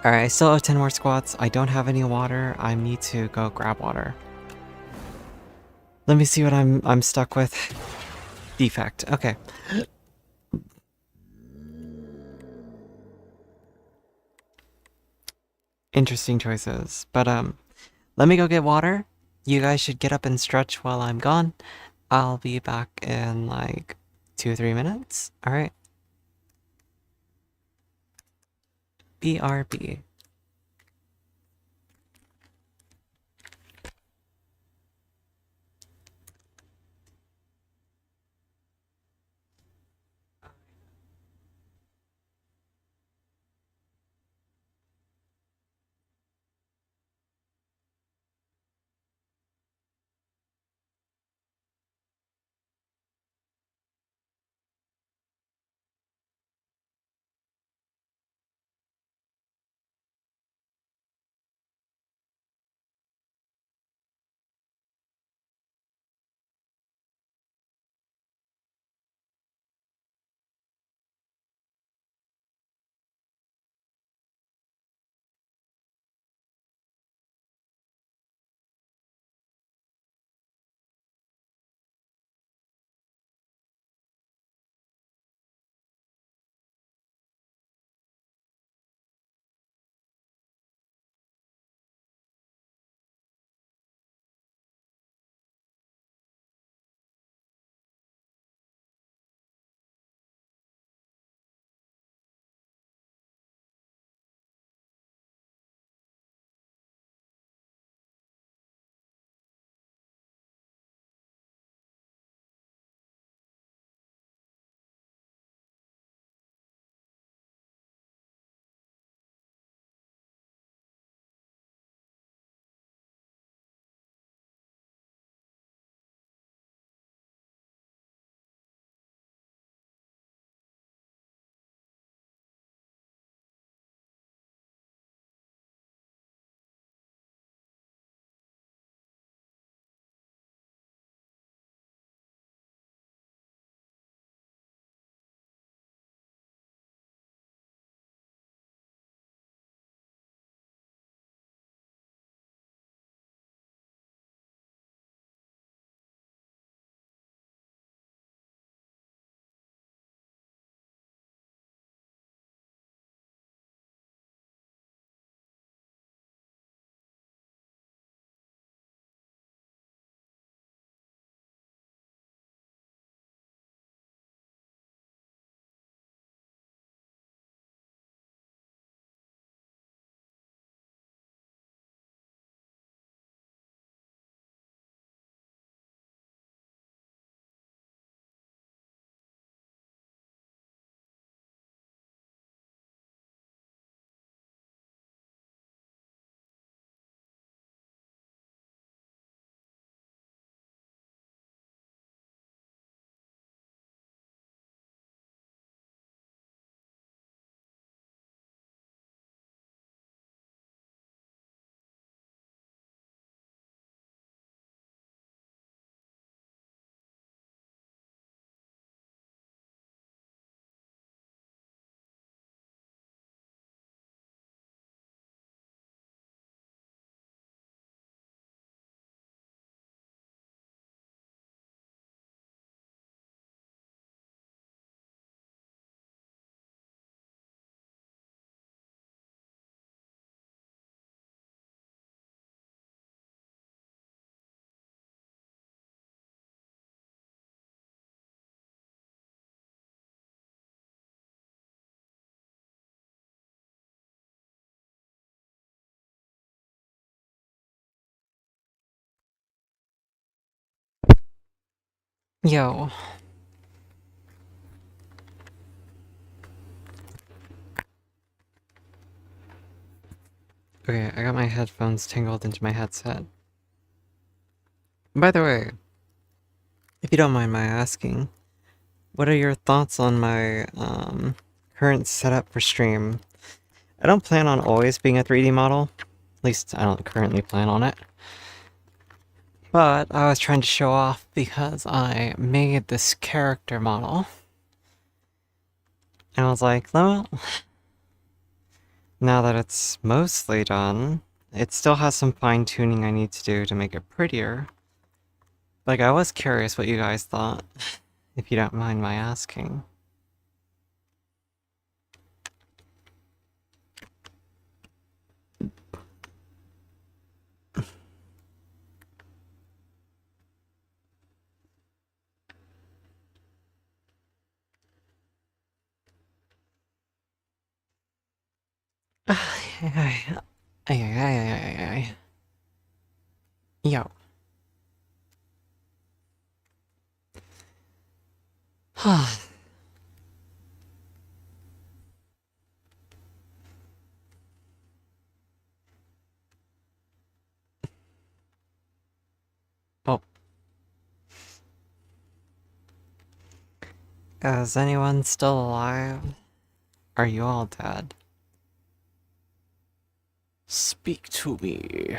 Alright, I still have 10 more squats. I don't have any water. I need to go grab water. Let me see what I'm stuck with. Defect. Okay. Interesting choices. But let me go get water. You guys should get up and stretch while I'm gone. I'll be back in like 2 or 3 minutes. Alright. BRB. Yo. Okay, I got my headphones tangled into my headset. By the way, if you don't mind my asking, what are your thoughts on my current setup for stream? I don't plan on always being a 3D model. At least I don't currently plan on it. But I was trying to show off because I made this character model. And I was like, well, now that it's mostly done, it still has some fine tuning I need to do to make it prettier. Like, I was curious what you guys thought, if you don't mind my asking. Yo. Oh, is anyone still alive? Are you all dead? Speak to me.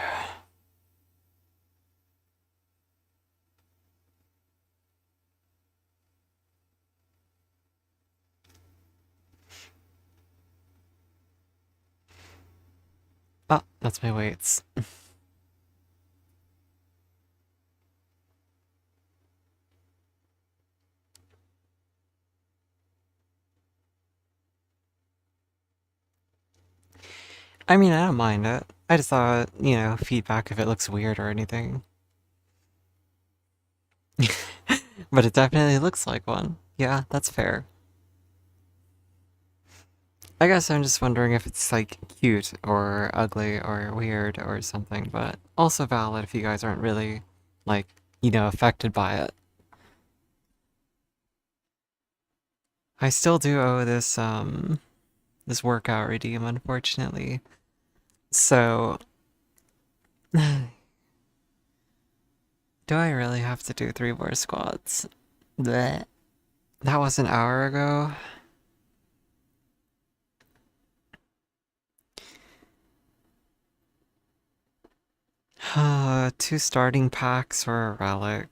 Oh, that's my weights. I mean, I don't mind it. I just thought, feedback if it looks weird or anything. But it definitely looks like one. Yeah, that's fair. I guess I'm just wondering if it's like cute or ugly or weird or something, but also valid if you guys aren't really like, affected by it. I still do owe this workout redeem, unfortunately. So, do I really have to do 3 more squats? Bleh. That was an hour ago. Two starting packs or a relic.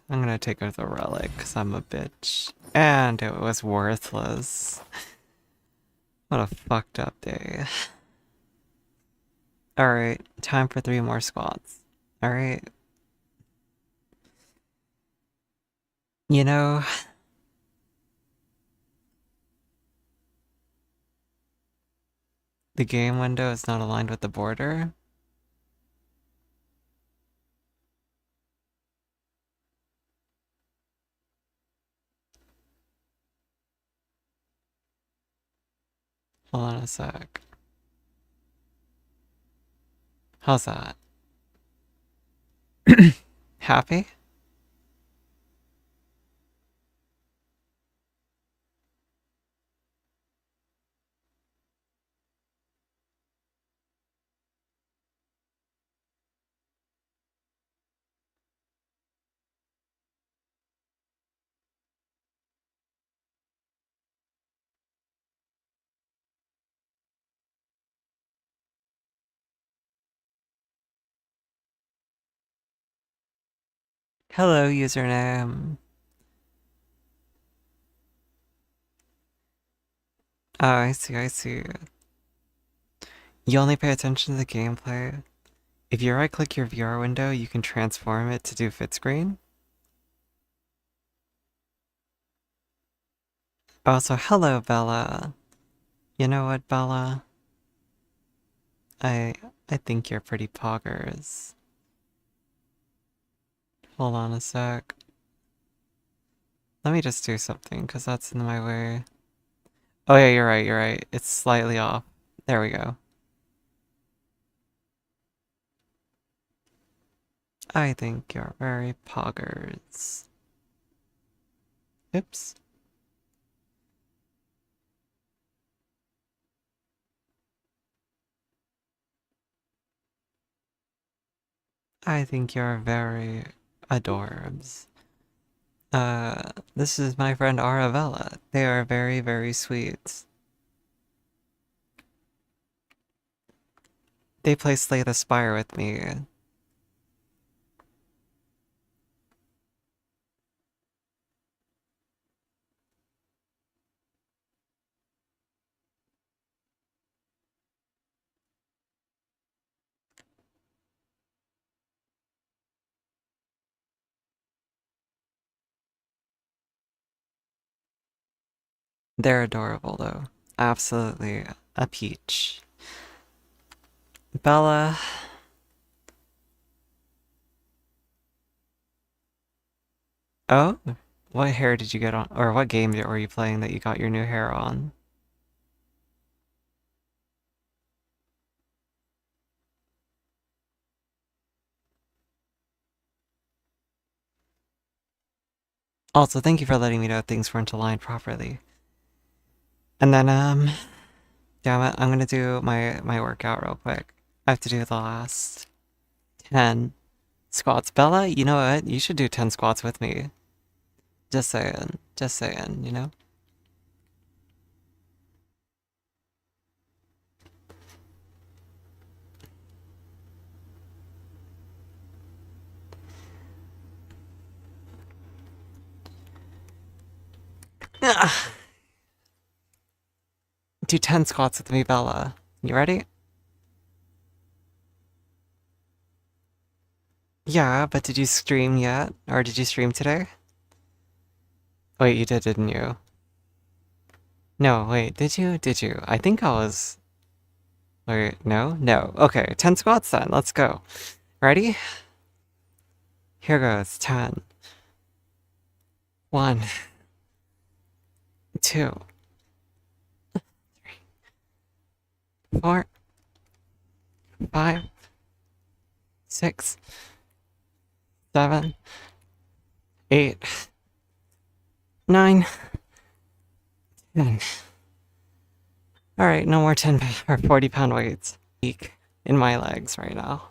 I'm gonna take out the relic because I'm a bitch. And it was worthless. What a fucked up day. Alright, time for 3 more squats. Alright. You know, the game window is not aligned with the border. Hold on a sec. How's that? Happy? Hello, username. Oh, I see, I see. You only pay attention to the gameplay. If you right click your VR window, you can transform it to do fit screen. Also, hello, Bella. You know what, Bella? I I think you're pretty poggers. Hold on a sec. Let me just do something, because that's in my way. Oh yeah, you're right, you're right. It's slightly off. There we go. I think you're very poggers. Oops. I think you're very adorbs. This is my friend Aravella. They are very, very sweet. They play Slay the Spire with me. They're adorable, though. Absolutely a peach. Bella. Oh? What hair did you get on? Or what game were you playing that you got your new hair on? Also, thank you for letting me know things weren't aligned properly. And then, damn it, I'm gonna do my workout real quick. I have to do the last 10 squats. Bella, you know what? You should do 10 squats with me. Just saying, you know? Do 10 squats with me, Bella. You ready? Yeah, but did you stream yet? Or did you stream today? Wait, you did, didn't you? No, wait, did you? Did you? I think I was... Wait, no? No. Okay, 10 squats then. Let's go. Ready? Here goes. 10. 1, 2, 4, 5, 6, 7, 8, 9, 10. Alright, no more 10 or 40-pound weights. Weak in my legs right now.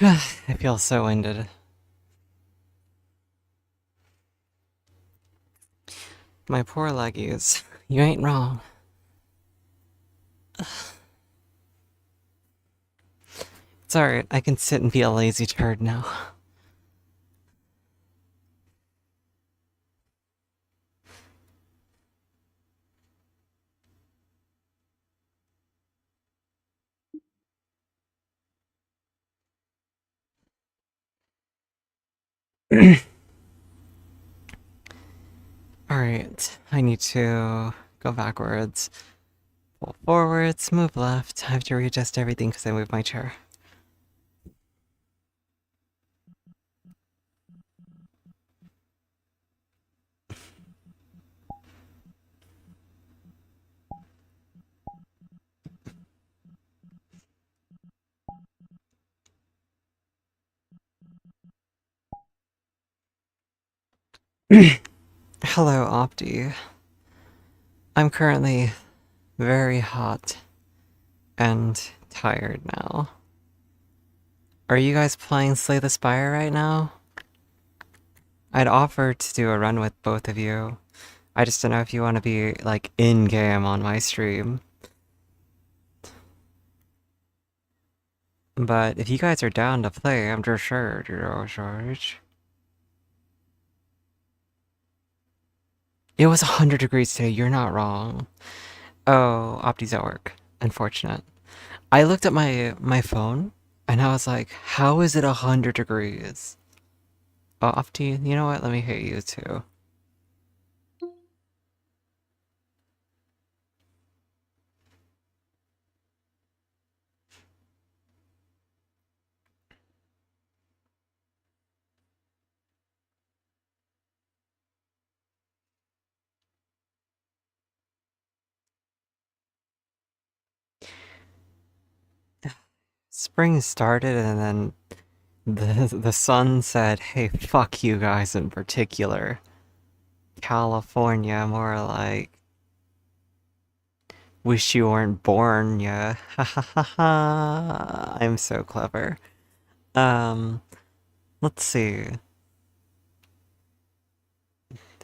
I feel so winded. My poor leggies. You ain't wrong. It's alright, I can sit and be a lazy turd now. Alright, I need to go backwards. Pull forwards, move left. I have to readjust everything because I moved my chair. Hello, Opti. I'm currently very hot and tired now. Are you guys playing Slay the Spire right now? I'd offer to do a run with both of you. I just don't know if you want to be, like, in-game on my stream. But if you guys are down to play, I'm just sure, you know, George. It was 100 degrees today, you're not wrong. Oh, Opti's at work. Unfortunate. I looked at my phone, and I was like, how is it 100 degrees? Oh, Opti, you know what? Let me hit you too. Spring started and then the sun said, "Hey, fuck you guys in particular." California, more like, wish you weren't born, yeah. Ha ha ha ha. I'm so clever. Um, let's see.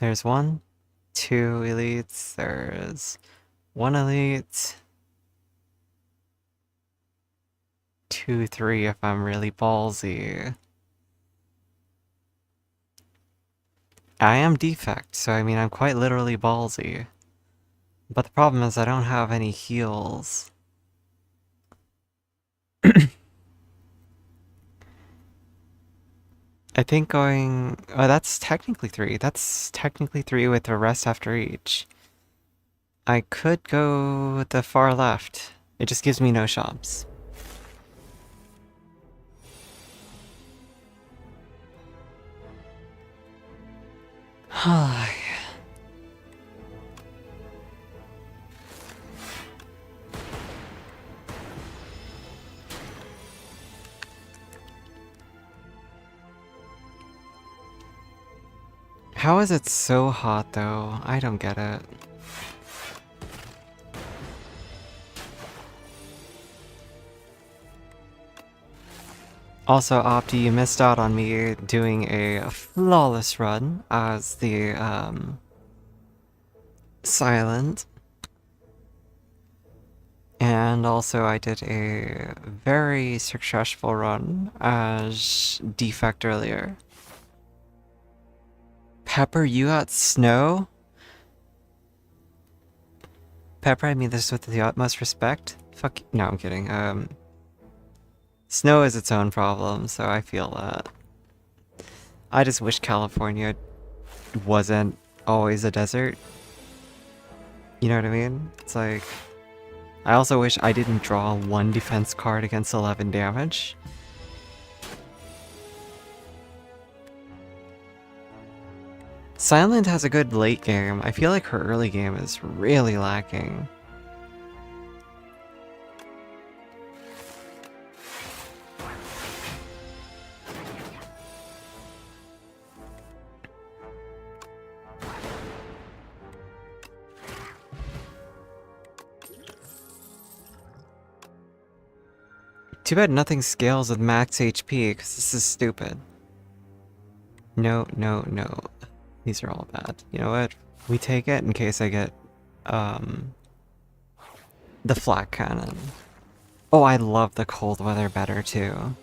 There's one, two elites. There's one elite. Two, three if I'm really ballsy. I am defect, so I mean I'm quite literally ballsy. But the problem is I don't have any heals. I think going... Oh, that's technically three. That's technically three with a rest after each. I could go the far left. It just gives me no shops. How is it so hot though? I don't get it. Also, Opti, you missed out on me doing a flawless run as the, silent. And also I did a very successful run as defect earlier. Pepper, you got snow? Pepper, I mean this with the utmost respect. Fuck, no, I'm kidding. Snow is its own problem, so I feel that. I just wish California wasn't always a desert. You know what I mean? It's like... I also wish I didn't draw one defense card against 11 damage. Silent has a good late game. I feel like her early game is really lacking. Too bad nothing scales with max HP, because this is stupid. No, no, no. These are all bad. You know what? We take it in case I get, the flak cannon. Oh, I love the cold weather better, too.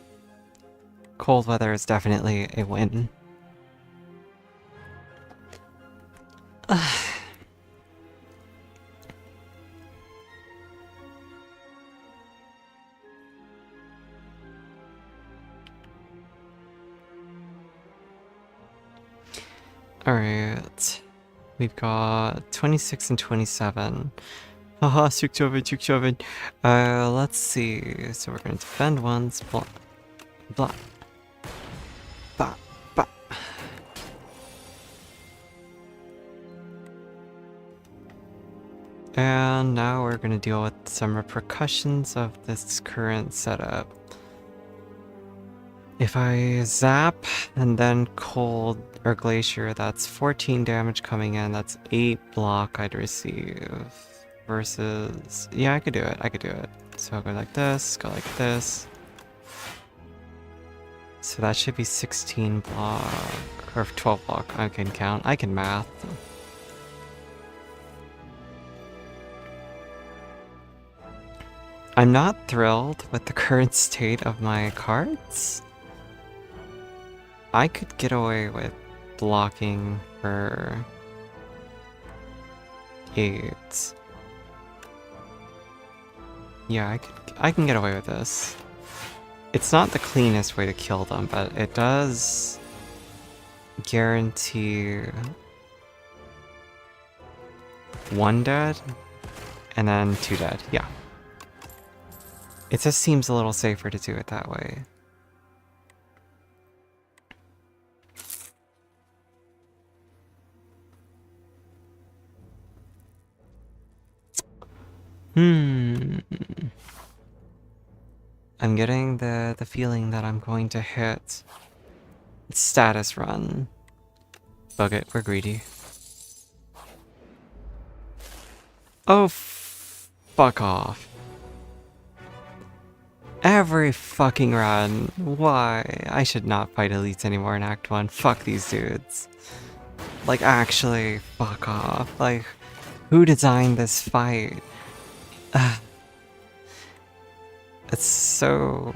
Cold weather is definitely a win. Alright. We've got 26 and 27. Haha, 6-7. Let's see. So we're gonna defend once. Blah. Blah. Bah. Bah. And now we're gonna deal with some repercussions of this current setup. If I zap and then cold or glacier, that's 14 damage coming in. That's 8 block I'd receive. Versus... Yeah, I could do it. I could do it. So I'll go like this, go like this. So that should be 16 block. Or 12 block. I can count. I can math. I'm not thrilled with the current state of my cards. I could get away with blocking for 8. Yeah, I can get away with this. It's not the cleanest way to kill them, but it does guarantee 1 dead and then 2 dead. Yeah. It just seems a little safer to do it that way. I'm getting the feeling that I'm going to hit status run. Bug it, we're greedy. Oh, fuck off. Every fucking run. Why? I should not fight elites anymore in Act 1. Fuck these dudes. Like, actually, fuck off. Like, who designed this fight? It's so...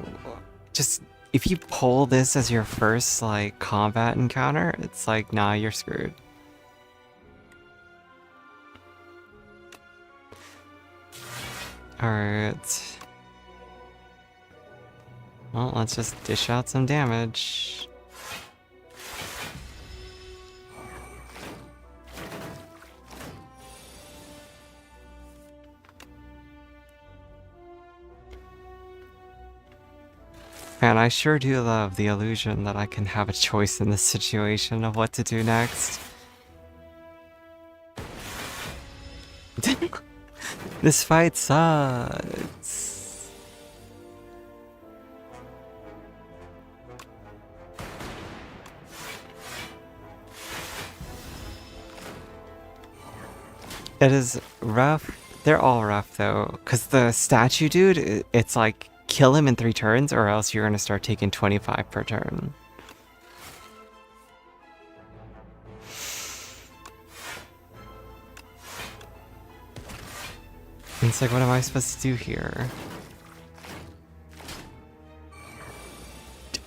Just, if you pull this as your first, like, combat encounter, it's like, nah, you're screwed. Alright. Well, let's just dish out some damage. Man, I sure do love the illusion that I can have a choice in this situation of what to do next. This fight sucks. It is rough. They're all rough though, because the statue dude, it's like kill him in 3 turns or else you're gonna start taking 25 per turn. And it's like, what am I supposed to do here?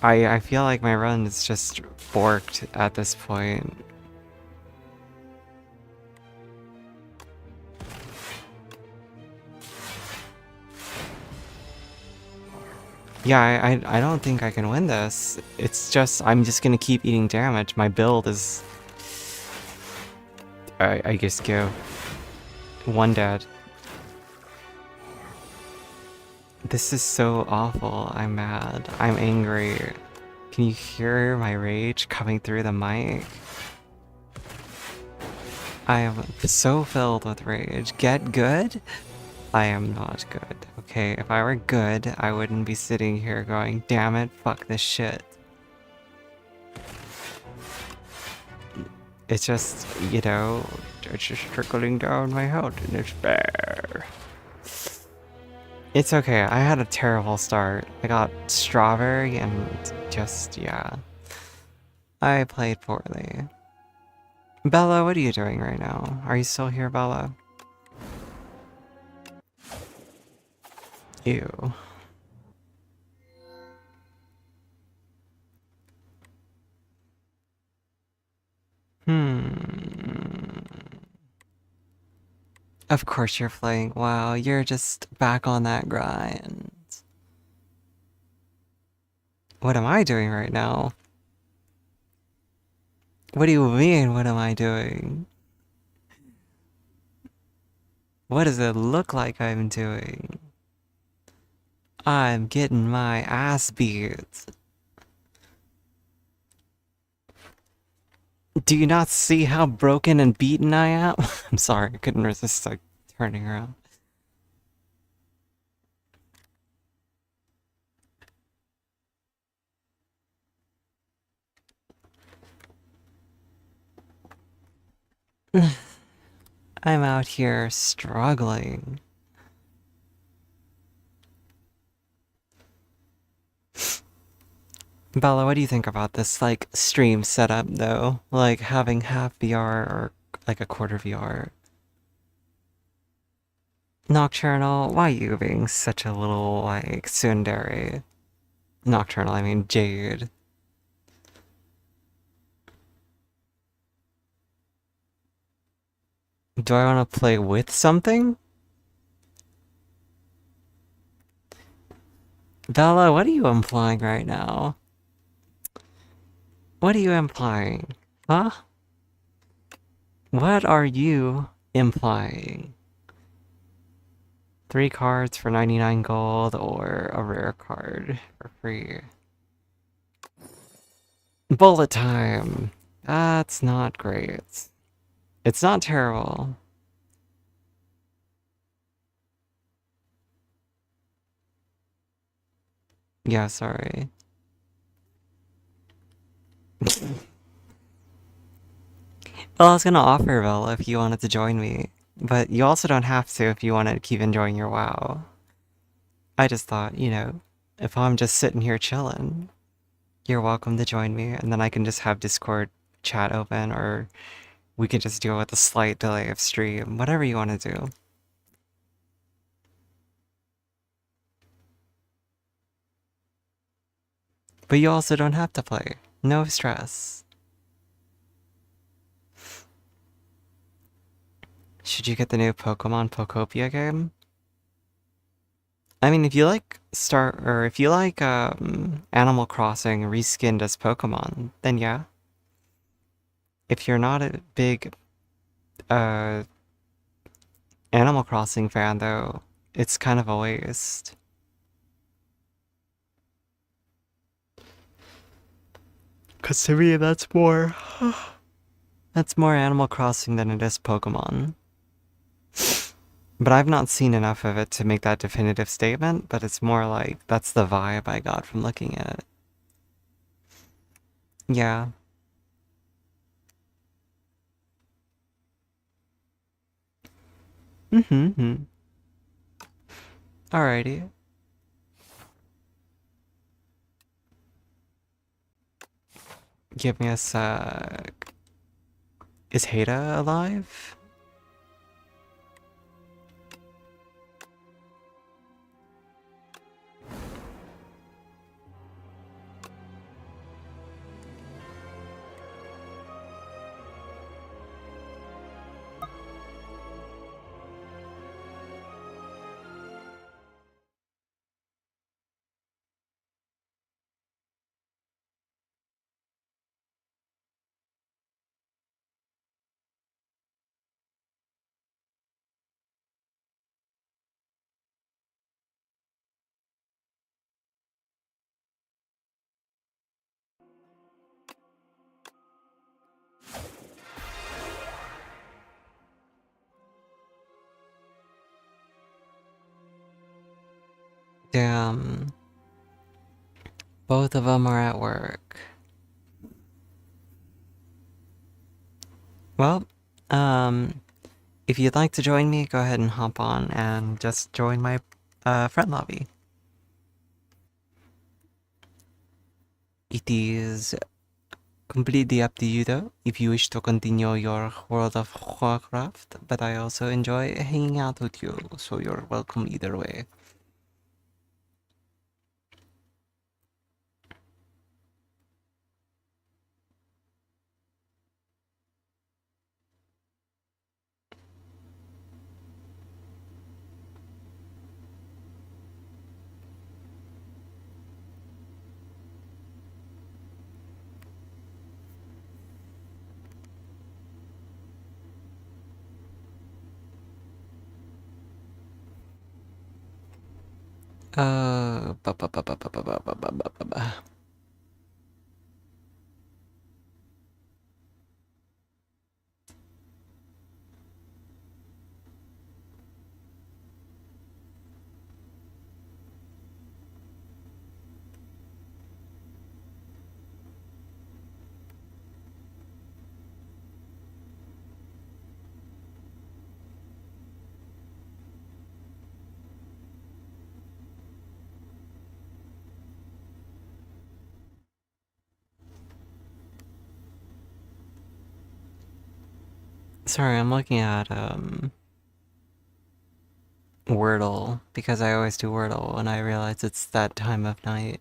I feel like my run is just forked at this point. Yeah, I don't think I can win this. It's just, I'm just gonna keep eating damage. My build is... I guess go. 1 dead. This is so awful. I'm mad. I'm angry. Can you hear my rage coming through the mic? I am so filled with rage. Get good? I am not good. Okay, if I were good, I wouldn't be sitting here going, damn it, fuck this shit. It's just, you know, it's just trickling down my health in despair. It's okay, I had a terrible start. I got strawberry and just, yeah. I played poorly. Bella, what are you doing right now? Are you still here, Bella? Ew. Of course you're playing. Wow, you're just back on that grind. What am I doing right now? What do you mean, what am I doing? What does it look like I'm doing? I'm getting my ass beat. Do you not see how broken and beaten I am? I'm sorry, I couldn't resist like turning around. I'm out here struggling. Bella, what do you think about this, like, stream setup, though? Like, having half VR or, like, a quarter VR? Nocturnal, why you being such a little, like, tsundere? Nocturnal, I mean Jade. Do I want to play with something? Bella, what are you implying right now? What are you implying? Huh? What are you implying? 3 cards for 99 gold or a rare card for free. Bullet time! That's not great. It's not terrible. Yeah, sorry. Well, I was gonna offer, Vel, if you wanted to join me. But you also don't have to if you want to keep enjoying your WoW. I just thought, if I'm just sitting here chilling, you're welcome to join me, and then I can just have Discord chat open, or we can just deal with a slight delay of stream, whatever you want to do. But you also don't have to play. No stress. Should you get the new Pokemon Pokopia game? I mean, if you like Animal Crossing reskinned as Pokemon, then yeah. If you're not a big uh Animal Crossing fan though, it's kind of a waste. Cause to me that's more Animal Crossing than it is Pokemon. But I've not seen enough of it to make that definitive statement, but it's more like that's the vibe I got from looking at it. Yeah. Mm-hmm. Alrighty. Give me a sec. Is Hada alive? Damn. Both of them are at work. Well, if you'd like to join me, go ahead and hop on and just join my friend lobby. It is completely up to you though, if you wish to continue your World of Warcraft, but I also enjoy hanging out with you, so you're welcome either way. Ba ba ba ba ba ba ba ba ba ba ba. Sorry, I'm looking at Wordle because I always do Wordle when I realize it's that time of night.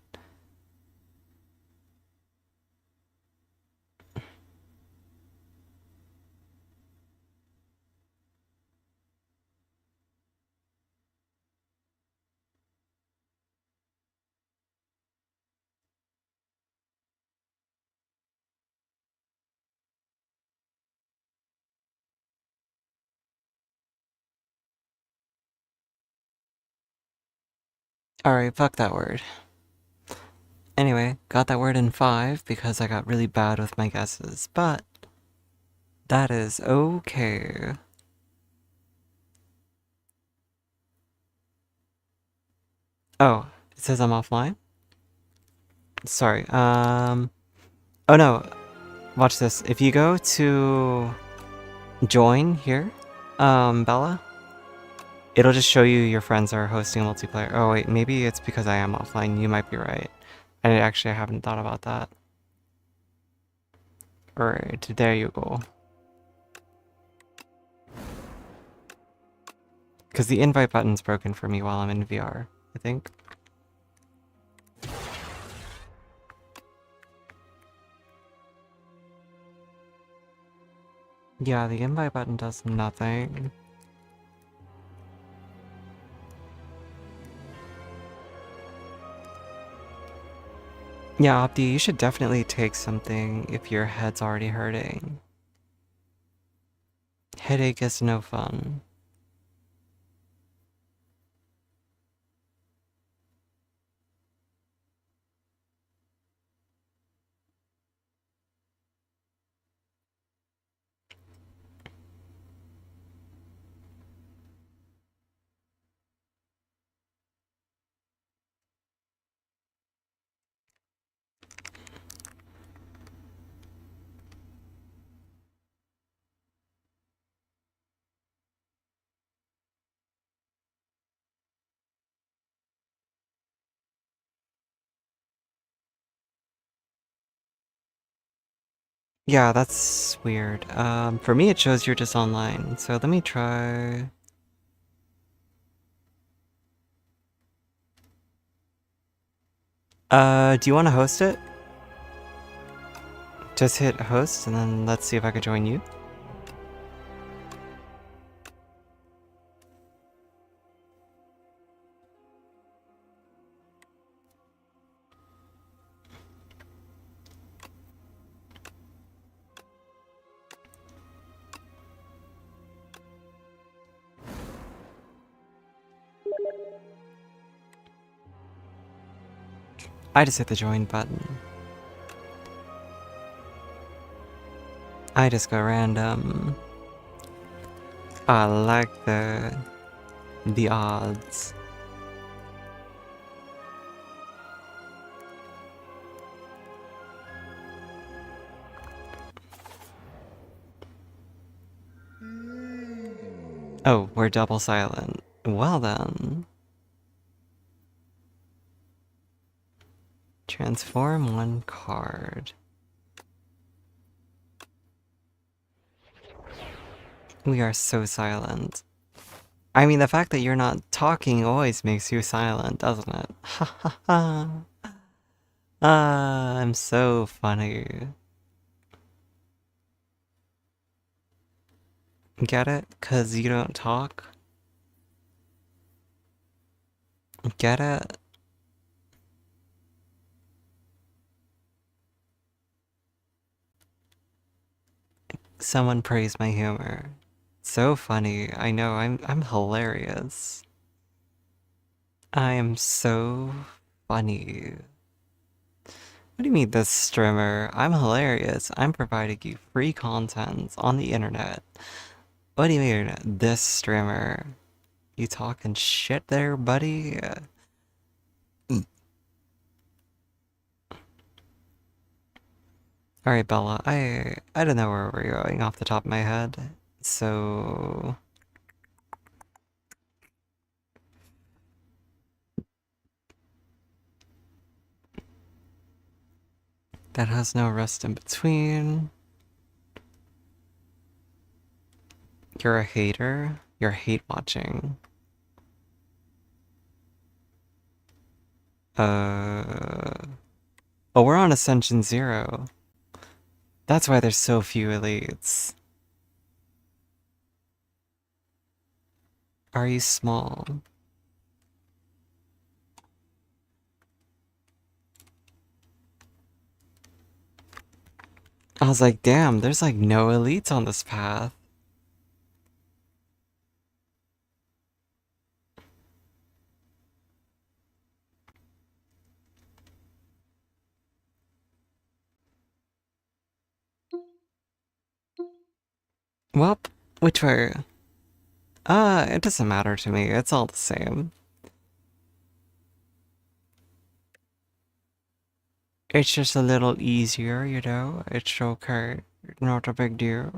Alright, fuck that word. Anyway, got that word in 5 because I got really bad with my guesses, but that is okay. Oh, it says I'm offline? Sorry. Oh no. Watch this. If you go to join here, Bella, it'll just show you your friends are hosting a multiplayer. Oh wait, maybe it's because I am offline. You might be right. I haven't thought about that. Alright, there you go. Because the invite button's broken for me while I'm in VR, I think. Yeah, the invite button does nothing. Yeah, Opti, you should definitely take something if your head's already hurting. Headache is no fun. Yeah, that's weird. For me it shows you're just online, so let me try... do you want to host it? Just hit host, and then let's see if I can join you. I just hit the join button. I just go random. I like the odds. Oh, we're double silent. Well then. Transform one card. We are so silent. I mean, the fact that you're not talking always makes you silent, doesn't it? Ha ha ha. Ah, I'm so funny. Get it? 'Cause you don't talk? Get it? Someone praised my humor. So funny. I know, I'm hilarious. I am so funny. What do you mean this streamer? I'm hilarious. I'm providing you free content on the internet. What do you mean this streamer? You talking shit there, buddy? Alright, Bella, I don't know where we're going off the top of my head. So that has no rest in between. You're a hater? You're hate watching. Oh, we're on Ascension 0. That's why there's so few elites. Are you small? I was like, damn, there's like no elites on this path. Well, which way? It doesn't matter to me. It's all the same. It's just a little easier, you know? It's okay. Not a big deal.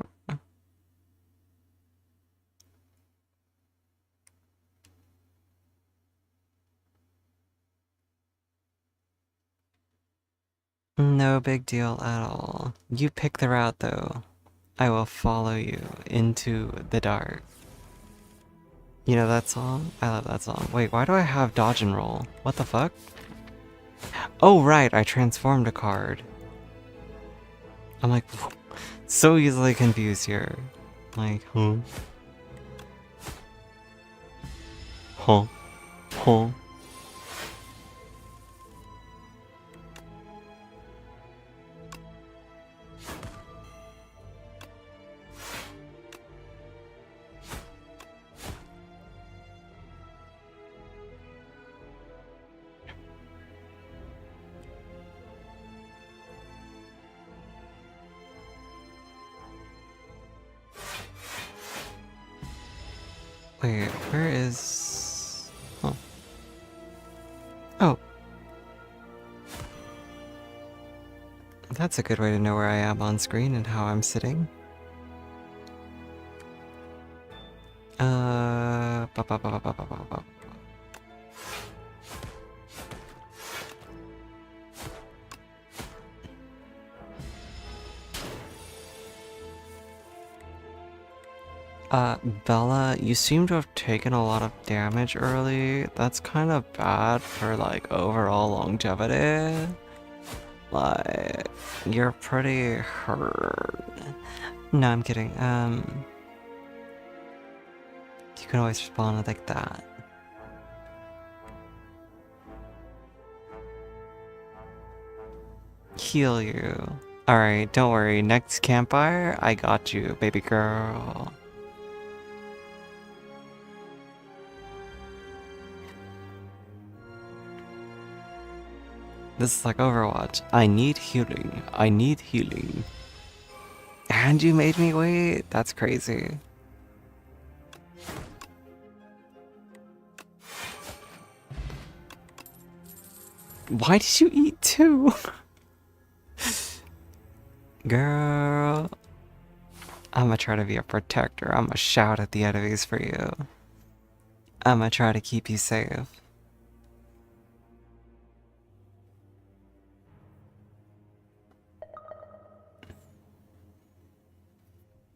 No big deal at all. You pick the route though. I will follow you into the dark. You know that song? I love that song. Wait, why do I have dodge and roll? What the fuck? Oh right, I transformed a card. I'm like, so easily confused here. Like, huh? Huh? Huh? Wait, where is... Oh. Oh. That's a good way to know where I am on screen and how I'm sitting. Ba -ba -ba -ba -ba -ba -ba -ba. Bella, you seem to have taken a lot of damage early. That's kind of bad for, like, overall longevity. Like, you're pretty hurt. No, I'm kidding. You can always respond with, like, that. Heal you. Alright, don't worry. Next campfire, I got you, baby girl. This is like Overwatch. I need healing. I need healing. And you made me wait? That's crazy. Why did you eat two? Girl. I'ma try to be a protector. I'ma shout at the enemies for you. I'ma try to keep you safe.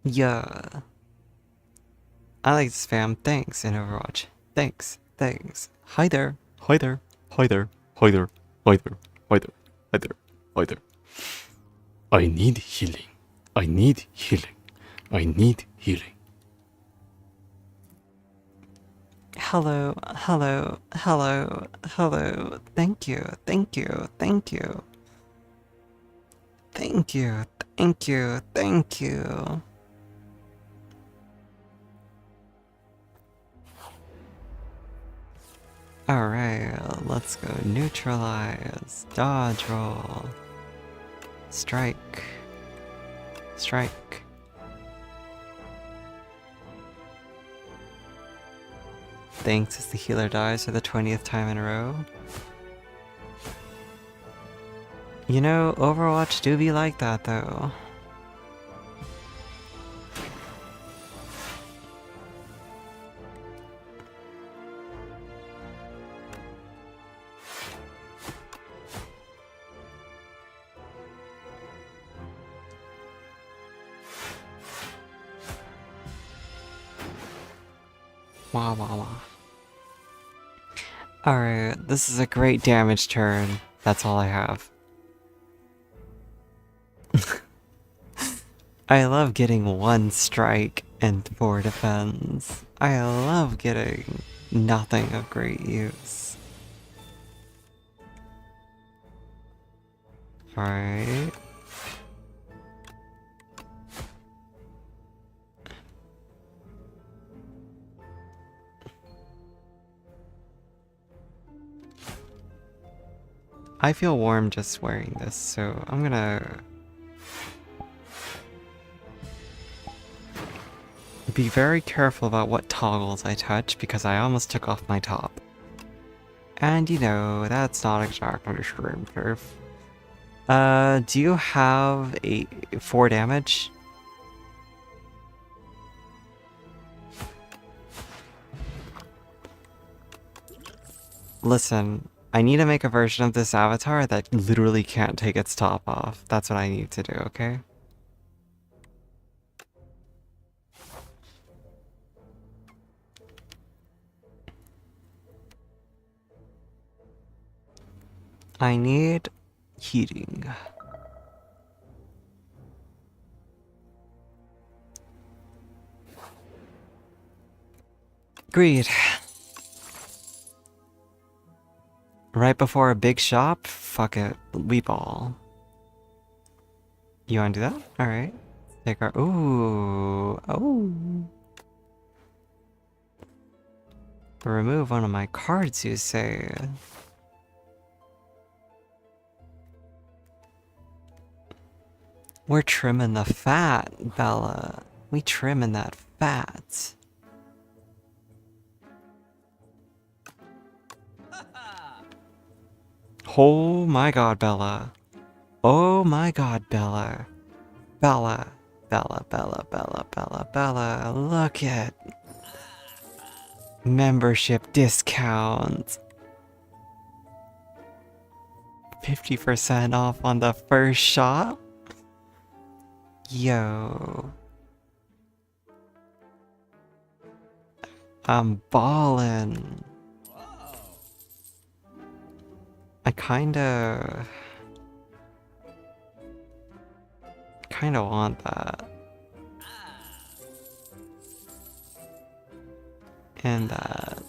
Yeah. I like to spam thanks in Overwatch. Thanks. Thanks. Hi there. Hi there. Hi there. Hi there. Hi there. Hi there. Hi there. Hi there. I need healing. I need healing. I need healing. Hello, hello, hello, hello. Thank you, thank you, thank you. Thank you, thank you, thank you. Alright, let's go neutralize, dodge roll, strike, strike. Thanks as the healer dies for the 20th time in a row. You know, Overwatch do be like that though. Wah wah wah. Alright, this is a great damage turn. That's all I have. I love getting one strike and 4 defense. I love getting nothing of great use. Alright. I feel warm just wearing this, so I'm gonna be very careful about what toggles I touch because I almost took off my top. And you know, that's not exactly stream safe. Do you have 4 damage? Listen, I need to make a version of this avatar that literally can't take its top off. That's what I need to do, okay? I need heating. Agreed. Right before a big shop? Fuck it. We ball. You wanna do that? Alright. Take our. Ooh. Oh. Remove one of my cards, you say? We're trimming the fat, Bella. We trimming that fat. Oh my god, Bella. Oh my god, Bella. Bella. Bella, Bella, Bella, Bella, Bella. Look at membership discount. 50% off on the first shop? Yo. I'm ballin'. I kinda want that. And that.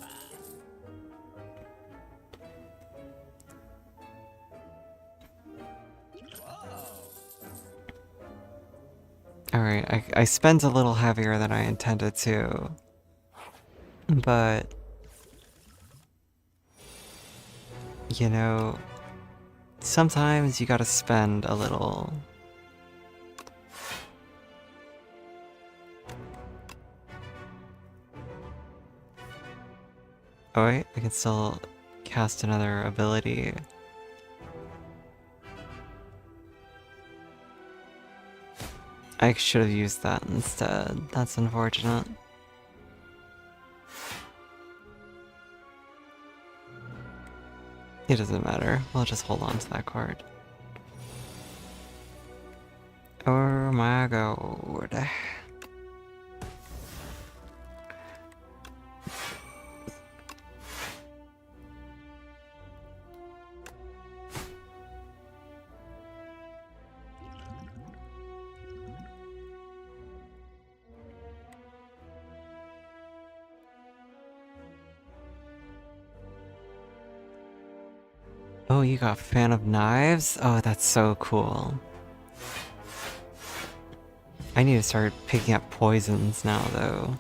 Alright, I spent a little heavier than I intended to. But you know, sometimes you gotta spend a little. Oh wait, I can still cast another ability. I should have used that instead. That's unfortunate. It doesn't matter. We'll just hold on to that card. Oh my god. Oh, you got Fan of Knives? Oh, that's so cool. I need to start picking up poisons now, though.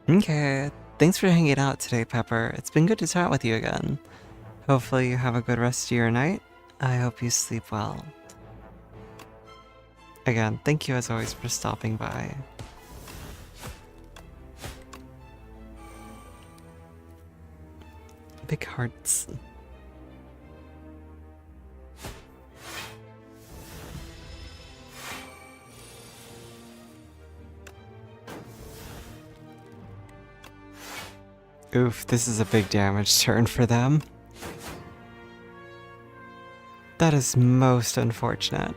Okay, thanks for hanging out today, Pepper. It's been good to chat with you again. Hopefully you have a good rest of your night. I hope you sleep well. Again, thank you as always for stopping by. Big hearts. Oof, this is a big damage turn for them. That is most unfortunate.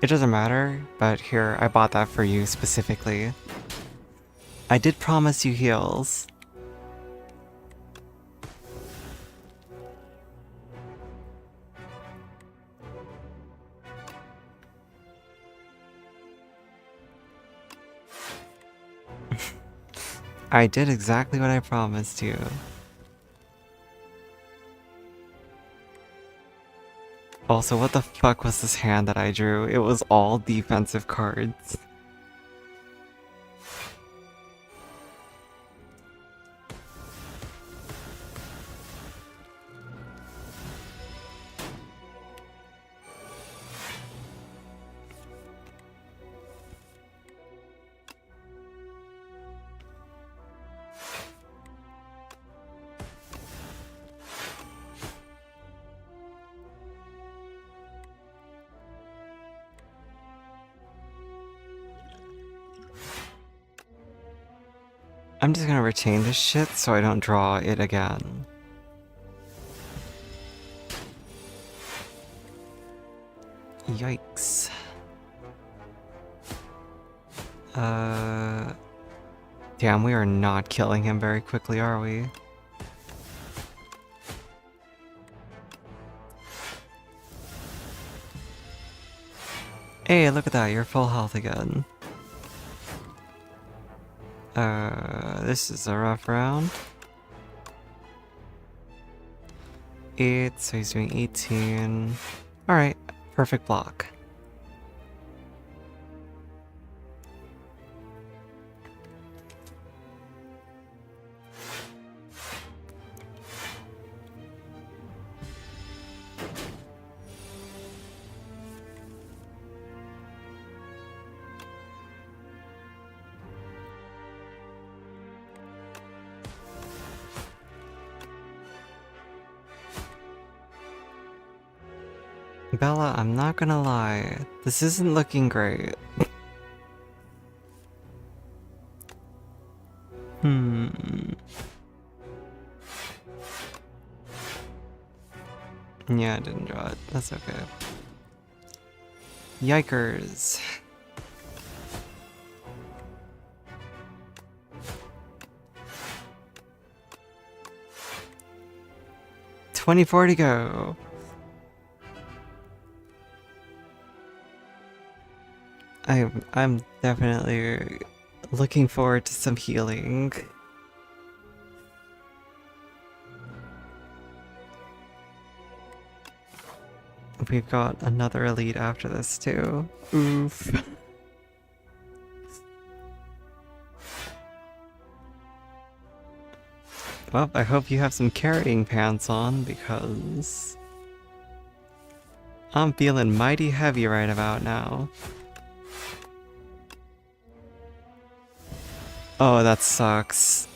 It doesn't matter, but here, I bought that for you specifically. I did promise you heals. I did exactly what I promised you. Also, what the fuck was this hand that I drew? It was all defensive cards. I'm just gonna retain this shit so I don't draw it again. Yikes. Damn, we are not killing him very quickly, are we? Hey, look at that, you're full health again. This is a rough round. 8, so he's doing 18. Alright, perfect block. Bella, I'm not gonna lie, this isn't looking great. Yeah, I didn't draw it. That's okay. Yikers. $24 to go. I'm definitely looking forward to some healing. We've got another elite after this too. Oof. Well, I hope you have some carrying pants on because I'm feeling mighty heavy right about now. Oh, that sucks.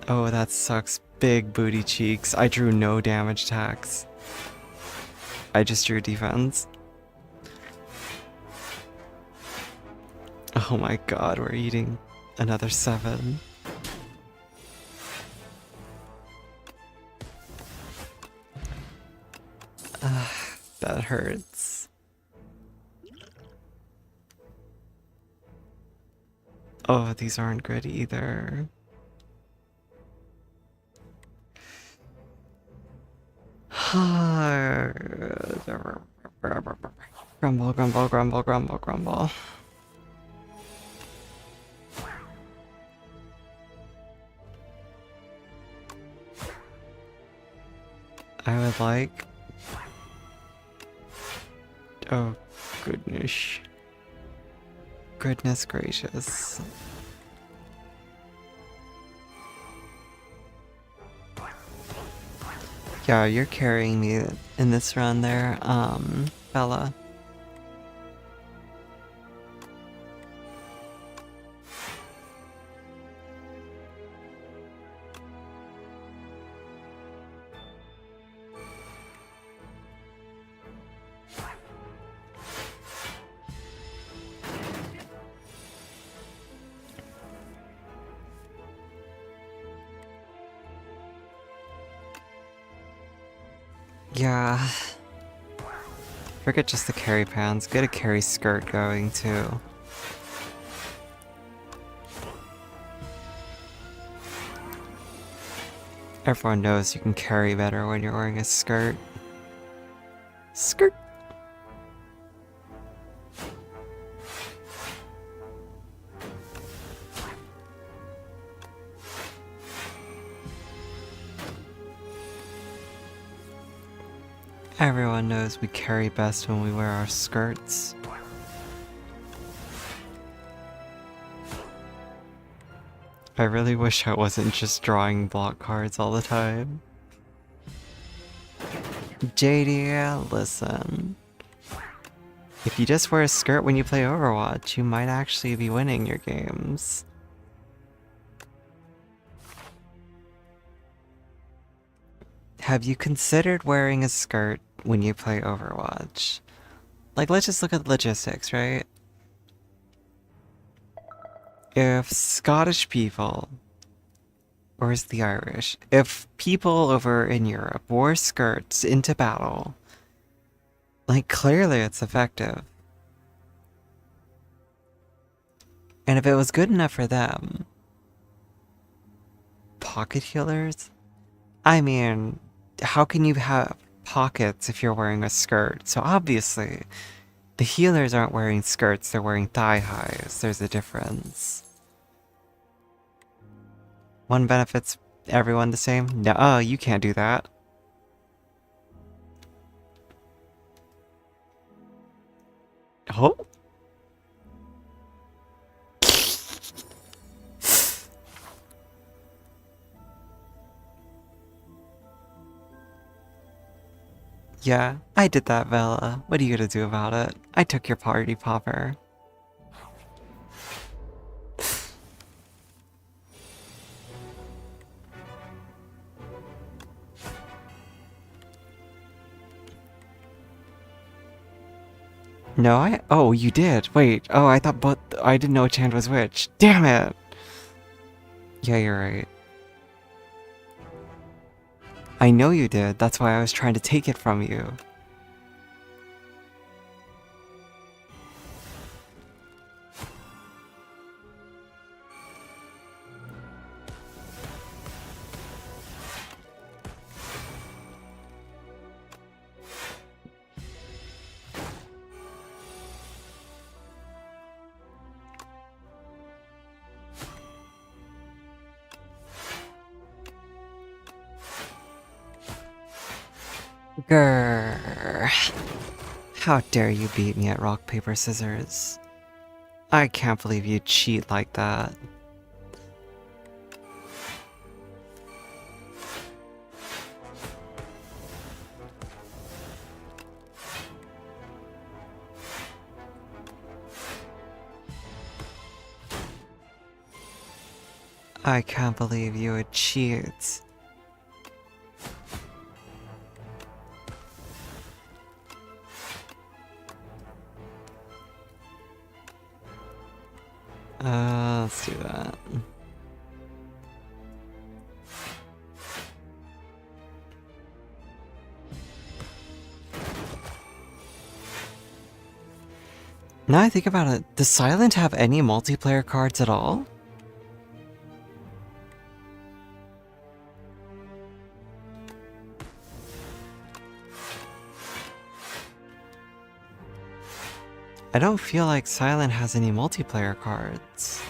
Oh, that sucks. Big booty cheeks. I drew no damage tax. I just drew defense. Oh my god, we're eating another 7. That hurts. Oh, these aren't good either. Grumble, grumble, grumble, grumble, grumble. I would like... Oh, goodness. Goodness gracious. Yeah, you're carrying me in this run there, Bella. Yeah. Forget just the carry pants, get a carry skirt going too. Everyone knows you can carry better when you're wearing a skirt. Skirt! Everyone knows we carry best when we wear our skirts. I really wish I wasn't just drawing block cards all the time. JD, listen. If you just wear a skirt when you play Overwatch, you might actually be winning your games. Have you considered wearing a skirt when you play Overwatch? Like, let's just look at the logistics, right? if Scottish people, or is the Irish, if people over in Europe wore skirts into battle, like clearly it's effective. And if it was good enough for them, pocket healers? I mean, how can you have pockets if you're wearing a skirt? So obviously, the healers aren't wearing skirts, they're wearing thigh highs. There's a difference. One benefits everyone the same? No, you can't do that. Oh? Yeah, I did that, Bella. What are you gonna do about it? I took your party popper. No, oh, you did. Wait. Oh, I thought both. I didn't know which hand was which. Damn it. Yeah, you're right. I know you did. That's why I was trying to take it from you. Grrr. How dare you beat me at rock, paper, scissors? I can't believe you cheat like that. I can't believe you would cheat. Let's do that. Now I think about it, does Silent have any multiplayer cards at all? I don't feel like Silent has any multiplayer cards.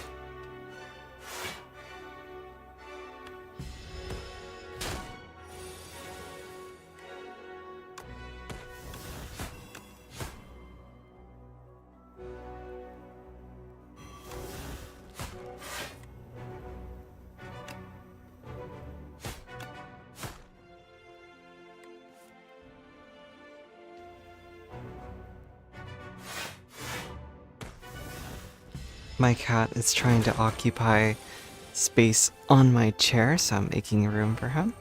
My cat is trying to occupy space on my chair, so I'm making room for him.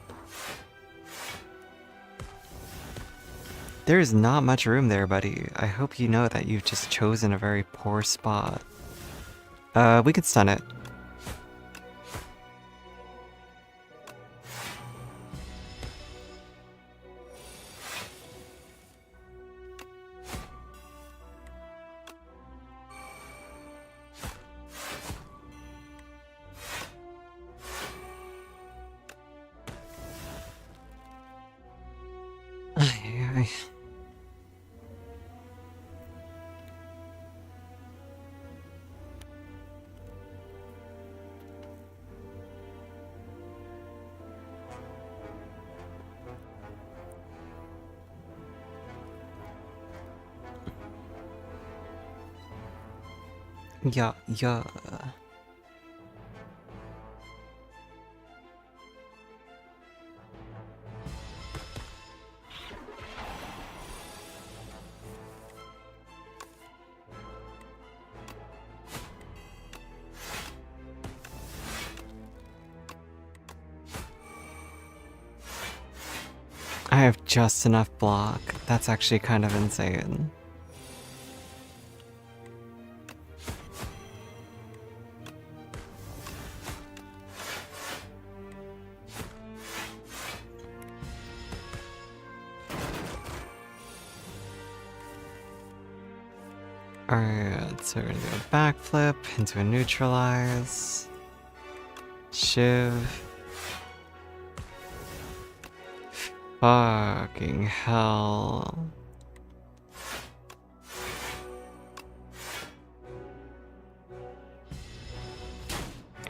There is not much room there, buddy. I hope you know that you've just chosen a very poor spot. We could stun it. Yeah, yeah. I have just enough block. That's actually kind of insane. Alright, so we're gonna do a backflip into a neutralize. Shiv. Fucking hell.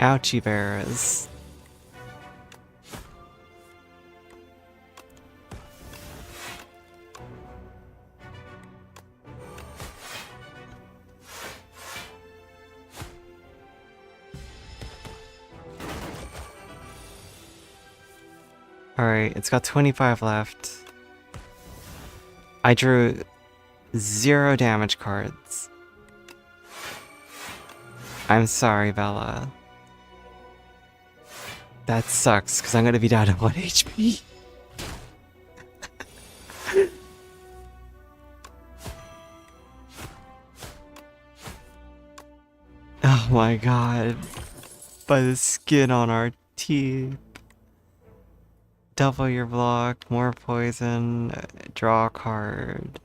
Ouchie bears. Alright, it's got 25 left. I drew 0 damage cards. I'm sorry, Bella. That sucks, because I'm gonna be down to 1 HP. Oh my god. By the skin on our teeth. Double your block, more poison, draw a card.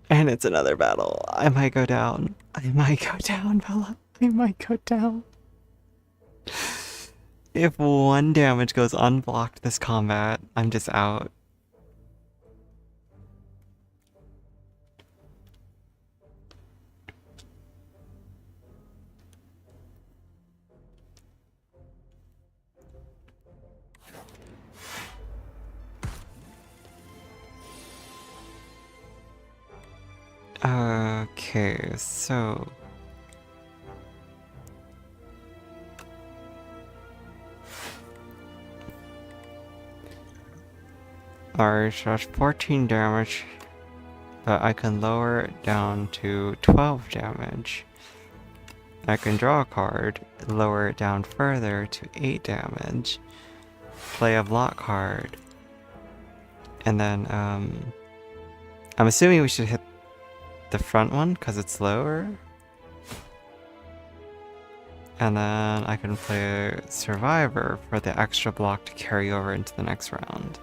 And it's another battle. I might go down. I might go down, Bella. I might go down. If 1 damage goes unblocked this combat, I'm just out. Okay, so... Alright, so that's 14 damage, but I can lower it down to 12 damage. I can draw a card, lower it down further to 8 damage, play a block card, and then, I'm assuming we should hit the front one because it's lower. And then I can play a Survivor for the extra block to carry over into the next round.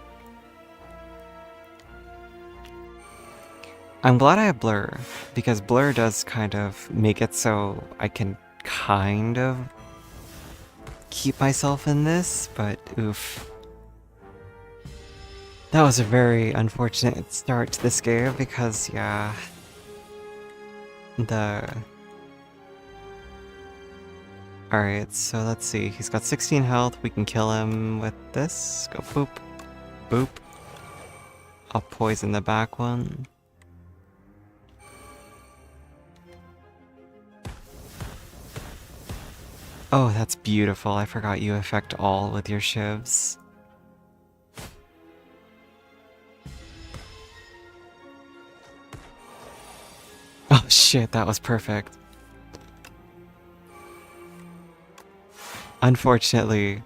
I'm glad I have Blur, because Blur does kind of make it so I can kind of keep myself in this, but oof. That was a very unfortunate start to this game because, yeah, Alright, so let's see. He's got 16 health. We can kill him with this. Go boop. Boop. I'll poison the back one. Oh, that's beautiful. I forgot you affect all with your shivs. Oh shit, that was perfect. Unfortunately,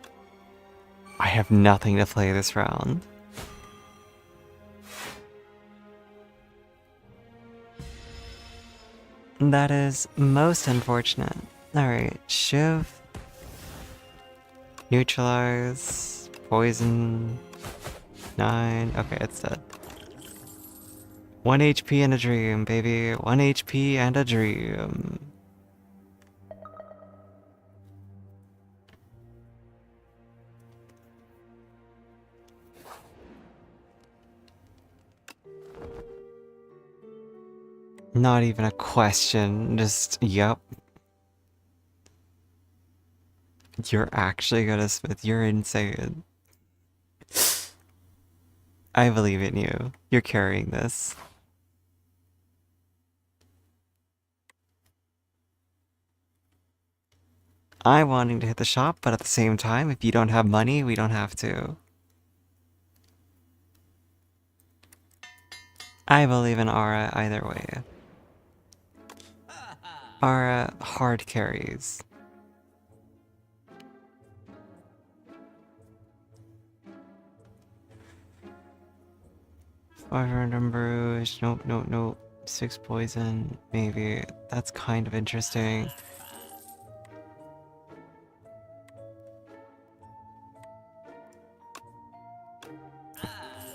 I have nothing to play this round. That is most unfortunate. Alright, Shiv. Neutralize. Poison. 9. Okay, it's dead. 1 HP and a dream, baby. 1 HP and a dream. Not even a question, just, yup. You're actually gonna smith, you're insane. I believe in you. You're carrying this. I'm wanting to hit the shop, but at the same time, if you don't have money, we don't have to. I believe in Aura either way. Aura hard carries. Five random bruise. Nope, nope, nope. 6 poison. Maybe. That's kind of interesting.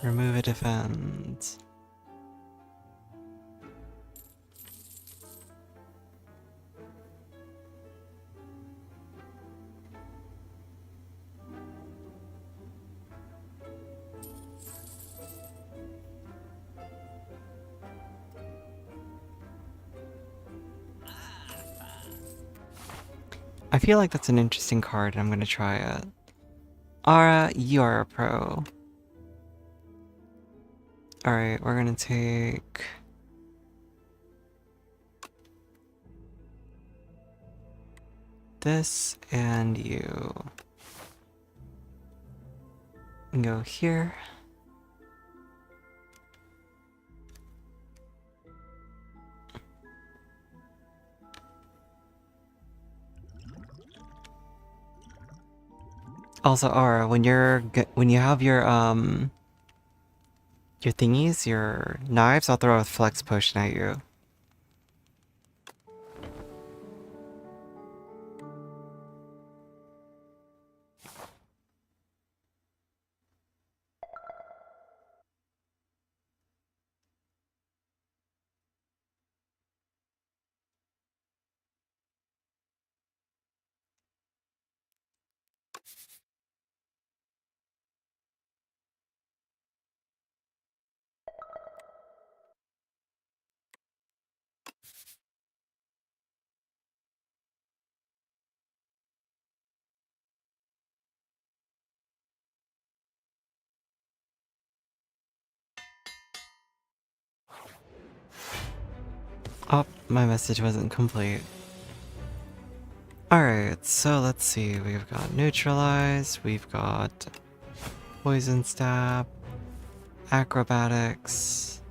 Remove a defense. feel like that's an interesting card, and I'm gonna try it. Ara, you are a pro. Alright, we're gonna take... this, and you. And go here. Also, Ara, when you have your thingies, your knives, I'll throw a flex potion at you. Oh, my message wasn't complete. Alright, so let's see. We've got neutralize, we've got poison stab, acrobatics.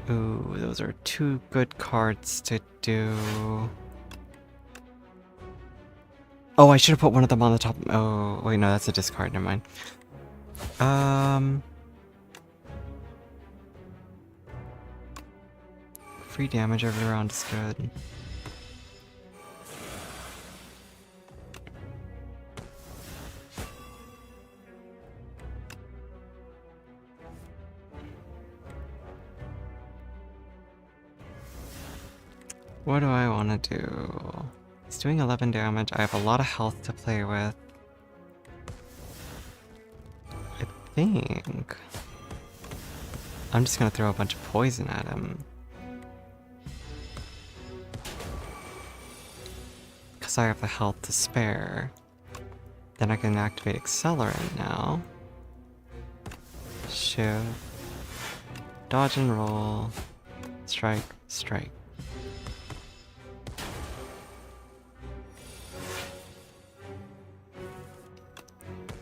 Ooh, those are two good cards to do. Oh, I should have put one of them on the top. Oh, wait, no, that's a discard. Never mind. Free damage every round is good. What do I want to do? It's doing 11 damage. I have a lot of health to play with. I think I'm just gonna throw a bunch of poison at him. Because I have the health to spare. Then I can activate Accelerant now. Shift. Dodge and roll. Strike, strike.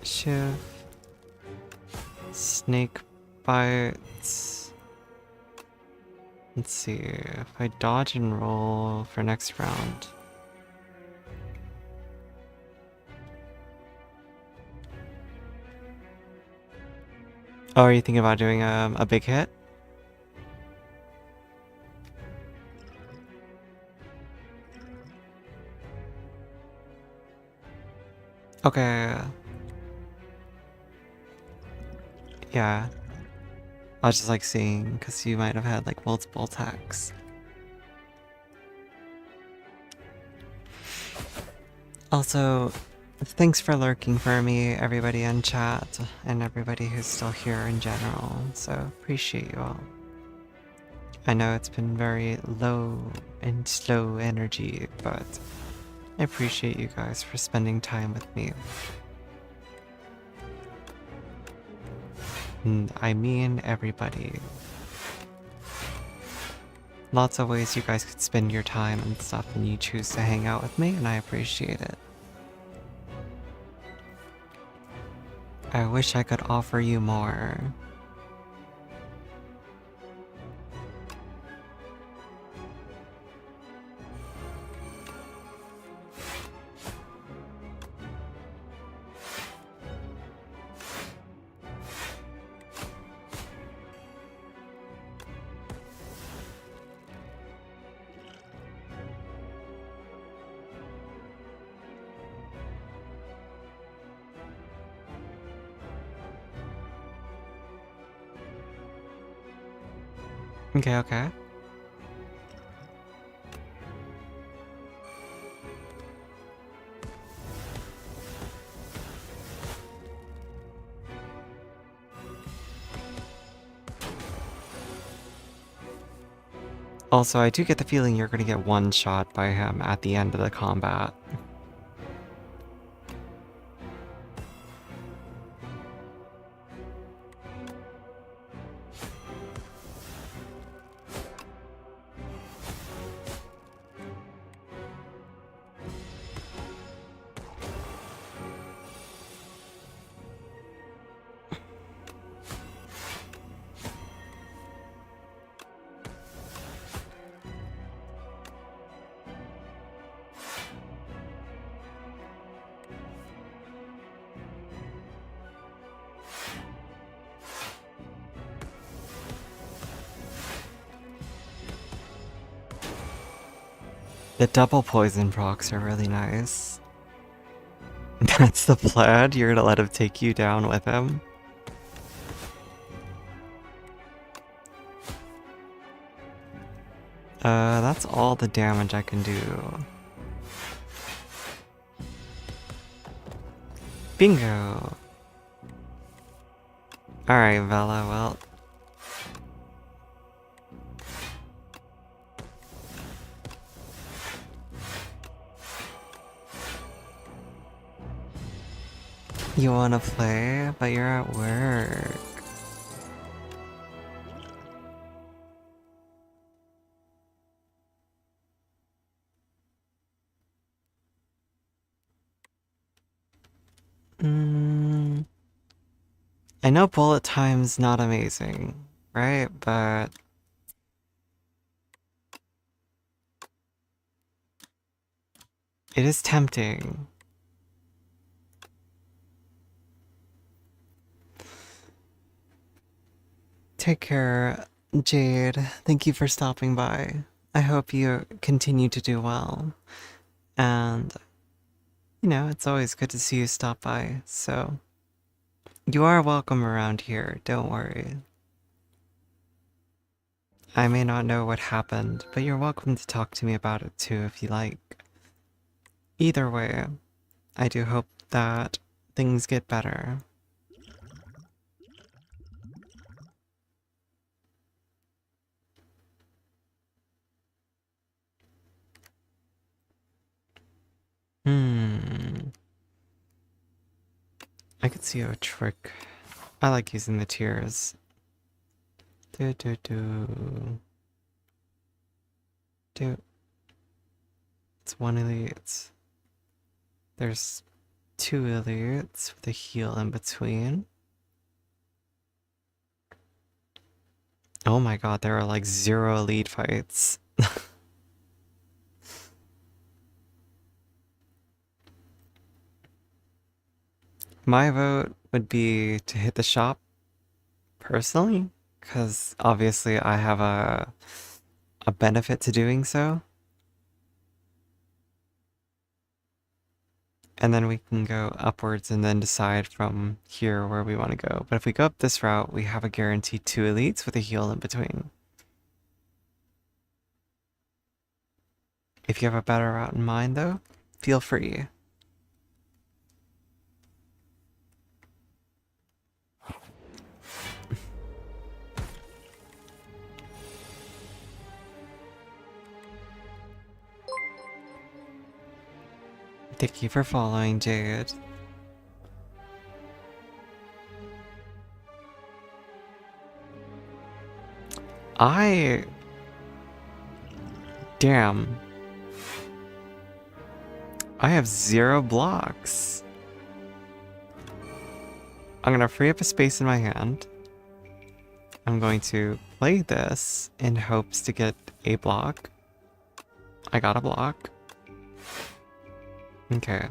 Shift. Snake bites. Let's see, if I dodge and roll for next round. Oh, are you thinking about doing a big hit? Okay. Yeah. I was just like seeing, because you might have had like multiple attacks. Also, thanks for lurking for me, everybody in chat, and everybody who's still here in general, so appreciate you all. I know it's been very low and slow energy, but I appreciate you guys for spending time with me. And I mean everybody. Lots of ways you guys could spend your time and stuff, and you choose to hang out with me, and I appreciate it. I wish I could offer you more. Okay, okay. Also, I do get the feeling you're gonna get one shot by him at the end of the combat. The double poison procs are really nice. That's the plan? You're gonna let him take you down with him? That's all the damage I can do. Bingo! Alright, Vela, well. You wanna play, but you're at work. I know bullet time's not amazing, right? But it is tempting. Take care, Jade. Thank you for stopping by. I hope you continue to do well. And, you know, it's always good to see you stop by, so you are welcome around here, don't worry. I may not know what happened, but you're welcome to talk to me about it too if you like. Either way, I do hope that things get better. I could see a trick. I like using the tears. Do do do. Do. It's one elite. There's two elites with a heal in between. Oh my god, there are like 0 elite fights. My vote would be to hit the shop personally, because obviously I have a benefit to doing so. And then we can go upwards and then decide from here where we want to go. But if we go up this route, we have a guaranteed 2 elites with a heal in between. If you have a better route in mind though, feel free. Thank you for following, Jade. Damn. I have 0 blocks. I'm gonna free up a space in my hand. I'm going to play this in hopes to get a block. I got a block. Okay.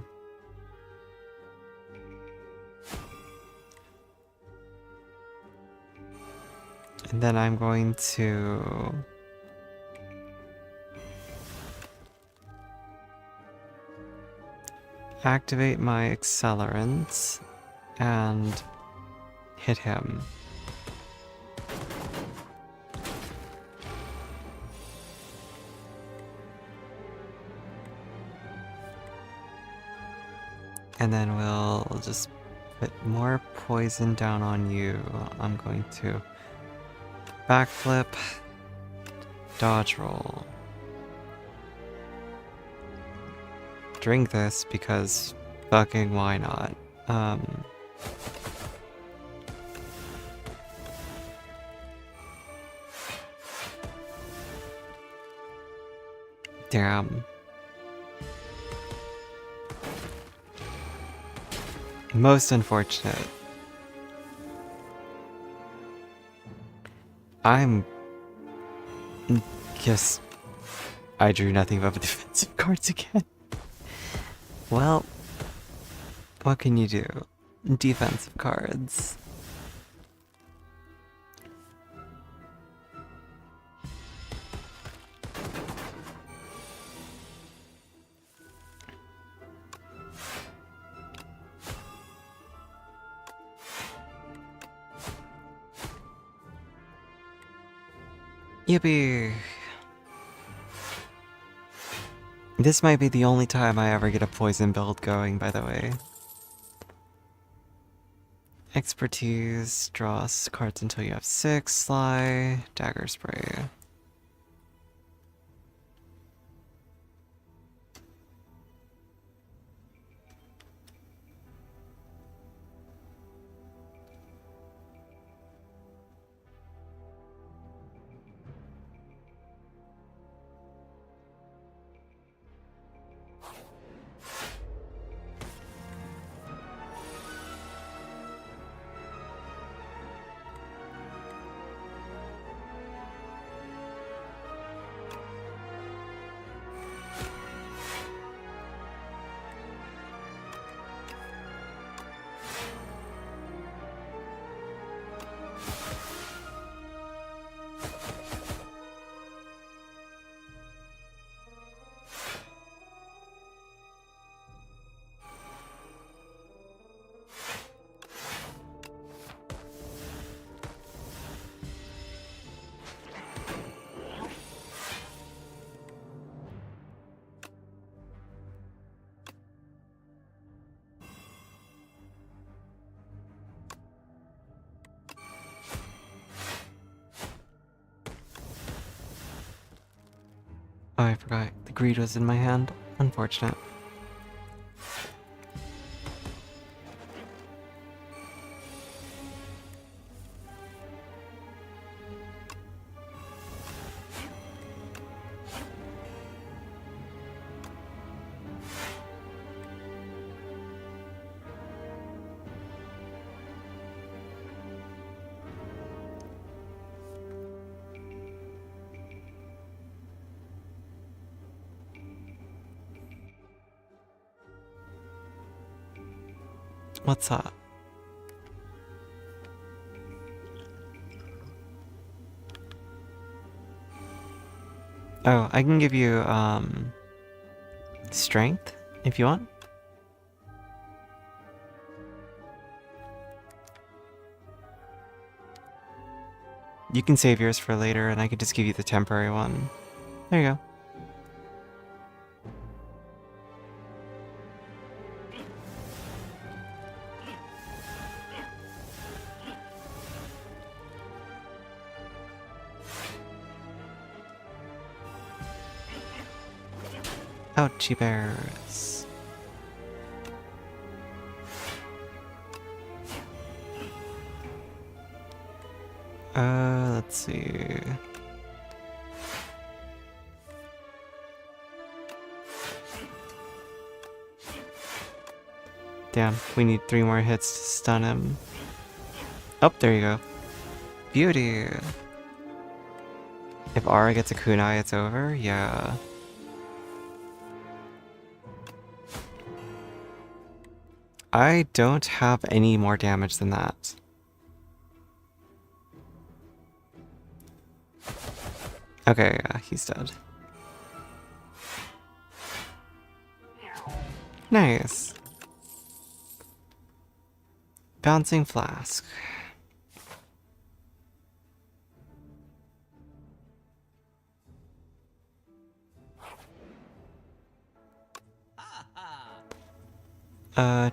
And then I'm going to activate my accelerant and hit him. And then we'll just put more poison down on you. I'm going to backflip, dodge roll. Drink this because fucking why not? Damn. Most unfortunate. Guess I drew nothing but defensive cards again. Well, what can you do? Defensive cards. Yippee! This might be the only time I ever get a poison build going, by the way. Expertise, draw cards until you have 6, Sly, Dagger Spray. Oh, I forgot. The greed was in my hand. Unfortunate. What's up? Oh, I can give you, strength, if you want. You can save yours for later, and I could just give you the temporary one. There you go. Ouchie bears. Let's see. Damn, we need 3 more hits to stun him. Oh, there you go. Beauty. If Ara gets a kunai, it's over? Yeah. I don't have any more damage than that. Okay, yeah, he's dead. Nice. Bouncing flask.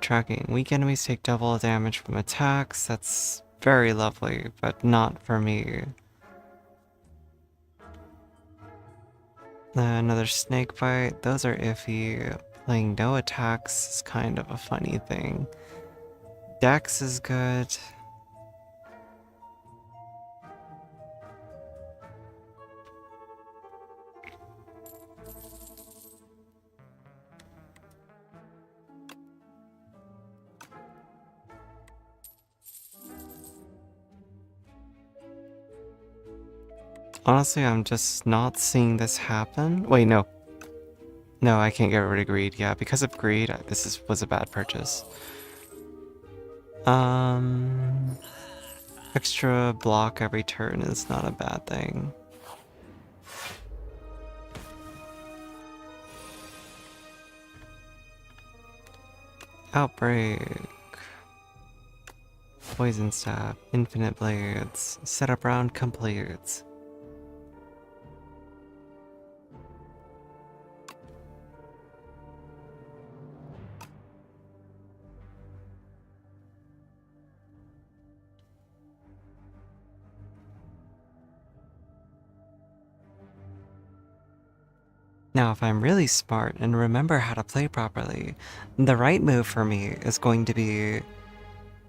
Tracking. Weak enemies take double damage from attacks. That's very lovely, but not for me. Another snake bite. Those are iffy. Playing no attacks is kind of a funny thing. Dex is good. Honestly, I'm just not seeing this happen. Wait, no. No, I can't get rid of greed. Yeah, because of greed, was a bad purchase. Extra block every turn is not a bad thing. Outbreak. Poison stab. Infinite blades. Setup round complete. Now, if I'm really smart and remember how to play properly, the right move for me is going to be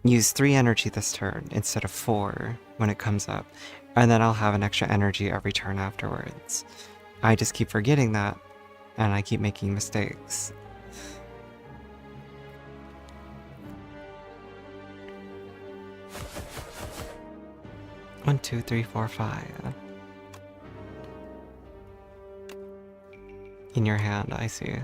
use 3 energy this turn instead of 4 when it comes up, and then I'll have an extra energy every turn afterwards. I just keep forgetting that, and I keep making mistakes. One, two, three, four, five. In your hand, I see.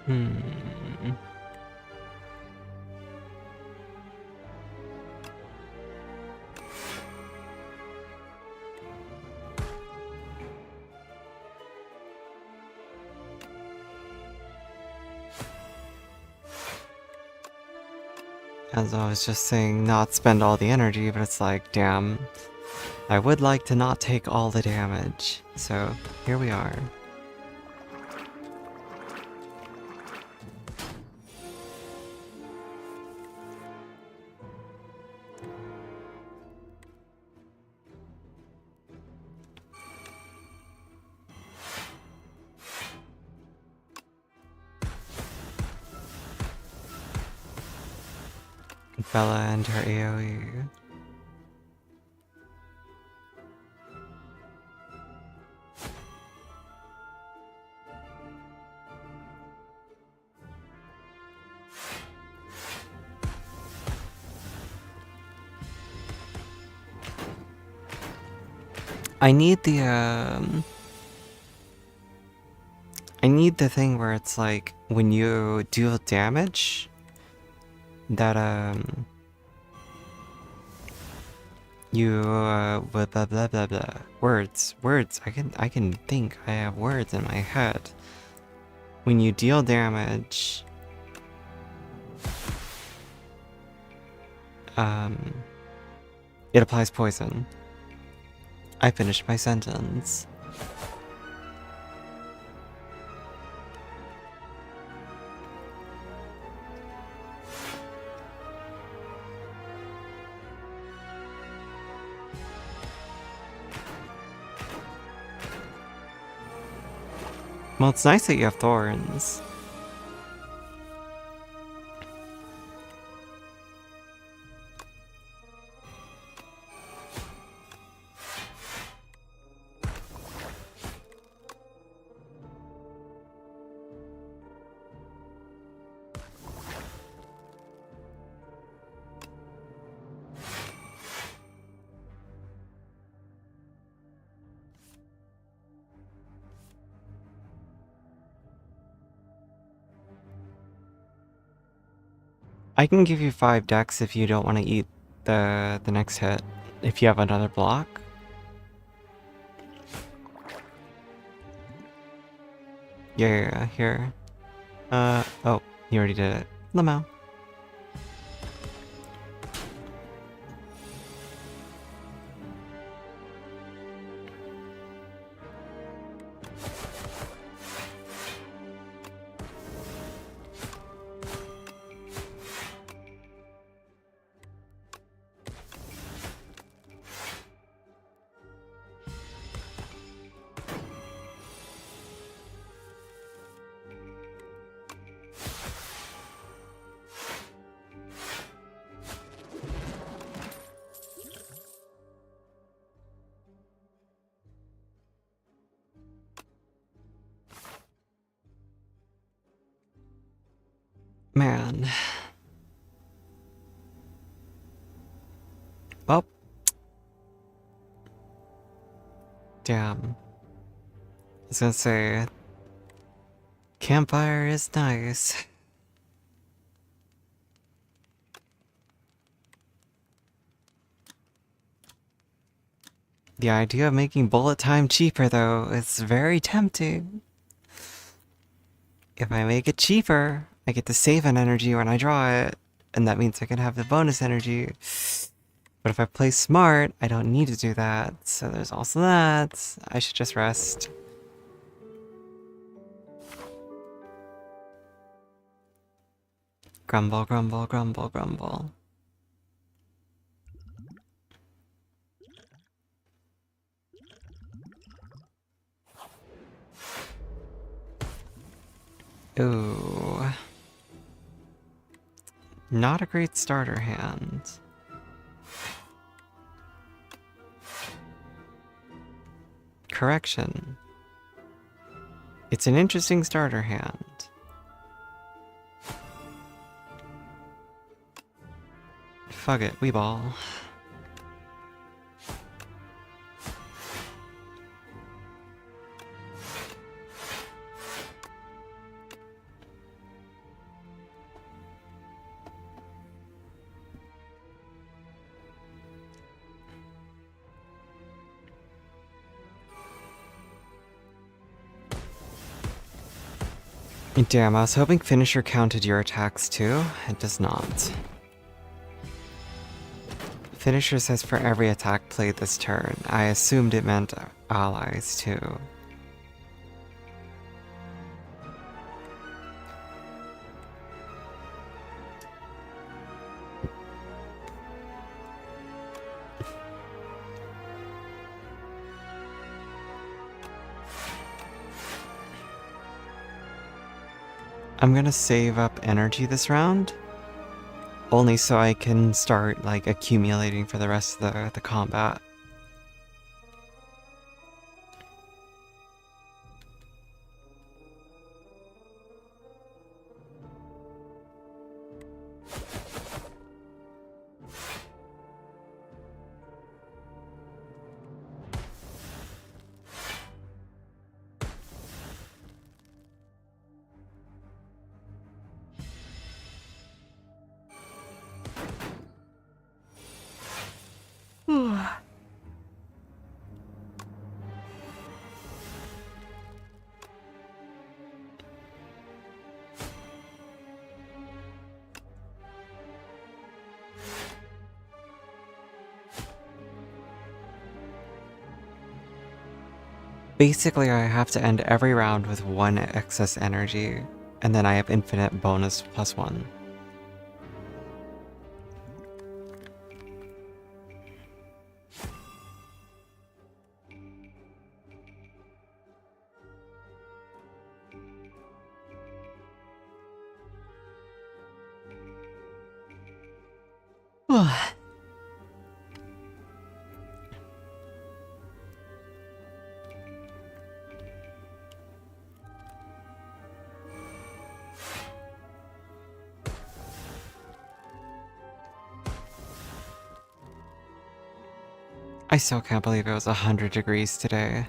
Hmm. As I was just saying, not spend all the energy, but it's like, damn, I would like to not take all the damage. So, here we are. Bella and her AoE. I need the, I need the thing where it's like, when you deal damage, that, you, blah blah blah blah blah. Words. I can think. I have words in my head. When you deal damage, it applies poison. I finished my sentence. Well, it's nice that you have thorns. I can give you 5 decks if you don't want to eat the next hit. If you have another block. Yeah, here. Oh, you already did it. Lamau. Man. Well. Damn. I was gonna say, Campfire is nice. The idea of making bullet time cheaper, though, is very tempting. If I make it cheaper, I get to save an energy when I draw it, and that means I can have the bonus energy. But if I play smart, I don't need to do that, so there's also that. I should just rest. Grumble, grumble, grumble, grumble. Ooh. Not a great starter hand. Correction. It's an interesting starter hand. Fuck it, we ball. Damn, I was hoping finisher counted your attacks too. It does not. Finisher says for every attack played this turn. I assumed it meant allies too. I'm gonna save up energy this round. Only so I can start, like, accumulating for the rest of the combat. Basically, I have to end every round with 1 excess energy, and then I have infinite bonus +1. I still can't believe it was 100 degrees today.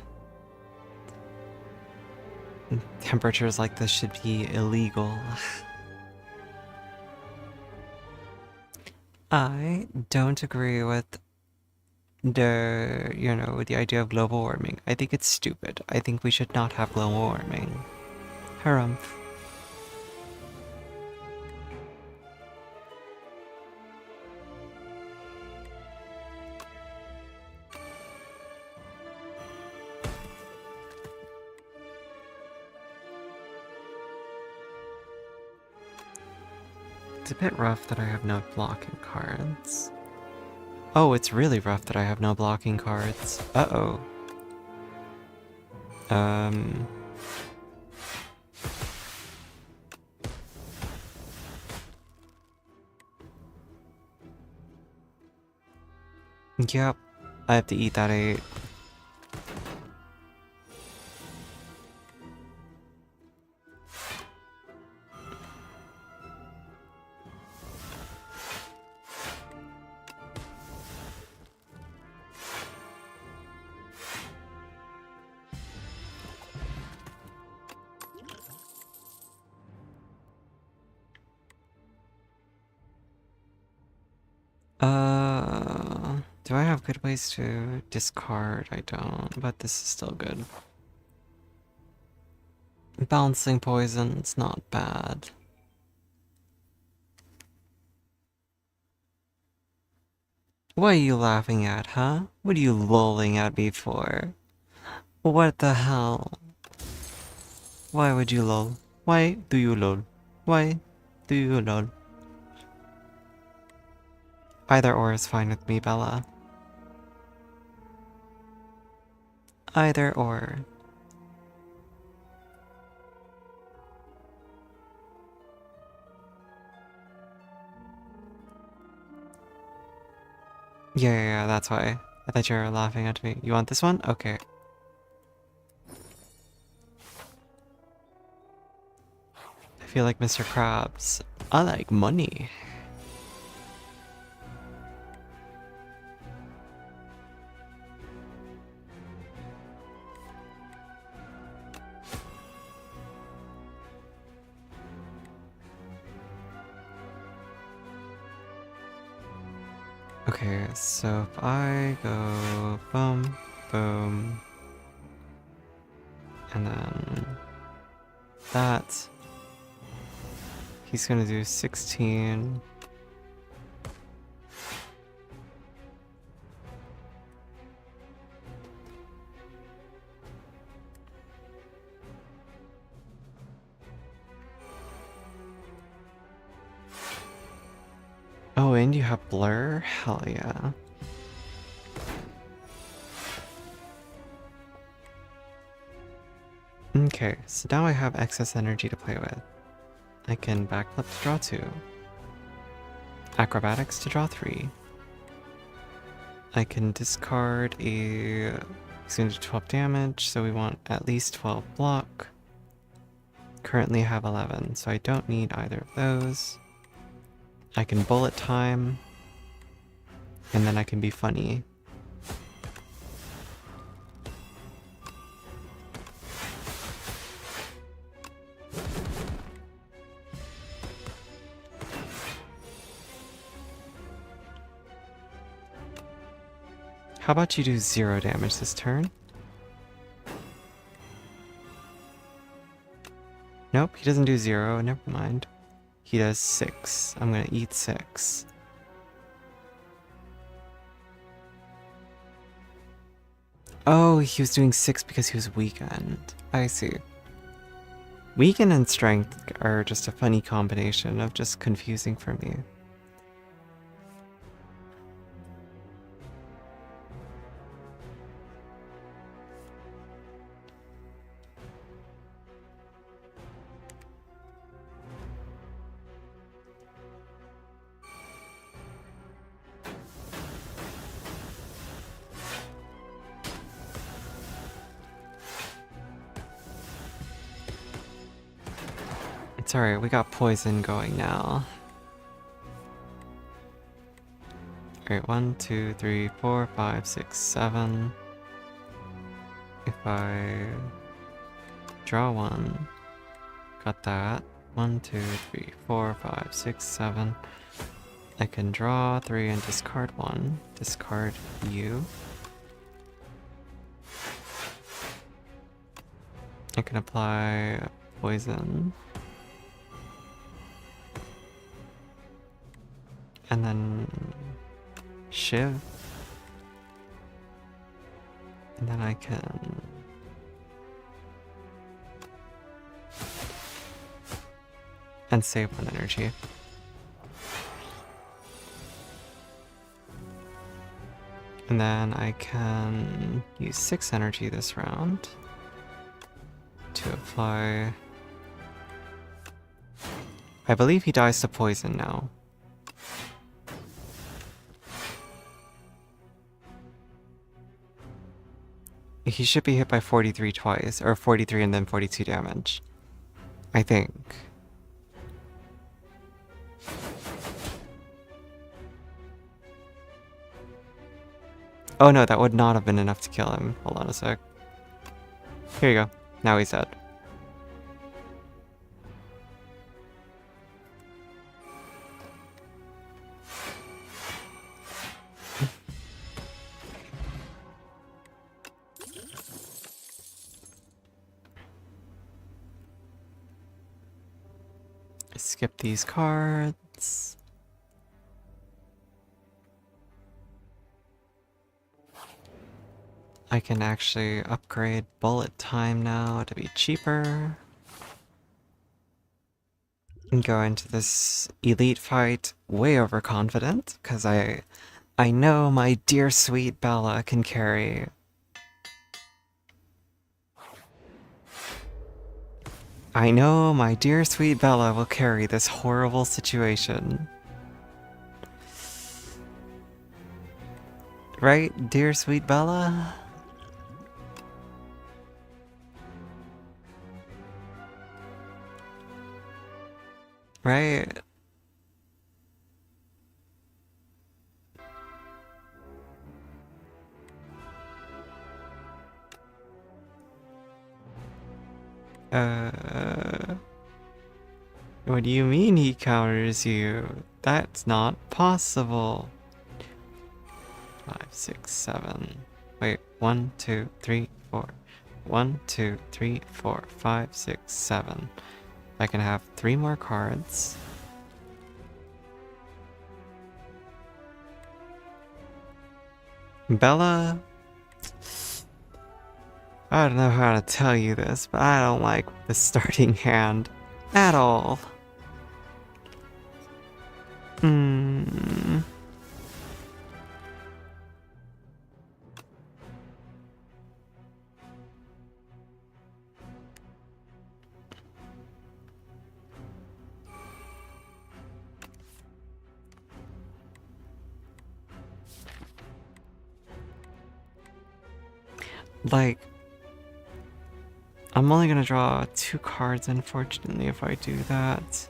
Temperatures like this should be illegal. I don't agree with the idea of global warming. I think it's stupid. I think we should not have global warming. Harumph. It's a bit rough that I have no blocking cards. Oh, it's really rough that I have no blocking cards. Uh-oh. Yep. I have to eat that 8. Do I have good ways to discard? I don't, but this is still good. Balancing poison's not bad. What are you laughing at, huh? What are you lolling at me for? What the hell? Why would you lol? Why do you lol? Why do you lol? Either or is fine with me, Bella. Either or. Yeah, that's why. I thought you were laughing at me. You want this one? Okay. I feel like Mr. Krabs. I like money. Okay, so if I go boom, boom, and then that, he's gonna do 16. Oh, and you have blur? Hell yeah. Okay, so now I have excess energy to play with. I can backflip to draw 2. Acrobatics to draw 3. I can discard a... He's going to do 12 damage, so we want at least 12 block. Currently have 11, so I don't need either of those. I can bullet time, and then I can be funny. How about you do 0 damage this turn? Nope, he doesn't do 0, never mind. He does 6. I'm gonna eat 6. Oh, he was doing 6 because he was weakened. I see. Weaken and strength are just a funny combination of just confusing for me. It's alright, we got poison going now. Alright, 1, 2, 3, 4, 5, 6, 7. If I draw 1, got that. 1, 2, 3, 4, 5, 6, 7. I can draw 3 and discard 1. Discard you. I can apply poison. And then Shiv. And then I can and save 1 energy. And then I can use 6 energy this round to apply. I believe he dies to poison now. He should be hit by 43 twice, or 43 and then 42 damage. I think. Oh no, that would not have been enough to kill him. Hold on a sec. Here you go. Now he's dead. skip these cards. I can actually upgrade bullet time now to be cheaper. And go into this elite fight way overconfident, because I know my dear sweet Bella can carry. I know my dear sweet Bella will carry this horrible situation. Right, dear sweet Bella? Right? What do you mean he counters you? That's not possible. 5, 6, 7. Wait, 1, 2, 3, 4. 1, 2, 3, 4, 5, 6, 7. I can have 3 more cards. Bella, I don't know how to tell you this, but I don't like the starting hand at all. Hmm. Like, I'm only gonna draw 2 cards, unfortunately, if I do that.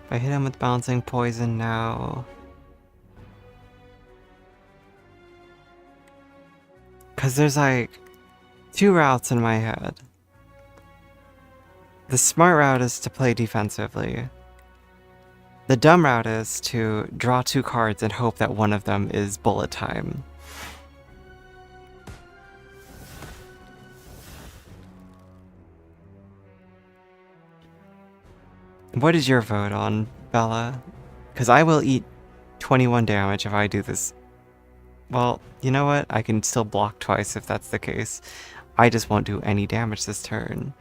If I hit him with Bouncing Poison now. Because there's like 2 routes in my head. The smart route is to play defensively. The dumb route is to draw 2 cards and hope that one of them is bullet time. What is your vote on, Bella? Because I will eat 21 damage if I do this. Well, you know what? I can still block twice if that's the case. I just won't do any damage this turn.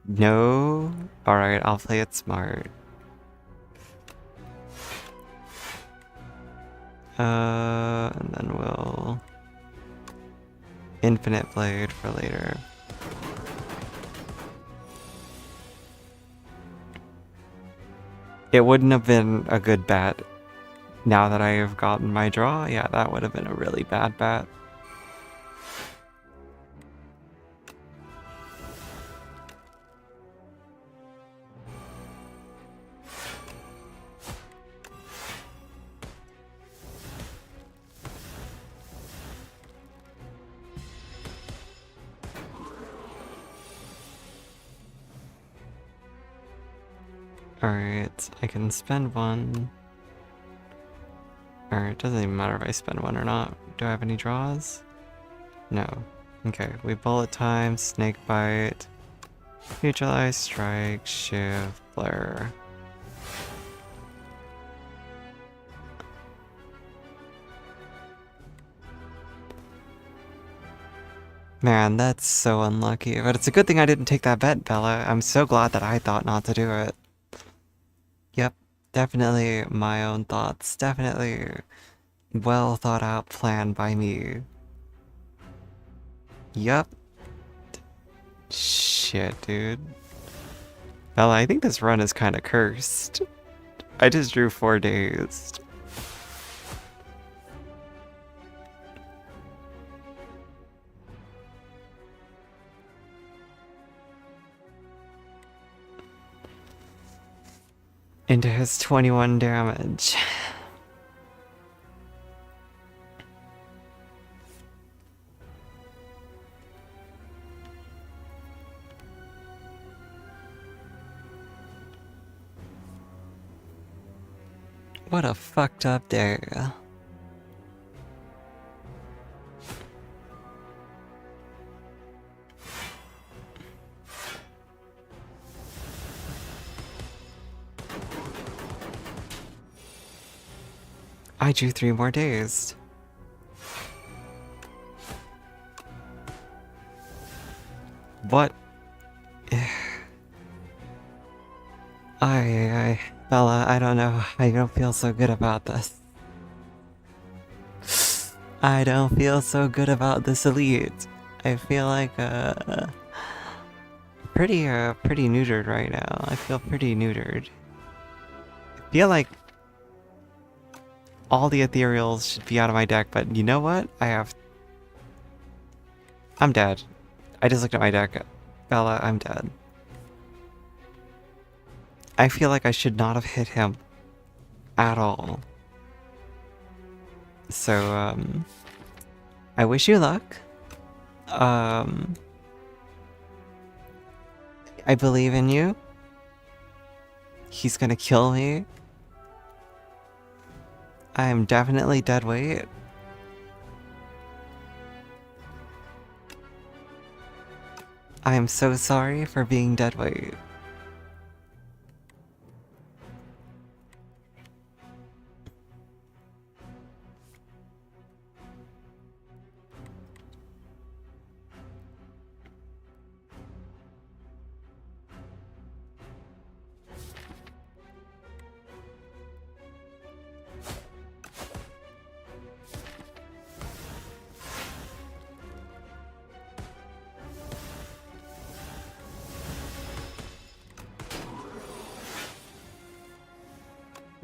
No? Alright, I'll play it smart. And then we'll... Infinite Blade for later. It wouldn't have been a good bet. Now that I have gotten my draw, yeah, that would have been a really bad bet. Alright, I can spend 1. Or it doesn't even matter if I spend 1 or not. Do I have any draws? No. Okay, we bullet time, snake bite, neutralize, strike, shift, blur. Man, that's so unlucky. But it's a good thing I didn't take that bet, Bella. I'm so glad that I thought not to do it. Yep, definitely my own thoughts. Definitely well thought out plan by me. Yup. Shit, dude. Bella, I think this run is kind of cursed. I just drew 4 days. Into his 21 damage. What a fucked up day. I drew 3 more days. What? Bella, I don't know. I don't feel so good about this. I don't feel so good about this elite. I feel like, pretty neutered right now. I feel pretty neutered. I feel like all the ethereals should be out of my deck, but you know what? I'm dead. I just looked at my deck. Bella, I'm dead. I feel like I should not have hit him at all. So, I wish you luck. I believe in you. He's gonna kill me. I am definitely dead weight. I am so sorry for being dead weight.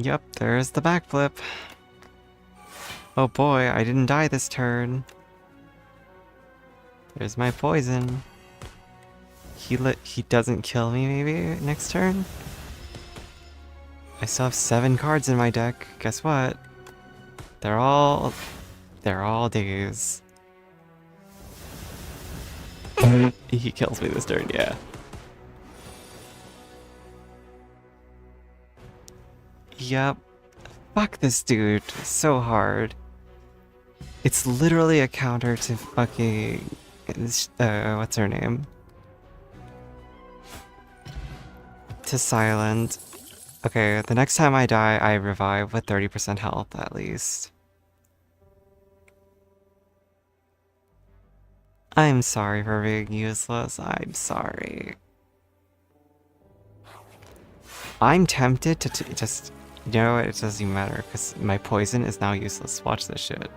Yep, there's the backflip. Oh boy, I didn't die this turn. There's my poison. He doesn't kill me maybe next turn? I still have 7 cards in my deck. Guess what? They're all days. He kills me this turn, yeah. Yep. Fuck this dude so hard. It's literally a counter to fucking... what's her name? To Silent. Okay, the next time I die, I revive with 30% health at least. I'm sorry for being useless. I'm sorry. I'm tempted to just... You know what? It doesn't even matter because my poison is now useless. Watch this shit.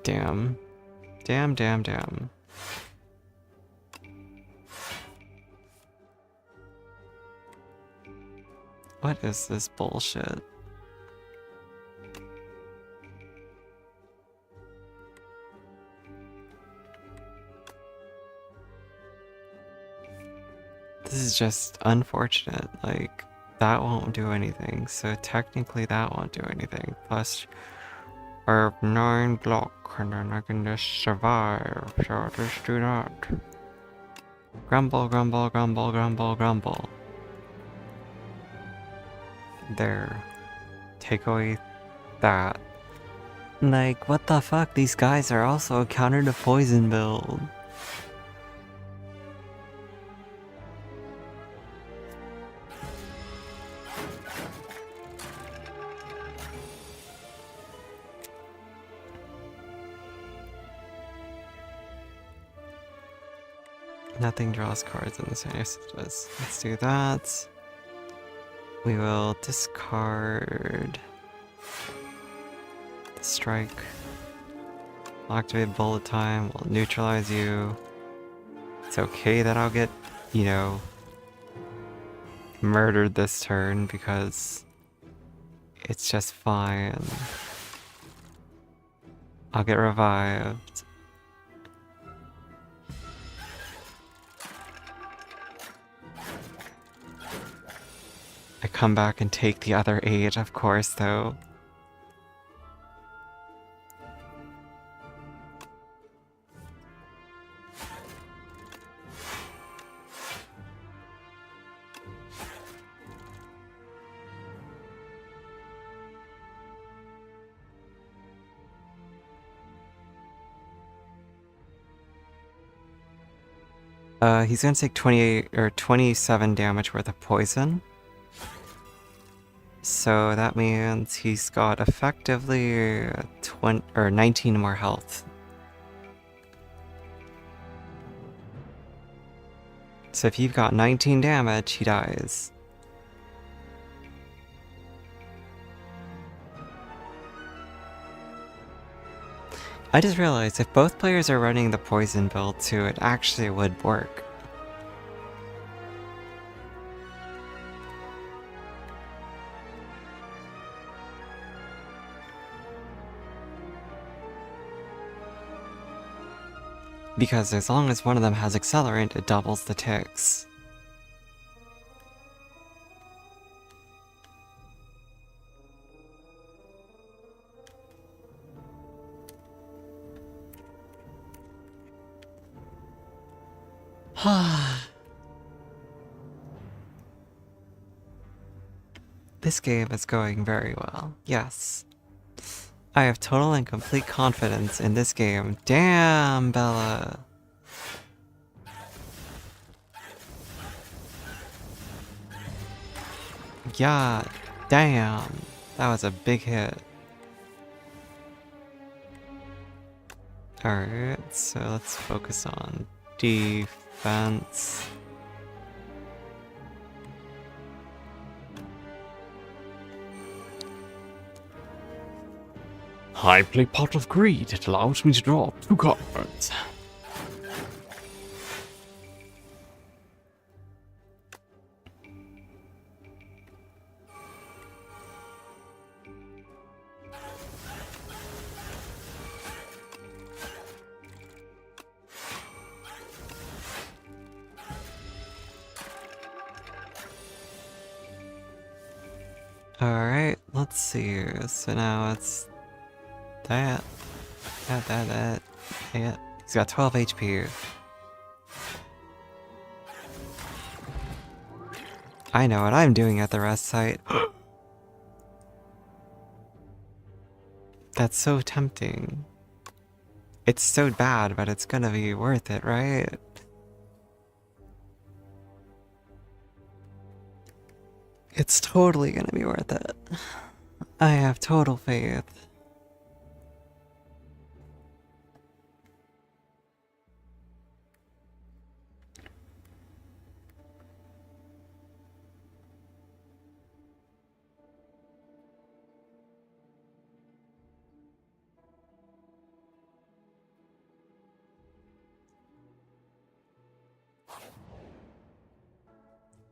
Damn. Damn, damn, damn. What is this bullshit? This is just unfortunate. Like, that won't do anything. So technically that won't do anything. Plus, I have 9 block and then I can just survive. So I'll just do that. Grumble, grumble, grumble, grumble, grumble. There. Take away that. Like, what the fuck? These guys are also a counter to poison build. Nothing draws cards in this hand. Yes, it does. Let's do that. We will discard the strike. I'll activate bullet time. We'll neutralize you. It's okay that I'll get, you know, murdered this turn because it's just fine. I'll get revived. I come back and take the other 8, of course, though. He's gonna take 28 or 27 damage worth of poison. So that means he's got effectively 20 or 19 more health. So if you've got 19 damage, he dies. I just realized if both players are running the poison build too, it actually would work. Because as long as one of them has accelerant, it doubles the ticks. This game is going very well, yes. I have total and complete confidence in this game. Damn, Bella! Yeah, damn. That was a big hit. Alright, so let's focus on defense. I play Pot of Greed. It allows me to draw 2 cards. Alright, let's see. So now it's that. Yeah. He's got 12 HP. I know what I'm doing at the rest site. That's so tempting. It's so bad, but it's gonna be worth it, right? It's totally gonna be worth it. I have total faith.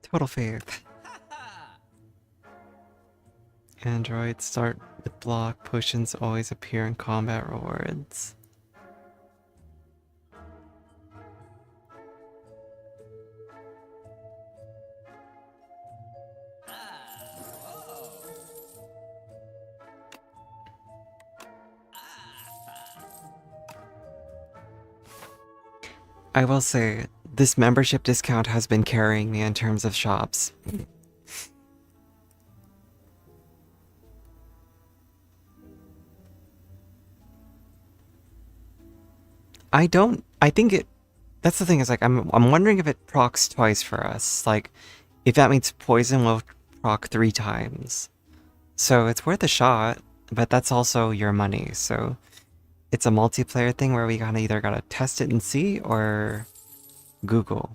Total faith. Androids start with block, potions always appear in combat rewards. I will say, this membership discount has been carrying me in terms of shops. I think it, that's the thing is like, I'm wondering if it procs twice for us. Like, if that means poison will proc 3 times. So it's worth a shot, but that's also your money, so it's a multiplayer thing where we kinda either gotta test it and see, or Google.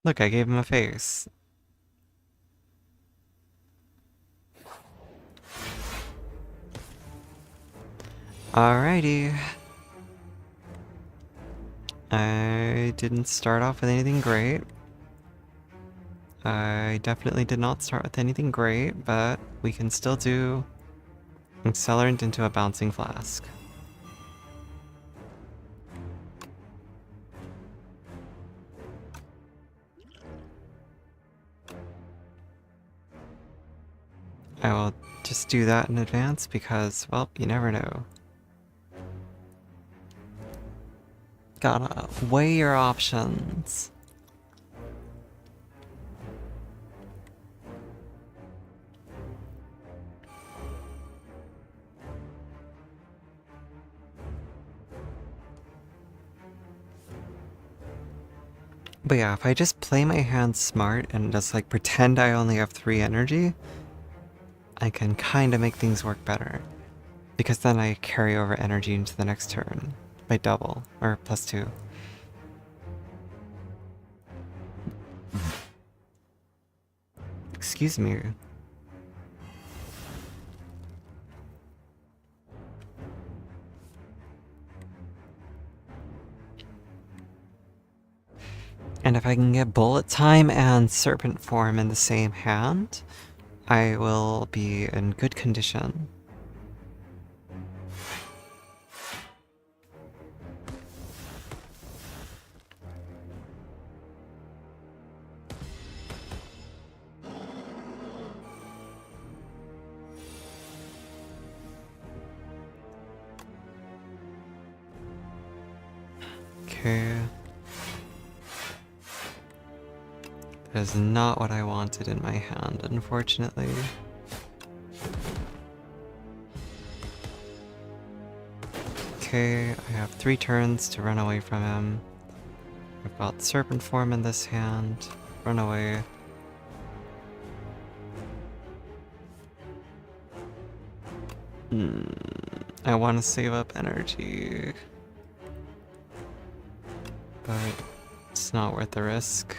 Look, I gave him a face. Alrighty. I didn't start off with anything great. I definitely did not start with anything great, but we can still do accelerant into a bouncing flask. I will just do that in advance because, well, you never know. Gotta weigh your options. But yeah, if I just play my hand smart and just like pretend I only have 3 energy, I can kind of make things work better. Because then I carry over energy into the next turn by double, or +2. Excuse me. And if I can get bullet time and serpent form in the same hand, I will be in good condition. Okay. That is not what I wanted in my hand, unfortunately. Okay, I have 3 turns to run away from him. I've got serpent form in this hand. Run away. I want to save up energy. But it's not worth the risk.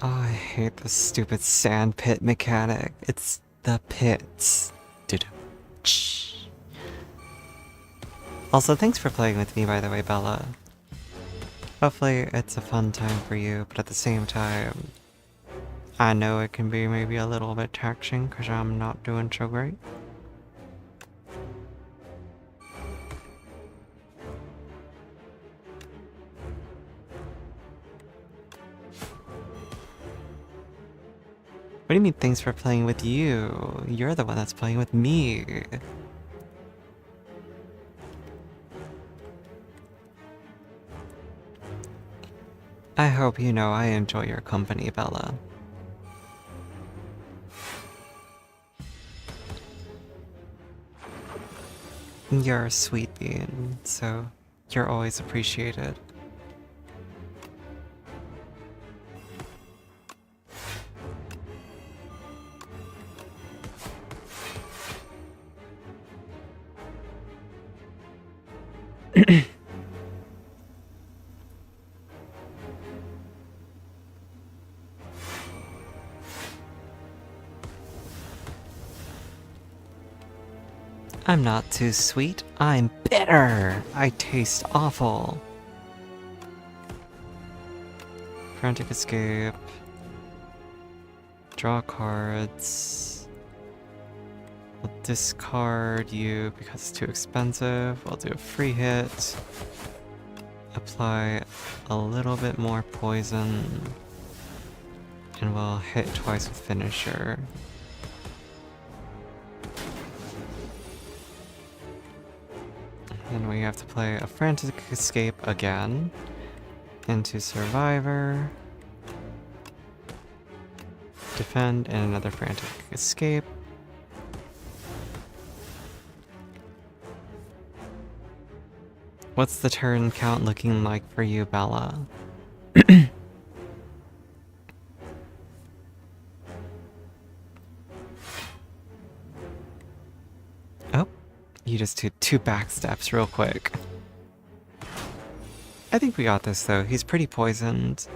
Oh, I hate this stupid sand pit mechanic. It's the pits. Also, thanks for playing with me, by the way, Bella. Hopefully it's a fun time for you, but at the same time, I know it can be maybe a little bit taxing because I'm not doing so great. What do you mean thanks for playing with you? You're the one that's playing with me. I hope you know I enjoy your company, Bella. You're a sweet being, so you're always appreciated. I'm not too sweet, I'm bitter! I taste awful. Frantic escape. Draw cards. We'll discard you because it's too expensive. We'll do a free hit. Apply a little bit more poison. And we'll hit twice with finisher. And we have to play a frantic escape again. Into survivor. Defend and another frantic escape. What's the turn count looking like for you, Bella? Oh, you just did 2 back steps real quick. I think we got this though. He's pretty poisoned.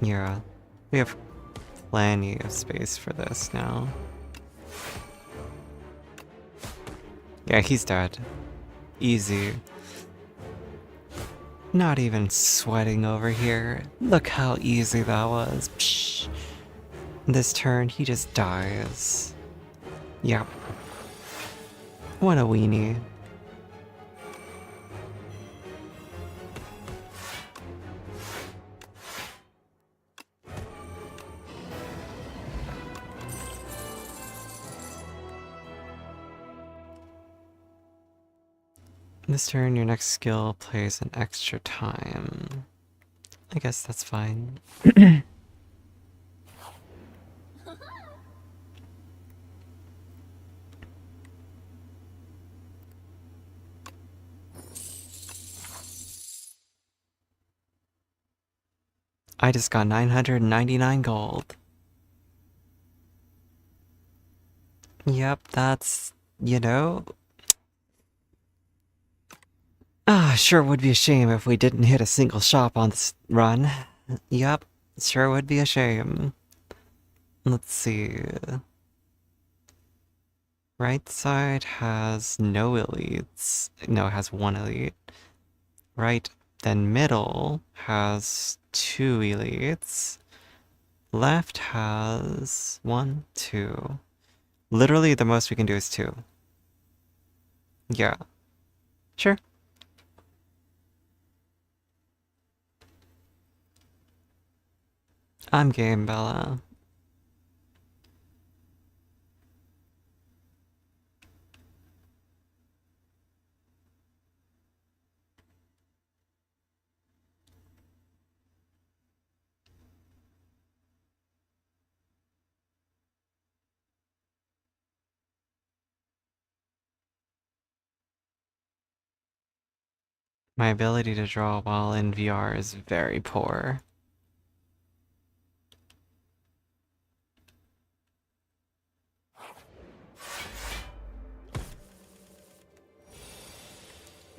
Yeah, we have plenty of space for this now. Yeah, he's dead. Easy. Not even sweating over here. Look how easy that was. Psh. This turn, he just dies. Yep. What a weenie. This turn, your next skill plays an extra time. I guess that's fine. I just got 999 gold. Yep, that's, you know... Sure would be a shame if we didn't hit a single shop on this run. Yep, sure would be a shame. Let's see... Right side has no elites. No, it has one elite. Right, then middle has 2 elites. Left has 1, 2. Literally, the most we can do is 2. Yeah. Sure. I'm game, Bella. My ability to draw while in VR is very poor.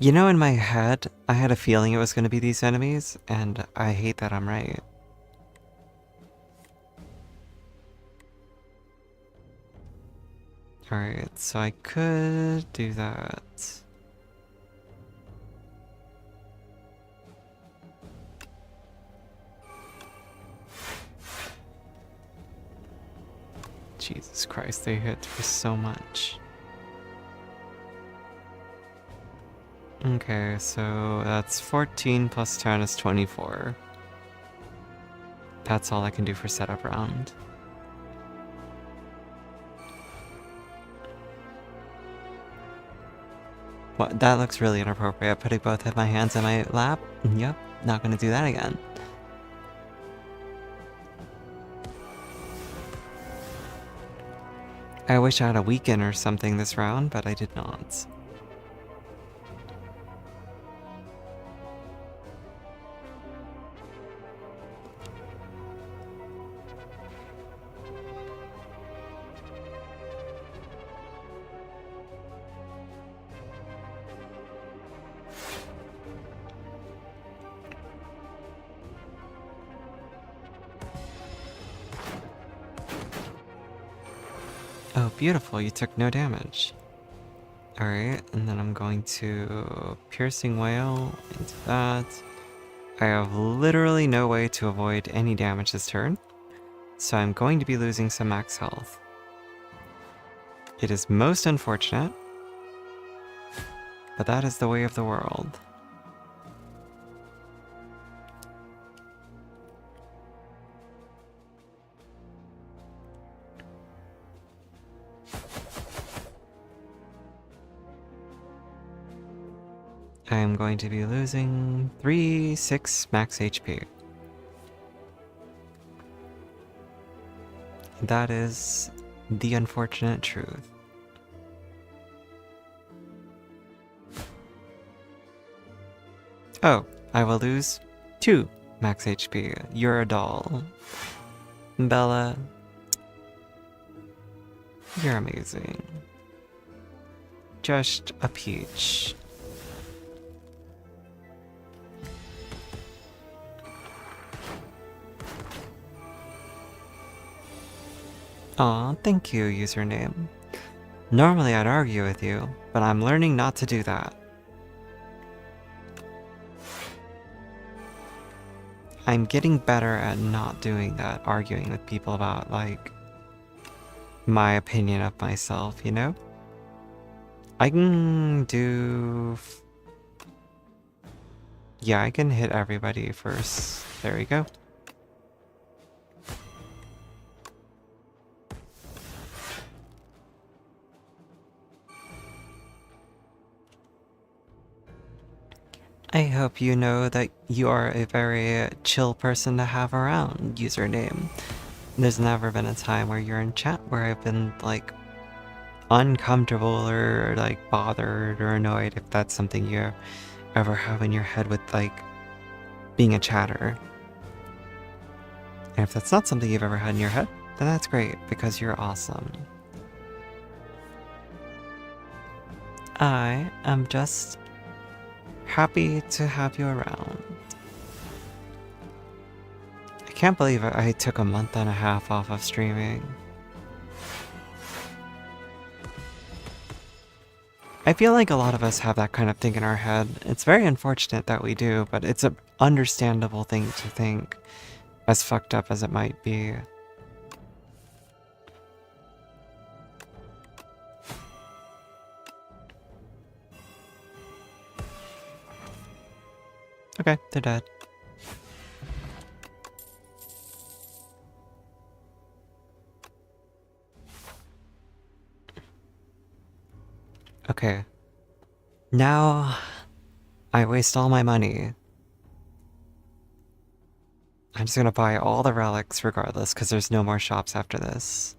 You know, in my head, I had a feeling it was going to be these enemies, and I hate that I'm right. Alright, so I could do that. Jesus Christ, they hit for so much. Okay, so that's 14 plus 10 is 24. That's all I can do for setup round. What? That looks really inappropriate, putting both of my hands in my lap? Yep, not gonna do that again. I wish I had a weaken or something this round, but I did not. Oh, beautiful, you took no damage. Alright, and then I'm going to Piercing Wail into that. I have literally no way to avoid any damage this turn, so I'm going to be losing some max health. It is most unfortunate, but that is the way of the world. I am going to be losing 6 max HP. That is the unfortunate truth. Oh, I will lose 2 max HP. You're a doll. Bella, you're amazing. Just a peach. Aw, thank you, username. Normally I'd argue with you, but I'm learning not to do that. I'm getting better at not doing that, arguing with people about, like, my opinion of myself, you know? I can do... Yeah, I can hit everybody first. There we go. I hope you know that you are a very chill person to have around, username. There's never been a time where you're in chat where I've been, like, uncomfortable or, like, bothered or annoyed, if that's something you ever have in your head with, like, being a chatter. And if that's not something you've ever had in your head, then that's great, because you're awesome. I am just happy to have you around. I can't believe I took a month and a half off of streaming. I feel like a lot of us have that kind of thing in our head. It's very unfortunate that we do, but it's an understandable thing to think, as fucked up as it might be. Okay, they're dead. Okay. Now, I waste all my money. I'm just gonna buy all the relics regardless, because there's no more shops after this.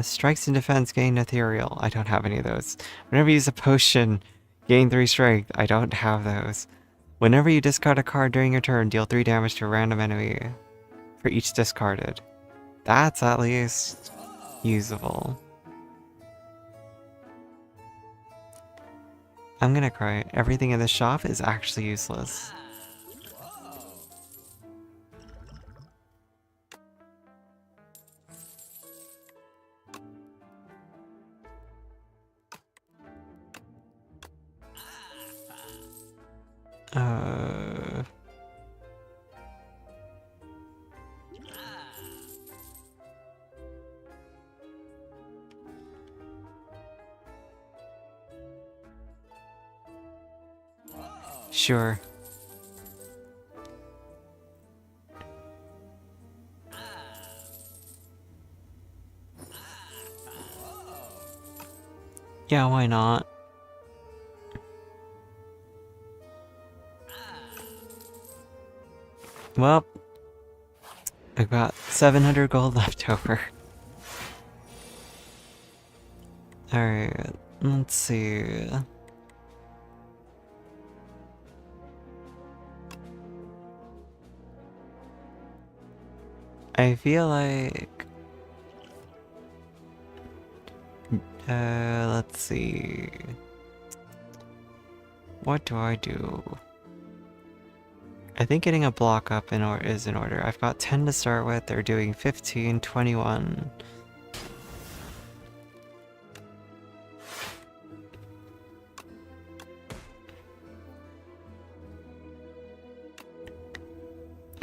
Strikes and defense gain ethereal. I don't have any of those. Whenever you use a potion, gain 3 strength. I don't have those. Whenever you discard a card during your turn, deal 3 damage to a random enemy for each discarded. That's at least usable. I'm gonna cry. Everything in this shop is actually useless. Uh... Sure. Yeah, why not? Well, I've got 700 gold left over. Alright, let's see. I feel like... let's see... What do I do? I think getting a block up is in order. I've got 10 to start with, they're doing 15, 21...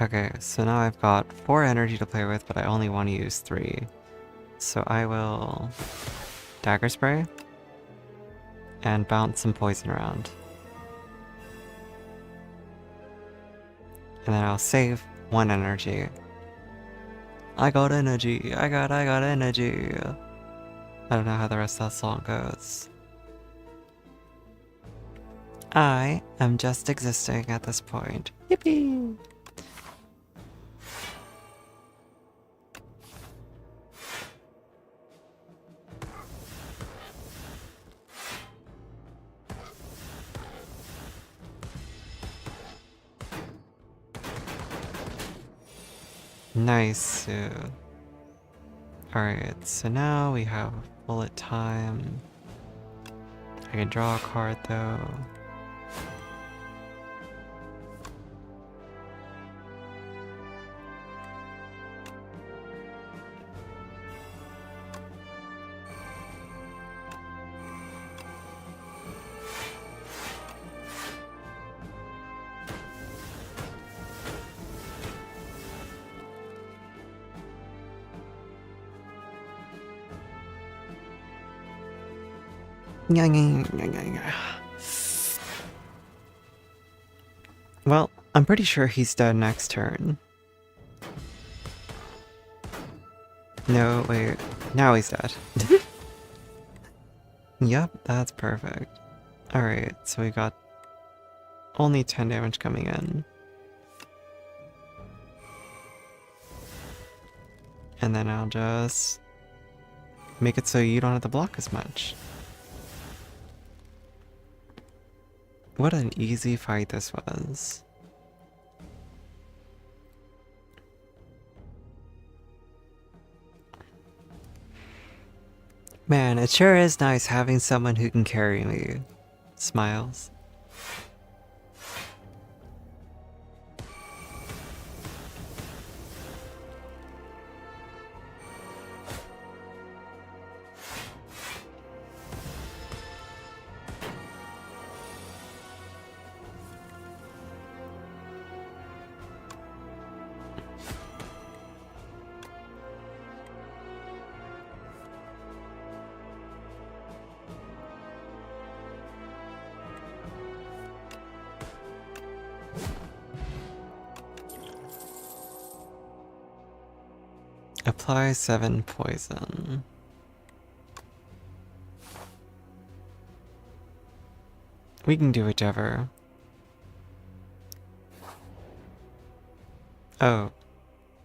Okay, so now I've got 4 energy to play with, but I only want to use 3. So I will Dagger Spray and bounce some poison around. And then I'll save 1 energy. I got energy, I got energy. I don't know how the rest of that song goes. I am just existing at this point. Yippee! Nice. Alright, so now we have bullet time. I can draw a card though. Well, I'm pretty sure he's dead next turn. No, wait. Now he's dead. Yep, that's perfect. Alright, so we got only 10 damage coming in. And then I'll just make it so you don't have to block as much. What an easy fight this was. Man, it sure is nice having someone who can carry me. Smiles. Apply 7 poison. We can do whichever. Oh,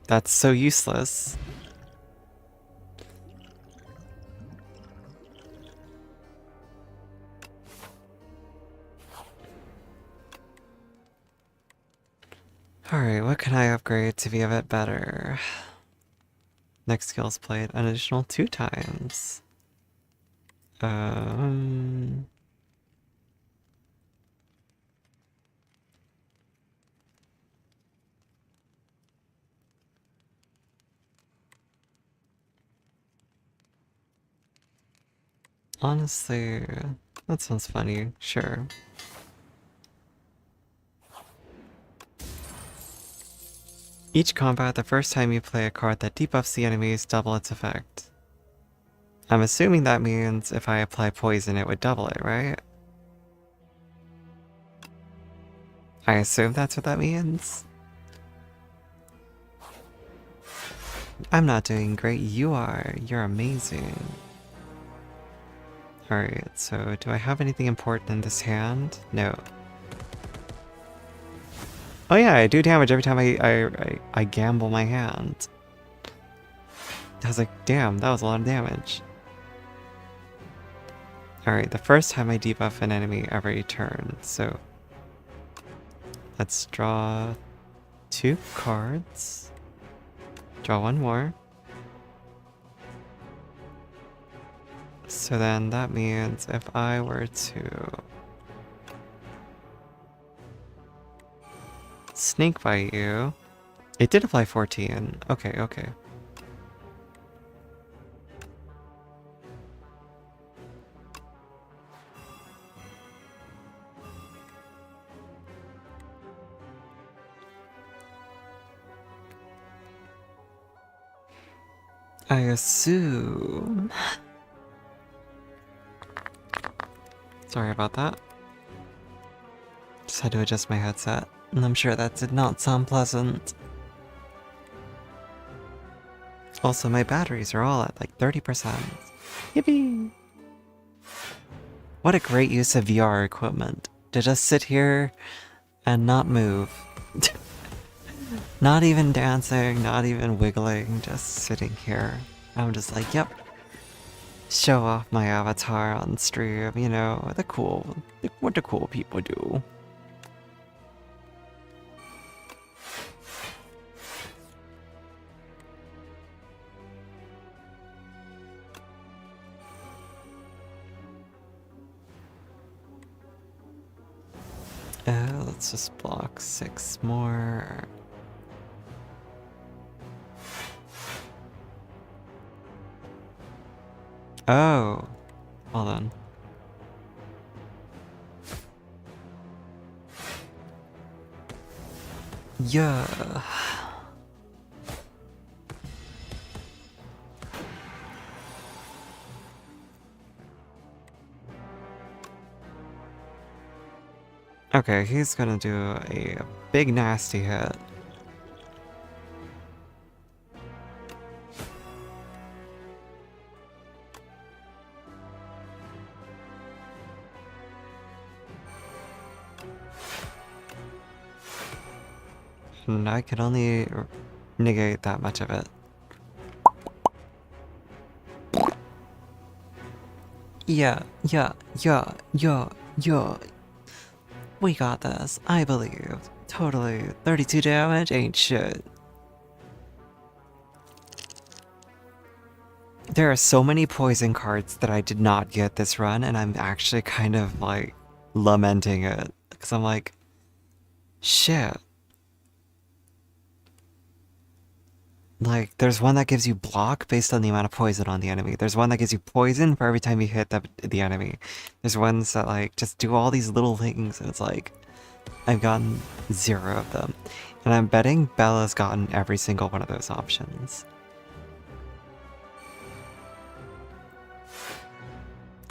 that's so useless. Alright, what can I upgrade to be a bit better? Next skill's played an additional 2 times. Um... Honestly, that sounds funny. Sure. Each combat, the first time you play a card that debuffs the enemies, double its effect. I'm assuming that means if I apply poison, it would double it, right? I assume that's what that means. I'm not doing great, you are. You're amazing. Alright, so do I have anything important in this hand? No. Oh yeah, I do damage every time I gamble my hand. I was like, damn, that was a lot of damage. Alright, the first time I debuff an enemy every turn, so... Let's draw 2 cards. Draw 1 more. So then that means if I were to... Snake bite you... It did apply 14. Okay, okay. I assume... Sorry about that. Just had to adjust my headset, and I'm sure that did not sound pleasant. Also, my batteries are all at like 30%. Yippee! What a great use of VR equipment. To just sit here and not move. Not even dancing, not even wiggling, just sitting here. I'm just like, yep. Show off my avatar on stream, you know, what the cool people do. Let's just block 6 more. Oh, hold on. Yeah. Okay, he's gonna do a big nasty hit. And I can only negate that much of it. Yeah, yeah, yeah, yeah, yeah. We got this, I believe. Totally. 32 damage ain't shit. There are so many poison cards that I did not get this run, and I'm actually kind of like lamenting it. Because I'm like, shit. Like, there's one that gives you block based on the amount of poison on the enemy. There's one that gives you poison for every time you hit the enemy. There's ones that, like, just do all these little things, and it's like, I've gotten 0 of them. And I'm betting Bella's gotten every single one of those options.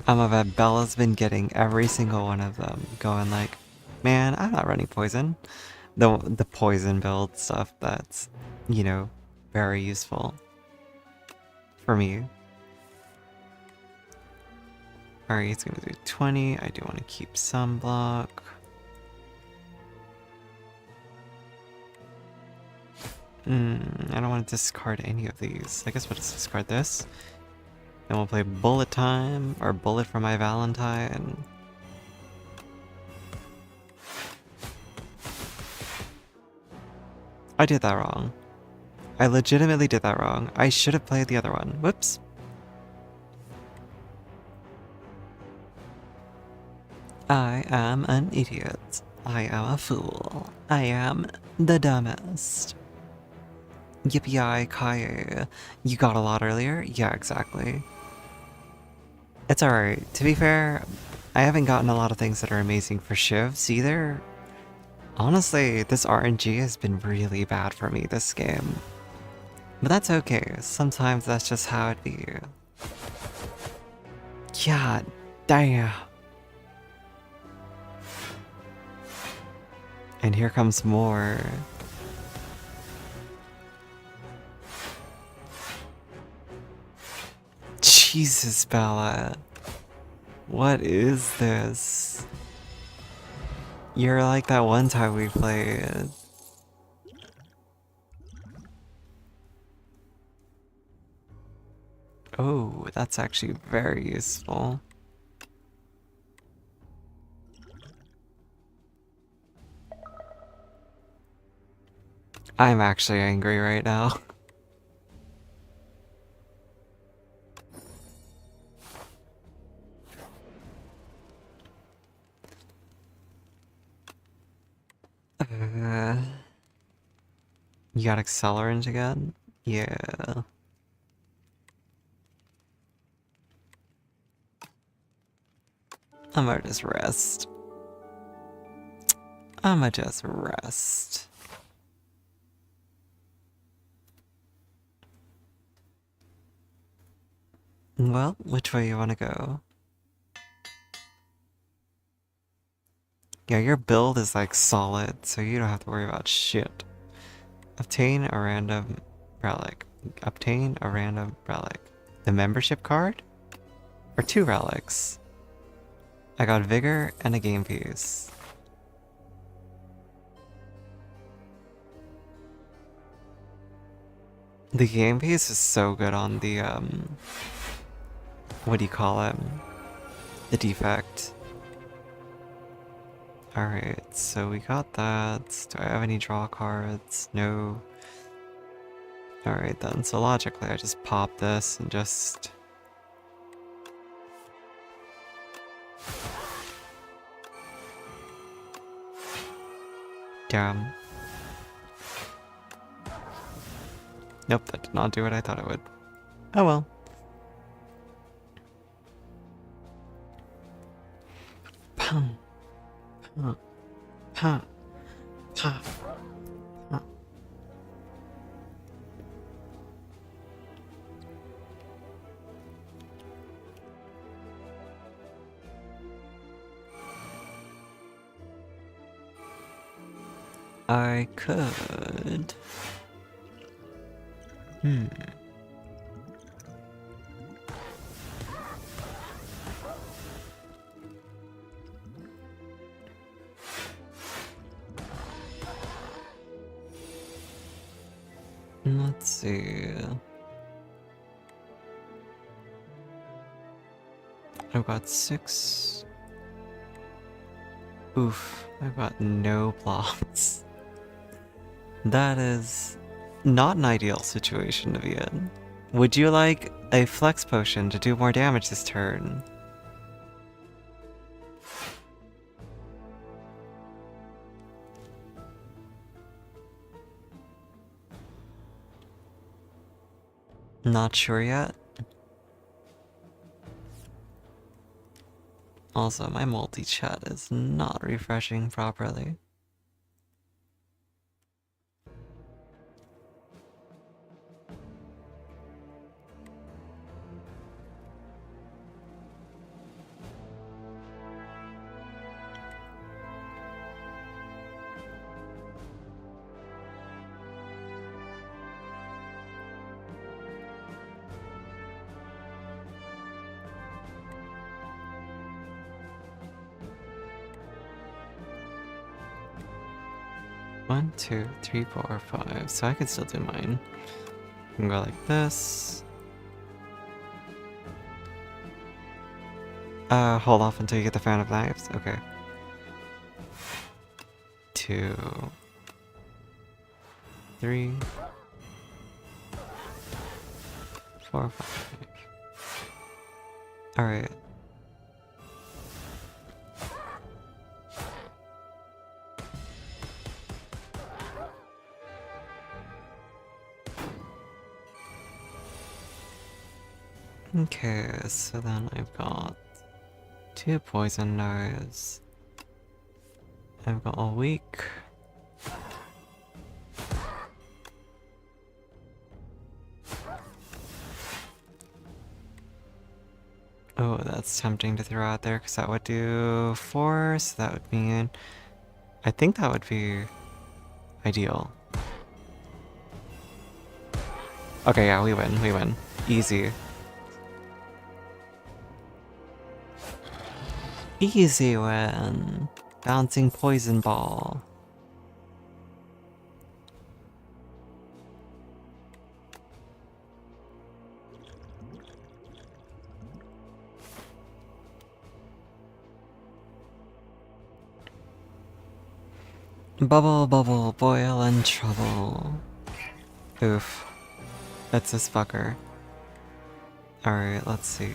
I'm gonna bet Bella's been getting every single one of them, going like, man, I'm not running poison. The poison build stuff that's, you know, very useful for me. Alright, he's gonna do 20. I do want to keep some block. I don't want to discard any of these. I guess we'll just discard this. And we'll play bullet time, or bullet for my Valentine. I did that wrong. I legitimately did that wrong. I should have played the other one. Whoops. I am an idiot. I am a fool. I am the dumbest. Yippee-ki-yay. You got a lot earlier? Yeah, exactly. It's alright. To be fair, I haven't gotten a lot of things that are amazing for Shivs either. Honestly, this RNG has been really bad for me this game. But that's okay. Sometimes that's just how it be. God damn. And here comes more. Jesus, Bella. What is this? You're like that one time we played. Oh, that's actually very useful. I'm actually angry right now. You got accelerant again? Yeah. I'ma just rest. I'ma just rest. Well, which way you wanna go? Yeah, your build is like solid, so you don't have to worry about shit. Obtain a random relic. Obtain a random relic. The membership card? Or 2 relics? I got Vigor and a game piece. The game piece is so good on the, what do you call it? The defect. Alright, so we got that. Do I have any draw cards? No. Alright then, so logically I just pop this and just... Damn. Nope, that did not do what I thought it would. Oh well. Pum. Pum. Pum. Pum. Pum. I could... Let's see... I've got 6... Oof, I've got no blocks. That is not an ideal situation to be in. Would you like a flex potion to do more damage this turn? Not sure yet. Also, my multi-chat is not refreshing properly. One, two, three, four, five. So I can still do mine. I can go like this. Hold off until you get the fan of knives. Okay. 2, 3, 4, 5. Alright. Okay, so then I've got 2 poison knives. I've got a weak. Oh, that's tempting to throw out there because that would do 4, so that would mean... I think that would be ideal. Okay, yeah, we win. Easy. Easy win. Bouncing poison ball. Bubble, bubble, boil and trouble. Oof. That's this fucker. Alright, let's see.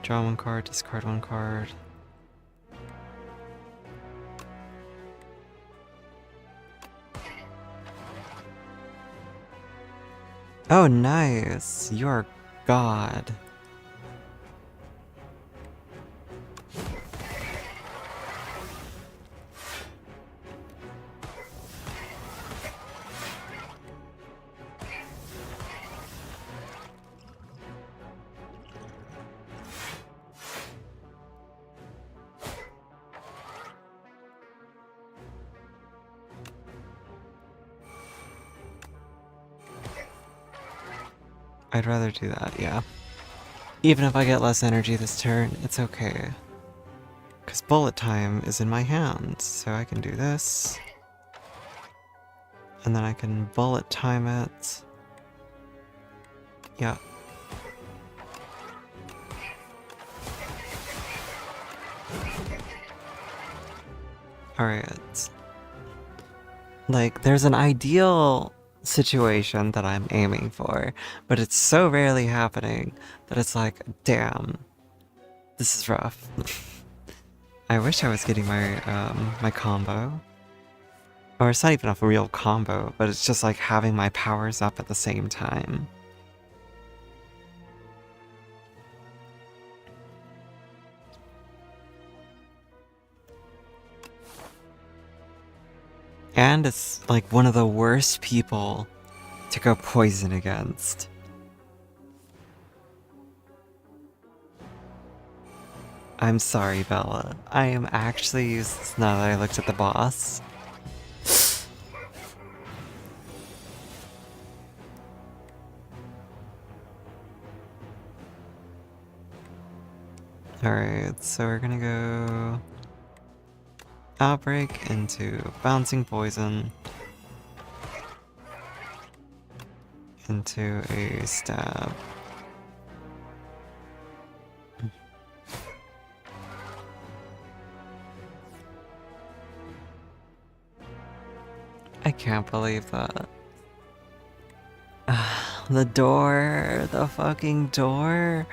Draw 1 card, discard 1 card. Oh, nice! You're God. I'd rather do that, yeah. Even if I get less energy this turn, it's okay. Because bullet time is in my hand, so I can do this. And then I can bullet time it. Yeah. Alright. Like, there's an ideal situation that I'm aiming for, but it's so rarely happening that it's like, damn, this is rough. I wish I was getting my my combo. Or it's not even a real combo, but it's just like having my powers up at the same time. And it's like one of the worst people to go poison against. I'm sorry, Bella. I am actually useless now that I looked at the boss. Alright, so we're gonna go Outbreak into Bouncing Poison into a Stab. I can't believe that. The door, the fucking door.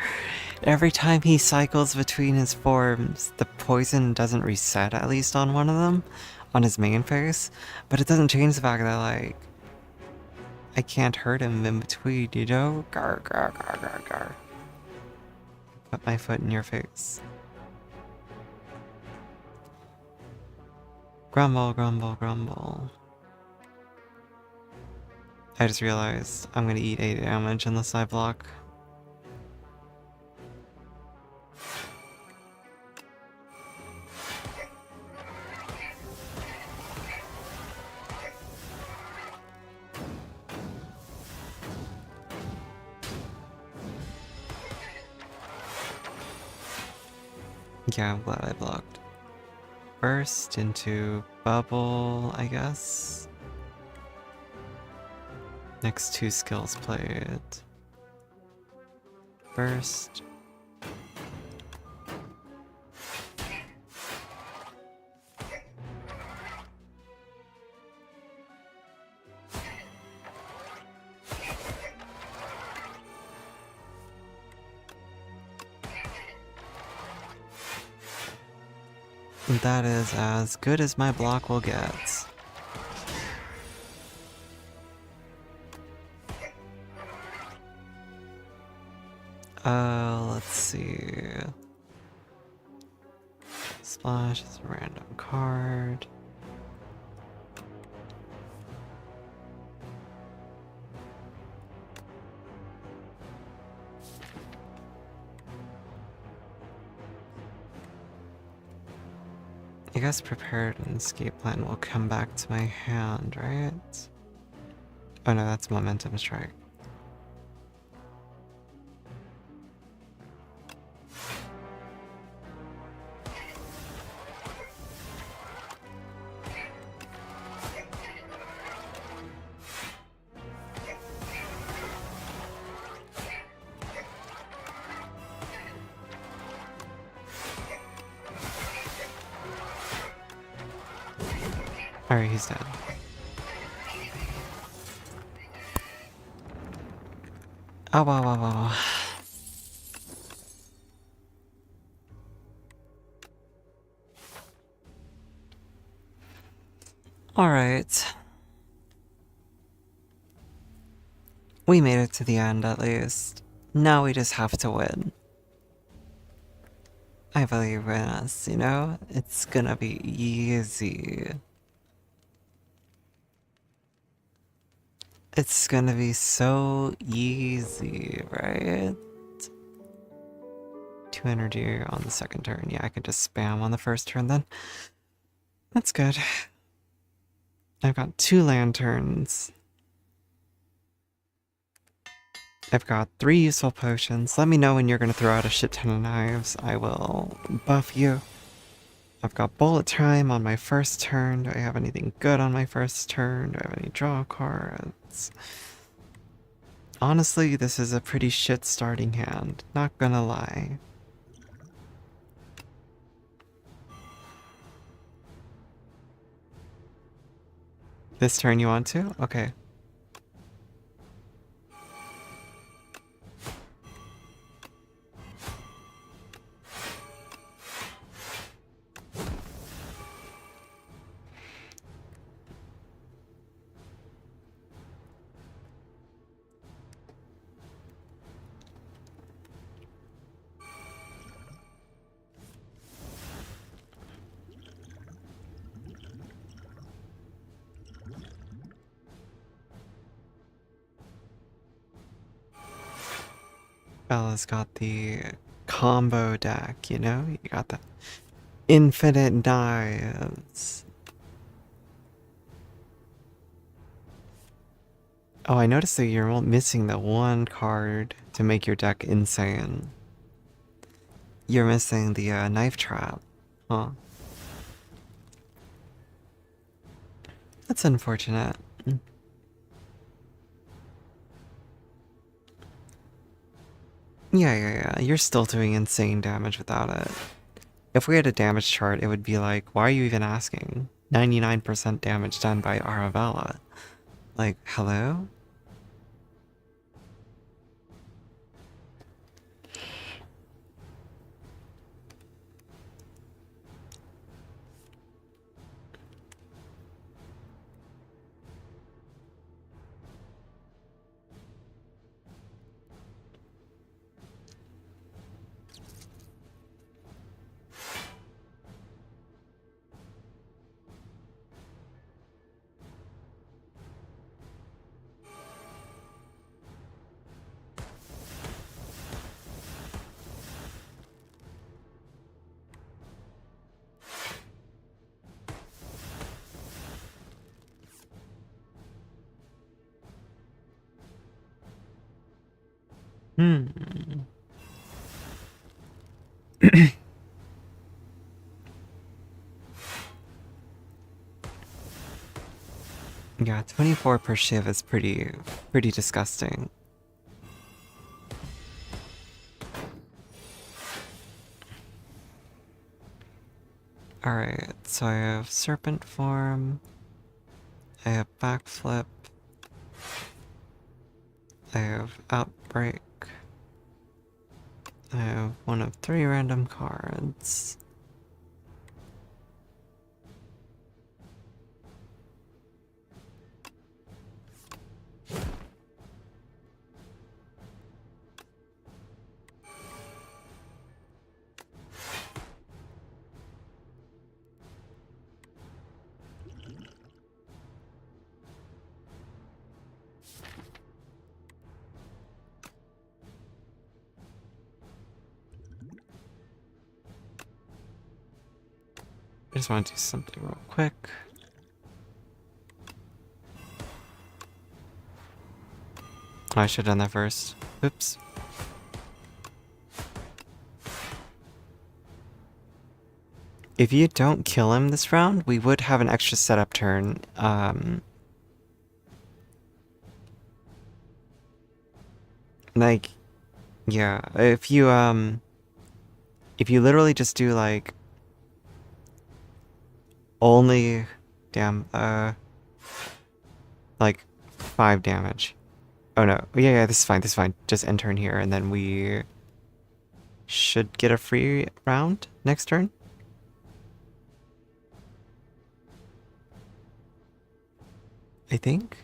Every time he cycles between his forms, the poison doesn't reset, at least on one of them, on his main face. But it doesn't change the fact that, like, I can't hurt him in between, you know? Gar, gar, gar, gar, gar. Put my foot in your face. Grumble, grumble, grumble. I just realized I'm gonna eat 8 damage unless I block. Yeah, I'm glad I blocked. Burst into bubble, I guess. Next 2 skills played. Burst. That is as good as my block will get. Let's see. Splash is a random card. I guess prepared and escape plan will come back to my hand, right? Oh no, that's momentum strike. Alright, he's dead. Oh, wow, wow, wow. Alright. We made it to the end at least. Now we just have to win. I believe in us, you know? It's gonna be easy. It's gonna be so easy, right? 2 energy on the second turn. Yeah, I can just spam on the first turn then. That's good. I've got 2 lanterns. I've got 3 useful potions. Let me know when you're gonna throw out a shit ton of knives. I will buff you. I've got bullet time on my first turn. Do I have anything good on my first turn? Do I have any draw cards? Honestly, this is a pretty shit starting hand. Not gonna lie. This turn you want to? Okay. Bella's got the combo deck, you know? You got the infinite dives. Oh, I noticed that you're missing the one card to make your deck insane. You're missing the knife trap. Huh. That's unfortunate. Yeah. You're still doing insane damage without it. If we had a damage chart, it would be like, why are you even asking? 99% damage done by Aravella. Like, hello? Hmm. Yeah, 24 per shiv is pretty disgusting. Alright, so I have Serpent Form, I have Backflip, I have Outbreak, I have one of 3 random cards. I just want to do something real quick. Oh, I should have done that first. Oops. If you don't kill him this round, we would have an extra setup turn. Like, yeah, if you literally just do like only, damn, like 5 damage. Oh no, yeah, this is fine. Just end turn here, and then we should get a free round next turn. I think.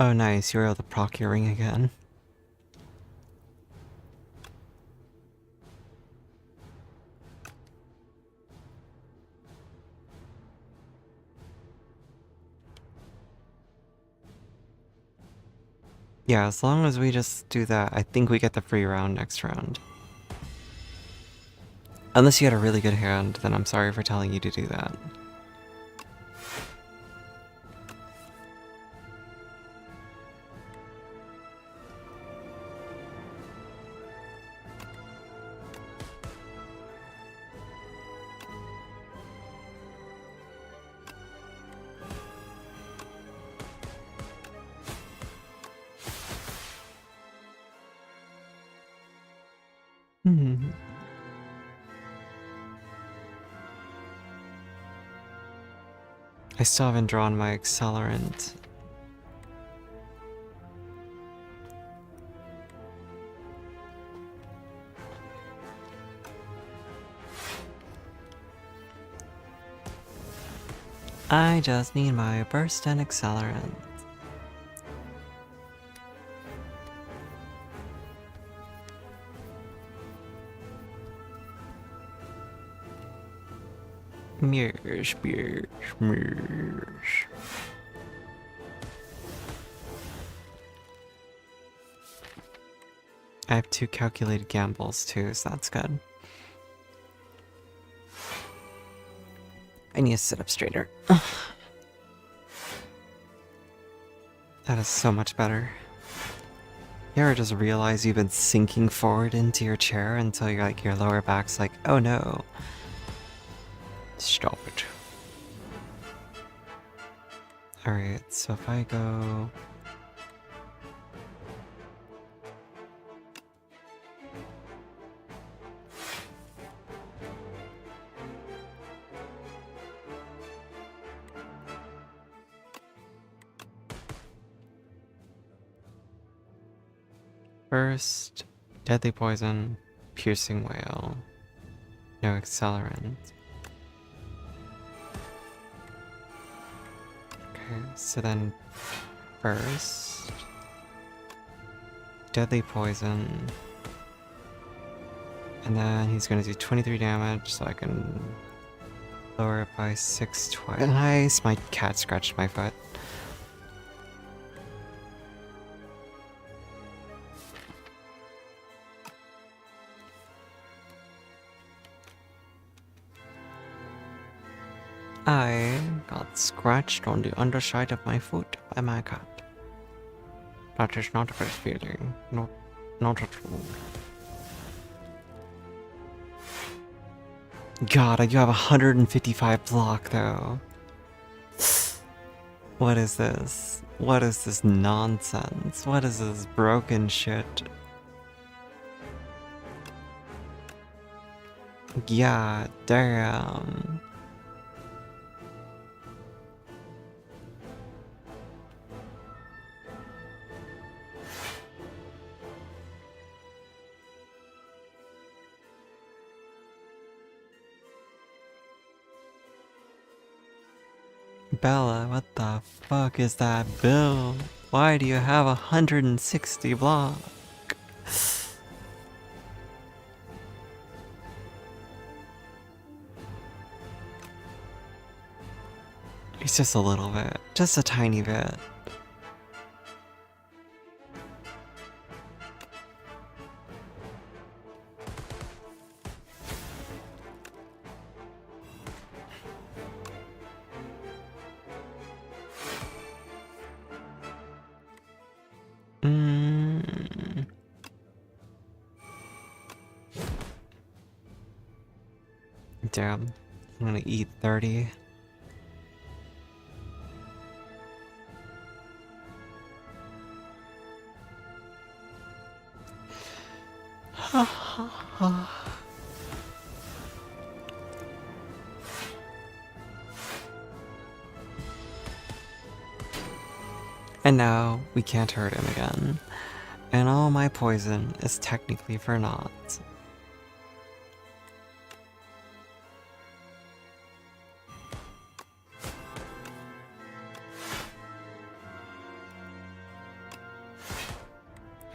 Oh nice, you were able to proc your ring again. Yeah, as long as we just do that, I think we get the free round next round. Unless you had a really good hand, then I'm sorry for telling you to do that. Hmm. I still haven't drawn my accelerant. I just need my burst and accelerant. Mirsh, mirsh, mirsh. I have 2 calculated gambles too, so that's good. I need to sit up straighter. That is so much better. You ever just realize you've been sinking forward into your chair until you're like your lower back's like, oh no. Stop it. Alright, so if I go... First, deadly poison, piercing wail, no accelerant. Okay, so then first, deadly poison, and then he's gonna do 23 damage, so I can lower it by 6 twice. My cat scratched my foot. I got scratched on the underside of my foot by my cat. That is not a good feeling. Not at all. God, you have 155 block though. What is this? What is this nonsense? What is this broken shit? Yeah, damn. Bella, what the fuck is that bill? Why do you have 160 block? It's just a little bit. Just a tiny bit. Damn. I'm gonna eat 30. And now we can't hurt him again. And all my poison is technically for naught.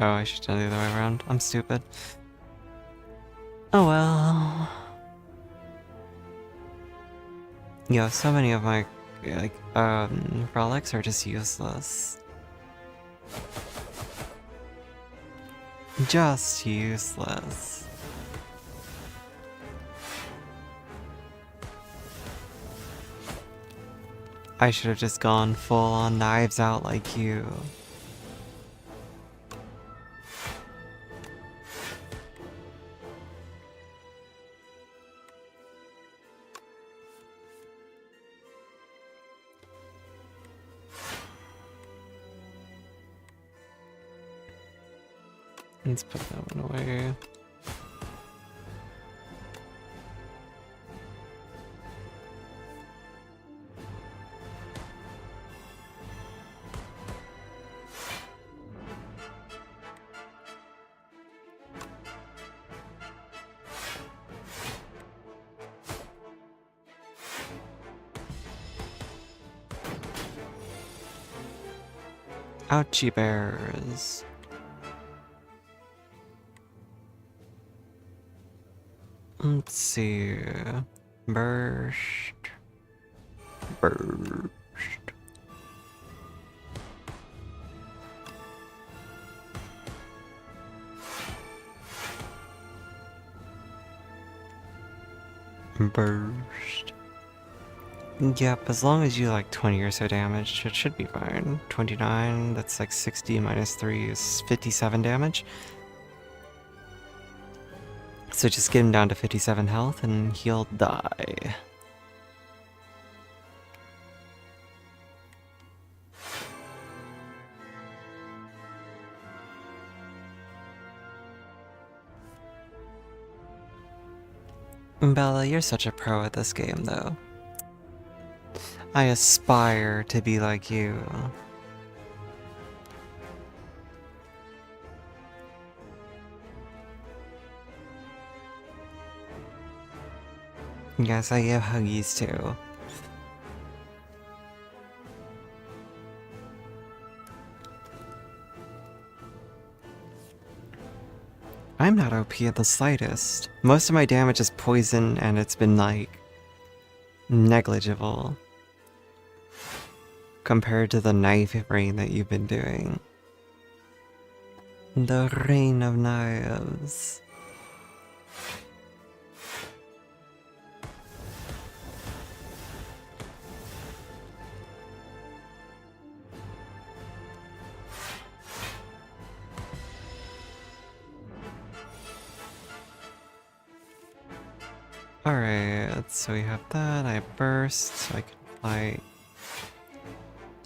Oh, I should have done the other way around. I'm stupid. Oh well. Yo, so many of my relics are just useless. Just useless. I should have just gone full on knives out like you. Let's put that one away. Ouchie bears. Let's see. Burst. Burst. Burst. Yep, as long as you like 20 or so damage, it should be fine. 29, that's like 60 minus 3 is 57 damage. So just get him down to 57 health and he'll die. Bella, you're such a pro at this game, though. I aspire to be like you. Yes, I give huggies too. I'm not OP at the slightest. Most of my damage is poison and it's been like negligible compared to the knife rain that you've been doing. The rain of knives. Alright, so we have that. I burst, so I can fight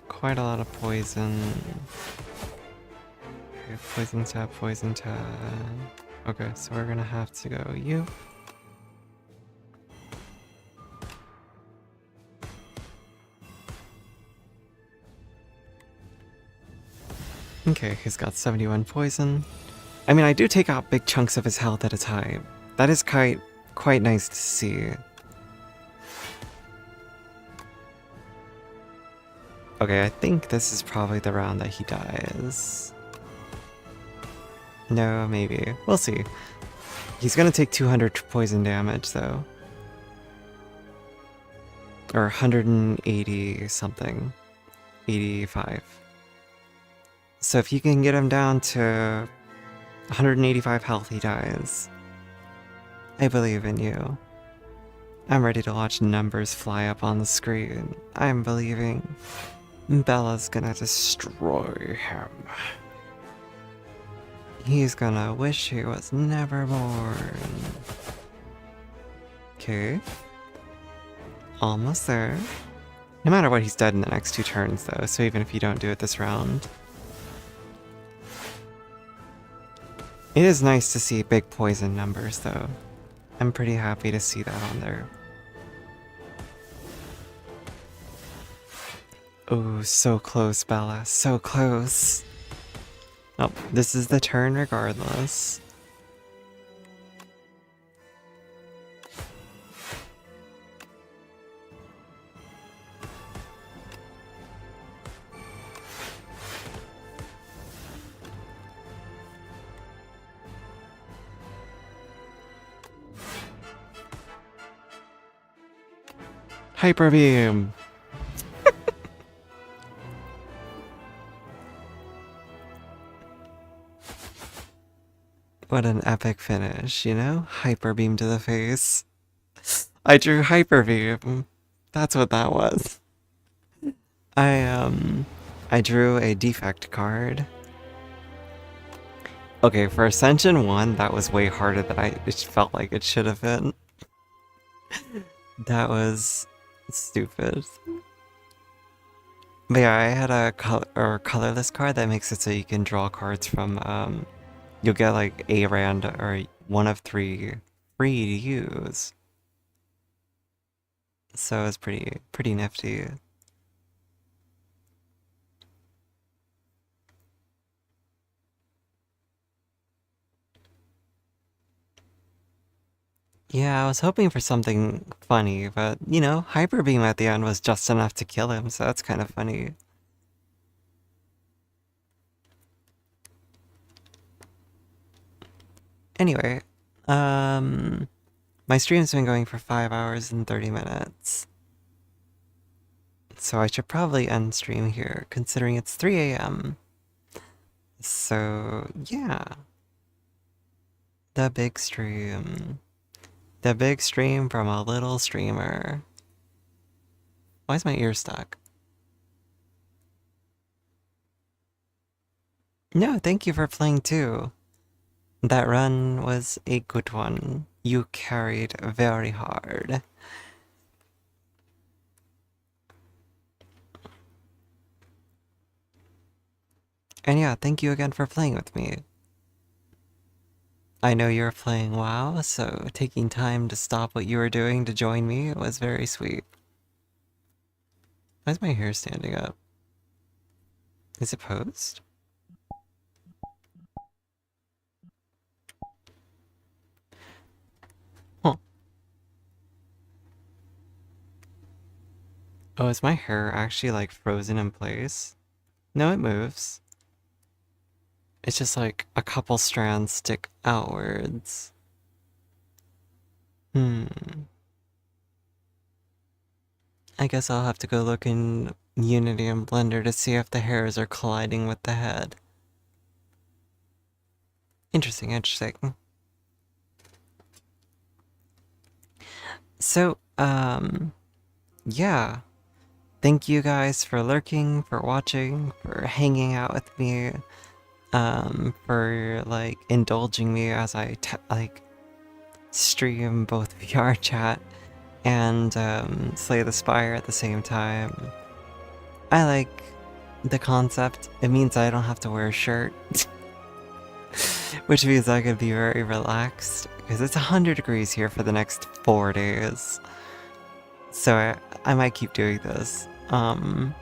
quite a lot of poison. Okay, poison tab, poison tab. Okay, so we're gonna have to go you. Okay, he's got 71 poison. I mean, I do take out big chunks of his health at a time. That is quite nice to see. Okay, I think this is probably the round that he dies. No, maybe. We'll see. He's gonna take 200 poison damage, though. Or 180 something. 85. So if you can get him down to 185 health, he dies. I believe in you. I'm ready to watch numbers fly up on the screen. I'm believing. Bella's gonna destroy him. He's gonna wish he was never born. Okay. Almost there. No matter what, he's dead in the next 2 turns, though, so even if you don't do it this round. It is nice to see big poison numbers, though. I'm pretty happy to see that on there. Oh, so close, Bella. So close. Oh, this is the turn regardless. Hyper Beam! What an epic finish, you know? Hyper Beam to the face. I drew Hyper Beam. That's what that was. I drew a defect card. Okay, for Ascension 1, that was way harder than it felt like it should have been. That was stupid. But yeah, I had a colorless card that makes it so you can draw cards from, you'll get like a rand or one of 3 free to use. So it's pretty nifty. Yeah, I was hoping for something funny, but, you know, Hyper Beam at the end was just enough to kill him, so that's kind of funny. Anyway, my stream's been going for 5 hours and 30 minutes. So I should probably end stream here, considering it's 3 a.m. So, yeah. The big stream. The big stream from a little streamer. Why is my ear stuck? No, thank you for playing too. That run was a good one. You carried very hard. And yeah, thank you again for playing with me. I know you were playing WoW, so taking time to stop what you were doing to join me was very sweet. Why is my hair standing up? Is it posed? Huh. Oh, is my hair actually like frozen in place? No, it moves. It's just like a couple strands stick outwards. I guess I'll have to go look in Unity and Blender to see if the hairs are colliding with the head. Interesting, interesting. So, yeah. Thank you guys for lurking, for watching, for hanging out with me, for like indulging me as I like stream both VR chat and Slay the Spire at the same time. I like the concept. It means I don't have to wear a shirt, which means I can be very relaxed because it's 100 degrees here for the next 4 days. So I might keep doing this. Who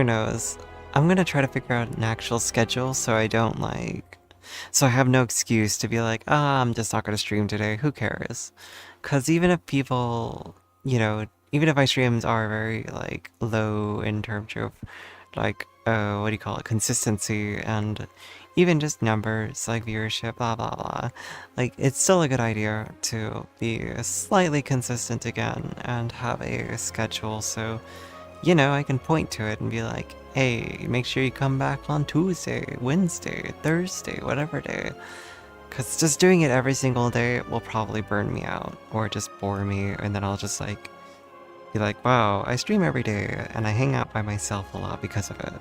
knows? I'm gonna try to figure out an actual schedule so I don't so I have no excuse to be like, ah, I'm just not gonna stream today, who cares? Cause even if people, even if my streams are very like low in terms of like, what do you call it, consistency and even just numbers like viewership, blah blah blah, like it's still a good idea to be slightly consistent again and have a schedule so I can point to it and be like, hey, make sure you come back on Tuesday, Wednesday, Thursday, whatever day. Because just doing it every single day will probably burn me out or just bore me, and then I'll just like be like, wow, I stream every day and I hang out by myself a lot because of it.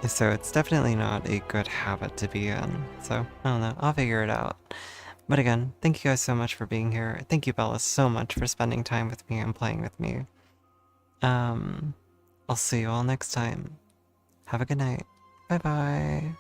So it's definitely not a good habit to be in. So, I don't know, I'll figure it out. But again, thank you guys so much for being here. Thank you, Bella, so much for spending time with me and playing with me. I'll see you all next time. Have a good night. Bye bye.